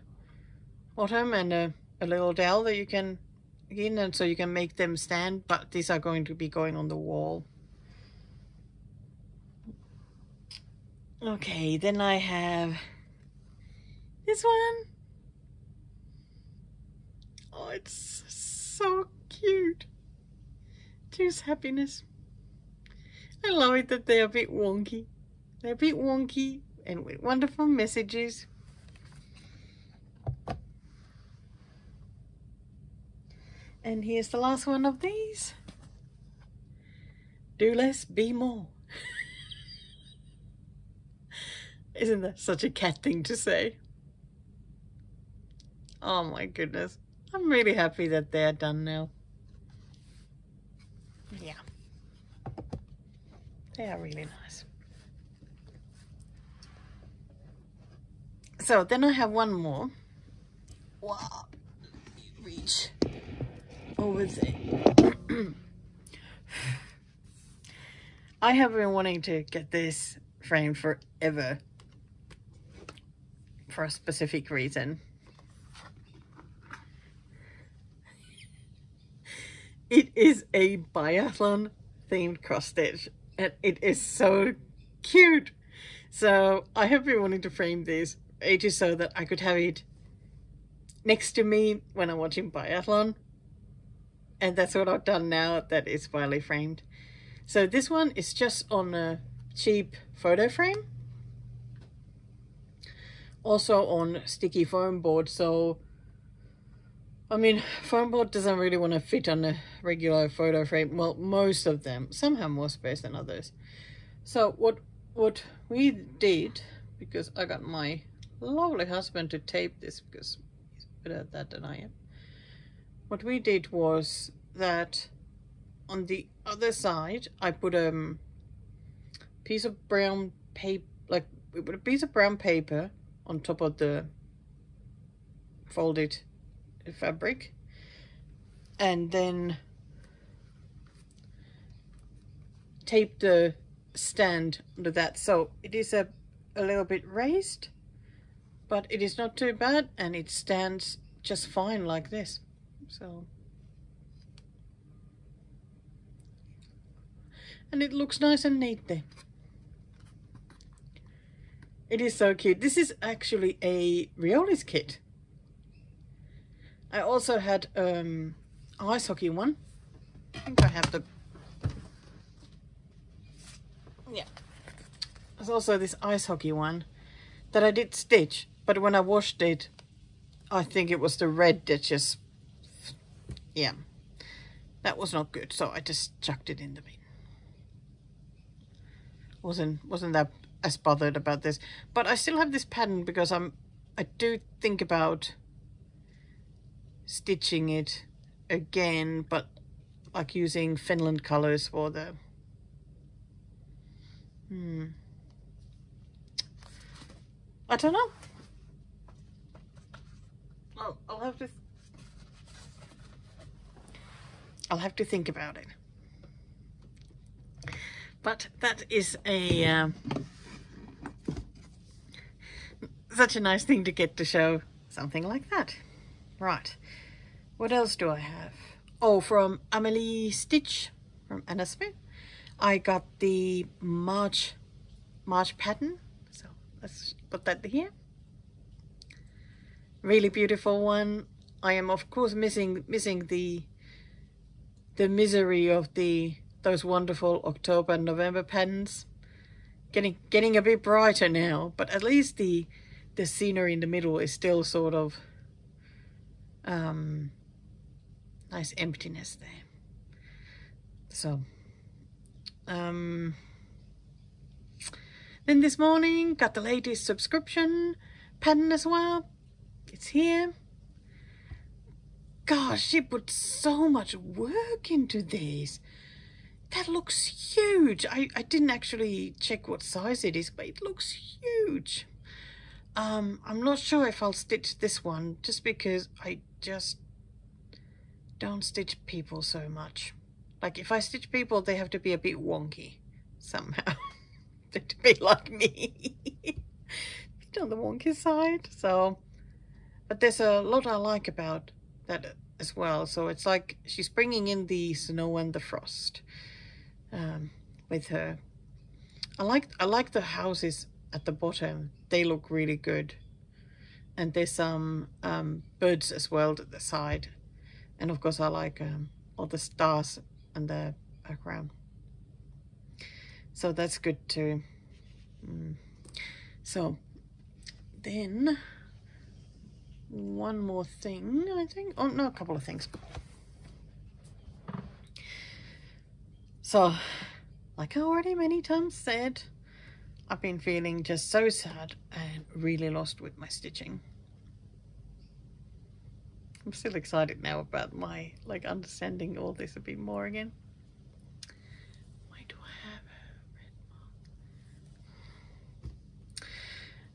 bottom and a little dowel that you can in, and so you can make them stand, but these are going to be going on the wall. Okay, then I have this one. Oh, it's so cute. Choose happiness. I love it that they're a bit wonky. They're a bit wonky and with wonderful messages. And here's the last one of these. Do less, be more. Isn't that such a cat thing to say? Oh my goodness. I'm really happy that they're done now. Yeah. They are really nice. So then I have one more. Wow. Reach over there. I have been wanting to get this frame forever for a specific reason. It is a biathlon themed cross stitch, and it is so cute. So I have been wanting to frame this ages so that I could have it next to me when I'm watching biathlon, and that's what I've done now. That is finally framed. So this one is just on a cheap photo frame, also on sticky foam board. So I mean, foam board doesn't really want to fit on a regular photo frame. Well, most of them. Some have more space than others. So what we did, because I got my lovely husband to tape this because he's better at that than I am. What we did was that on the other side, I put a piece of brown paper, like we put a piece of brown paper on top of the folded fabric, and then tape the stand under that, so it is a little bit raised, but it is not too bad, and it stands just fine like this. So, and it looks nice and neat there. It is so cute. This is actually a Rioli's kit. I also had ice hockey one. I think I have the, yeah. There's also this ice hockey one that I did stitch, but when I washed it, I think it was the red that just, yeah, that was not good. So I just chucked it in the bin. Wasn't that as bothered about this, but I still have this pattern because I do think about stitching it again, but like using Finland colors for the I don't know. Oh, I'll have to think about it. But that is a such a nice thing to get to show something like that. Right, what else do I have? Oh, from Amelie Stitch from Anna Smith, I got the March pattern. So let's put that here. Really beautiful one. I am of course missing the misery of those wonderful October and November patterns. Getting a bit brighter now, but at least the scenery in the middle is still sort of nice emptiness there. So then this morning got the latest subscription pattern as well. It's here. gosh, she put so much work into these. That looks huge. I didn't actually check what size it is, but it looks huge. I'm not sure if I'll stitch this one, just because I just don't stitch people so much. Like, if I stitch people, they have to be a bit wonky somehow. They have to be like me. On the wonky side. So, but there's a lot I like about that as well. So it's like she's bringing in the snow and the frost with her. I like the houses at the bottom. They look really good. And there's some birds as well to the side. And of course I like all the stars in the background. So that's good too. So then one more thing, I think. Oh no, a couple of things. So, like I already many times said, I've been feeling just so sad and really lost with my stitching. I'm still excited now about my understanding all this a bit more again. Why do I have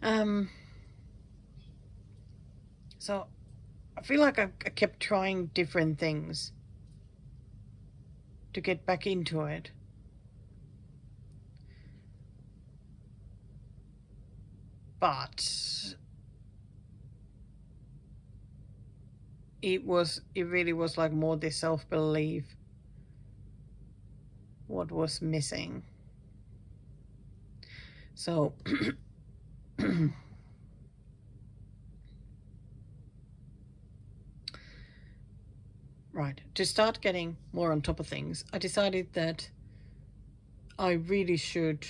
a red mark? So I feel like I kept trying different things to get back into it. But it really was like more the self-belief what was missing. So right, to start getting more on top of things, I decided that I really should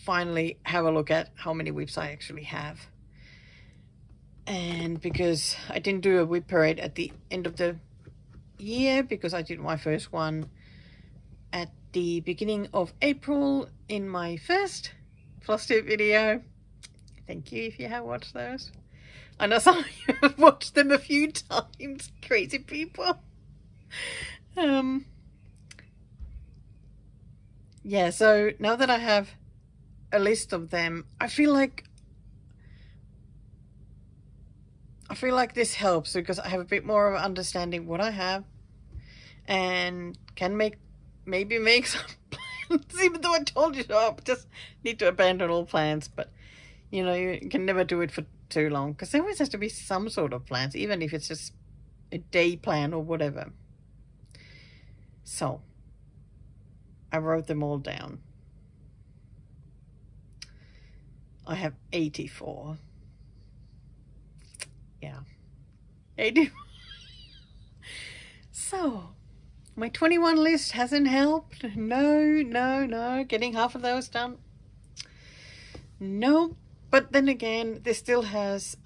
finally have a look at how many whips I actually have. And because I didn't do a whip parade at the end of the year, because I did my first one at the beginning of April in my first Flosstube video. Thank you if you have watched those. I know some of you have watched them a few times, crazy people. Yeah, so now that I have a list of them, I feel like this helps, because I have a bit more of an understanding what I have and can maybe make some plans, even though I told you so. I just need to abandon all plans, but you know, you can never do it for too long, because there always has to be some sort of plans, even if it's just a day plan or whatever. So I wrote them all down. I have 84. Yeah, 80. So my 21 list hasn't helped. No, getting half of those done. No, but then again, this still has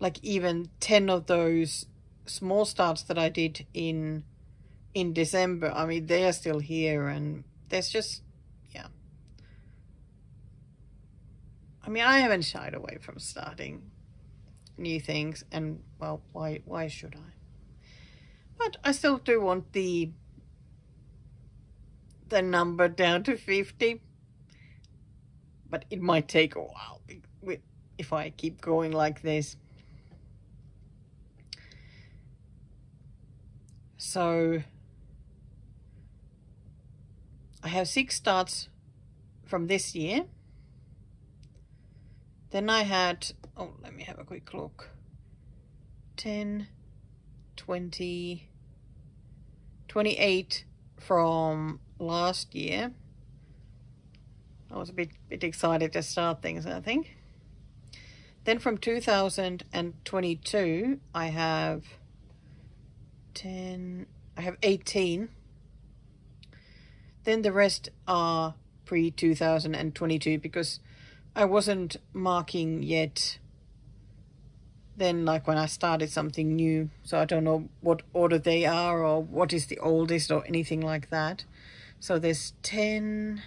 like even 10 of those small starts that I did in December. I mean, they are still here, and there's just, yeah. I mean, I haven't shied away from starting new things, and well, why should I? But I still do want the number down to 50. But it might take a while if I keep going like this. So I have 6 starts from this year. Then I had, oh, let me have a quick look. 10, 20, 28 from last year. I was a bit excited to start things, I think. Then from 2022, I have 18. Then the rest are pre-2022, because I wasn't marking yet then, like when I started something new. So I don't know what order they are, or what is the oldest, or anything like that. So there's 10,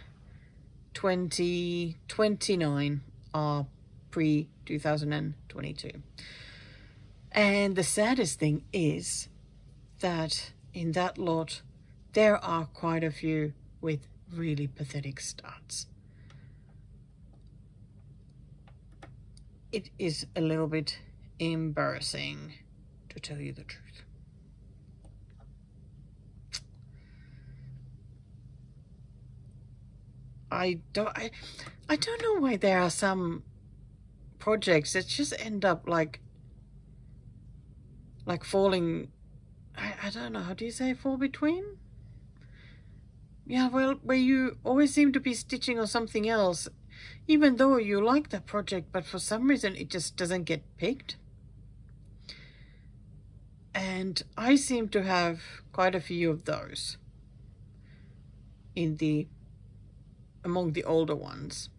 20, 29 are pre-2022. And the saddest thing is that in that lot, there are quite a few with really pathetic starts. It is a little bit embarrassing, to tell you the truth. I don't know why there are some projects that just end up like falling. I don't know, how do you say, fall between? Yeah, well, where you always seem to be stitching on something else, even though you like that project, but for some reason it just doesn't get picked. And I seem to have quite a few of those among the older ones.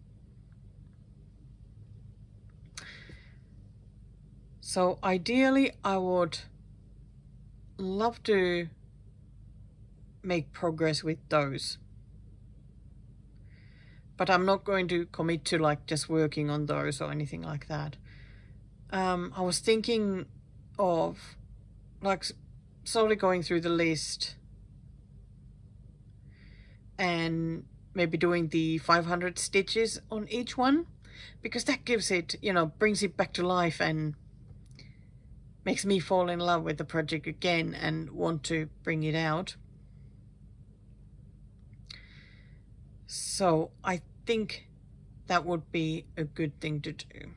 So ideally I would love to make progress with those, but I'm not going to commit to like just working on those or anything like that. I was thinking of like slowly going through the list and maybe doing the 500 stitches on each one, because that gives it, you know, brings it back to life and makes me fall in love with the project again and want to bring it out. So I think that would be a good thing to do.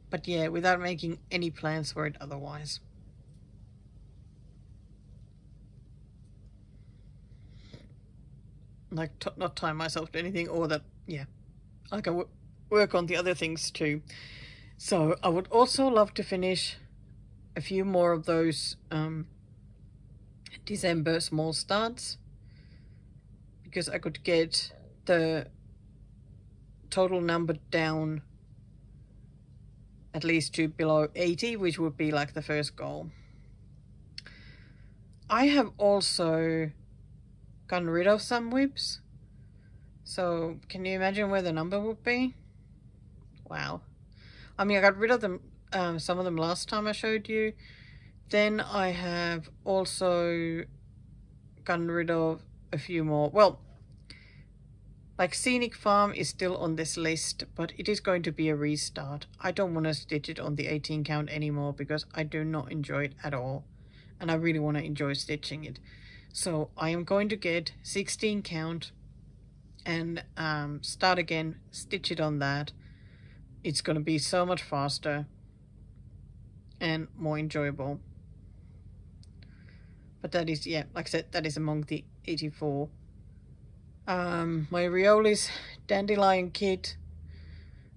But yeah, without making any plans for it otherwise. Like not tie myself to anything, or that, yeah, I can work on the other things too. So I would also love to finish a few more of those December small starts, because I could get the total number down at least to below 80, which would be like the first goal. I have also gotten rid of some whips, so can you imagine where the number would be? Wow. I mean, I got rid of them, some of them last time I showed you. Then I have also gotten rid of a few more. Well, like Scenic Farm is still on this list, but it is going to be a restart. I don't want to stitch it on the 18 count anymore because I do not enjoy it at all. And I really want to enjoy stitching it. So I am going to get 16 count and start again, stitch it on that. It's going to be so much faster and more enjoyable. But that is, yeah, like I said, that is among the 84. My Riolis Dandelion kit.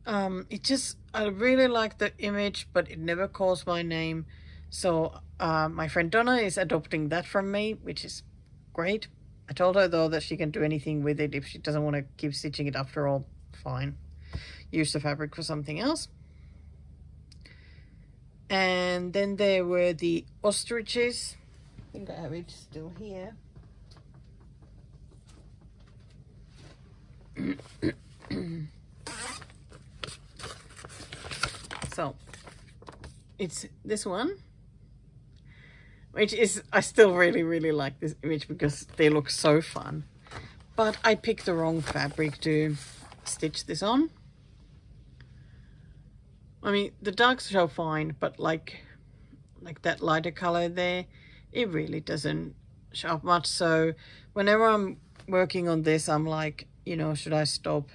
It just, I really like the image, but it never calls my name. So my friend Donna is adopting that from me, which is great. I told her though that she can do anything with it if she doesn't want to keep stitching it after all. Fine. Use the fabric for something else. And then there were the ostriches. I think I have it still here. So it's this one, which is, I still really like this image because they look so fun, but I picked the wrong fabric to stitch this on. I mean, the darks show fine, but like that lighter color there, it really doesn't show up much. So whenever I'm working on this, I'm like, you know, should I stop?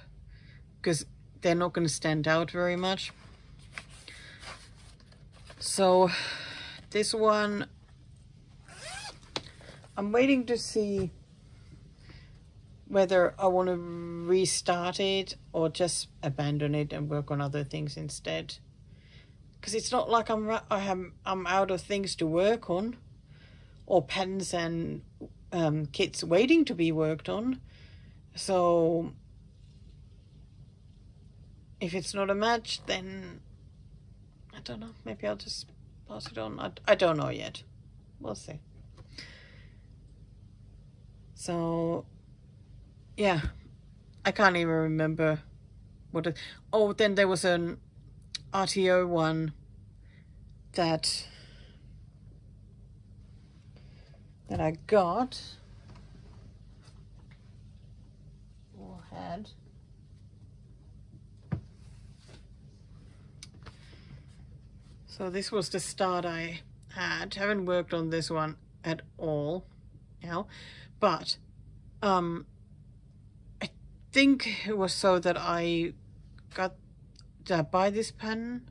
Because they're not going to stand out very much. So this one, I'm waiting to see whether I want to restart it or just abandon it and work on other things instead. Because it's not like I'm out of things to work on, or patterns and kits waiting to be worked on. So if it's not a match, then I don't know, maybe I'll just pass it on. I don't know yet. We'll see. So yeah, I can't even remember Oh, then there was an RTO one that I got or had. So this was the start I had. Haven't worked on this one at all now, but I think it was so that I got to buy this pattern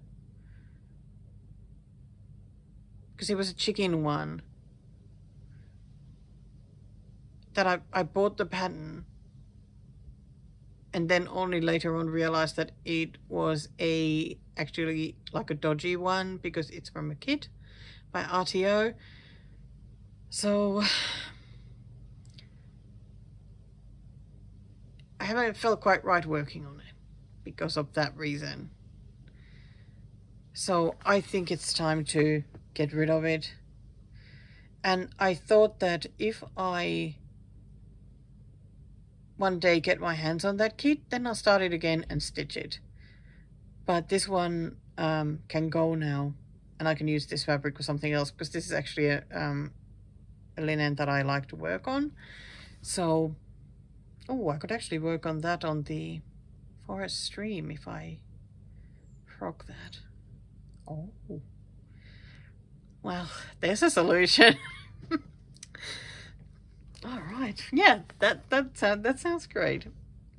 because it was a chicken one that I bought the pattern and then only later on realized that it was actually like a dodgy one because it's from a kit by RTO. So I haven't felt quite right working on it because of that reason. So I think it's time to get rid of it. And I thought that if I one day get my hands on that kit, then I'll start it again and stitch it. But this one can go now, and I can use this fabric for something else because this is actually a linen that I like to work on. So, oh, I could actually work on that on the forest stream if I frog that. Oh, well, there's a solution. All right, yeah, that sounds great.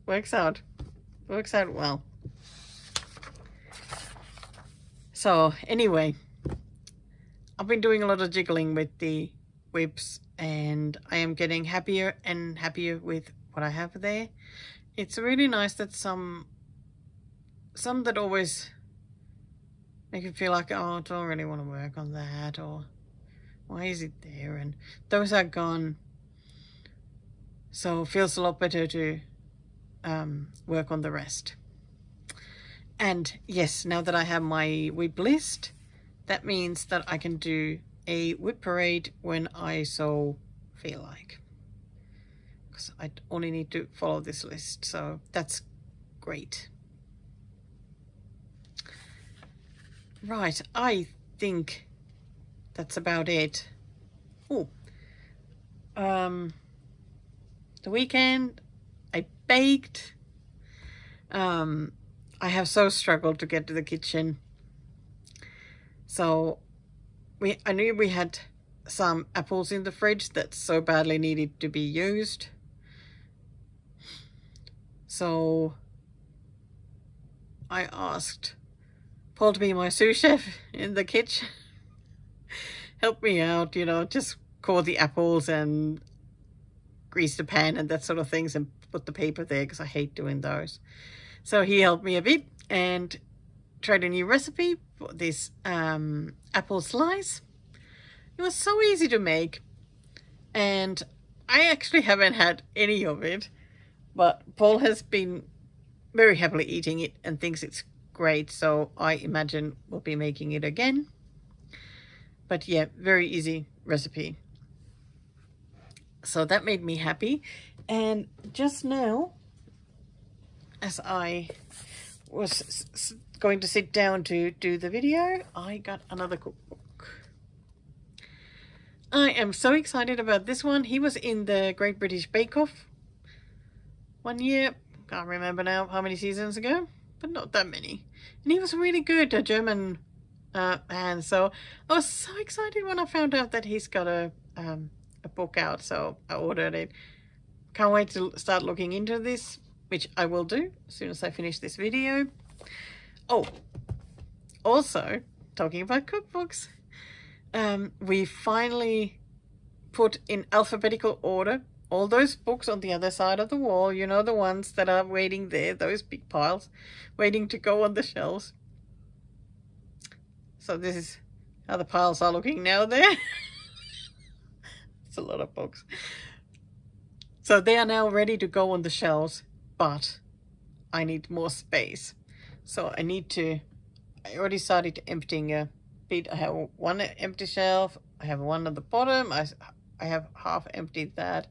Works out well. So anyway, I've been doing a lot of jiggling with the whips, and I am getting happier and happier with what I have there. It's really nice that some that always make you feel like, oh, I don't really want to work on that, or why is it there? And those are gone. So it feels a lot better to work on the rest. And yes, now that I have my whip list, that means that I can do a whip parade when I so feel like. Because I only need to follow this list, so that's great. Right, I think that's about it. Oh, the weekend I baked. I have so struggled to get to the kitchen. So I knew we had some apples in the fridge that so badly needed to be used. So I asked Paul to be my sous chef in the kitchen. Help me out, you know, just core the apples and grease the pan and that sort of things and put the paper there because I hate doing those. So he helped me a bit and tried a new recipe for this apple slice. It was so easy to make, and I actually haven't had any of it, but Paul has been very happily eating it and thinks it's great, so I imagine we'll be making it again. But yeah, very easy recipe. So that made me happy. And just now, as I was going to sit down to do the video, I got another cookbook. I am so excited about this one. He was in the Great British Bake Off one year. Can't remember now how many seasons ago, but not that many. And he was really good, a German man. So I was so excited when I found out that he's got a book out. So I ordered it. Can't wait to start looking into this, which I will do as soon as I finish this video. Oh, also, talking about cookbooks, we finally put in alphabetical order all those books on the other side of the wall. You know, the ones that are waiting there, those big piles, waiting to go on the shelves. So this is how the piles are looking now there. It's a lot of books. So they are now ready to go on the shelves, but I need more space. So I already started emptying a bit. I have one empty shelf. I have one at the bottom. I have half emptied that.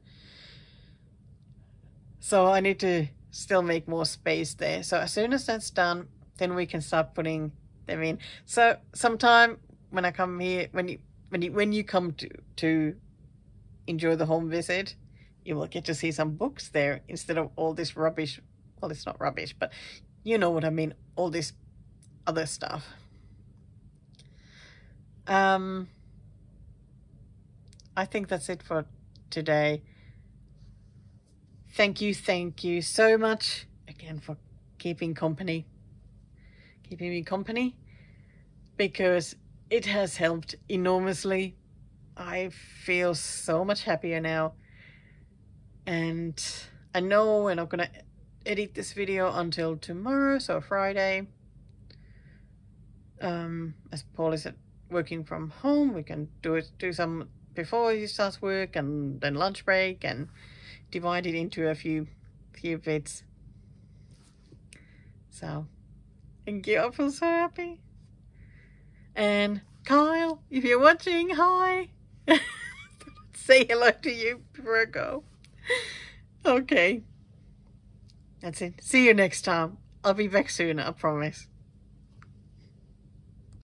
So I need to still make more space there. So as soon as that's done, then we can start putting them in. So sometime when I come here, when you come to enjoy the home visit, you will get to see some books there instead of all this rubbish. Well, it's not rubbish, but you know what I mean, all this other stuff. I think that's it for today. Thank you so much again for keeping me company, because it has helped enormously. I feel so much happier now, and I know we're not gonna edit this video until tomorrow, so Friday. As Paul is working from home, we can do some before he starts work and then lunch break, and divide it into a few bits. So thank you, I feel so happy. And Kyle, if you're watching, hi. Say hello to you before I go. Okay, that's it. See you next time. I'll be back soon, I promise.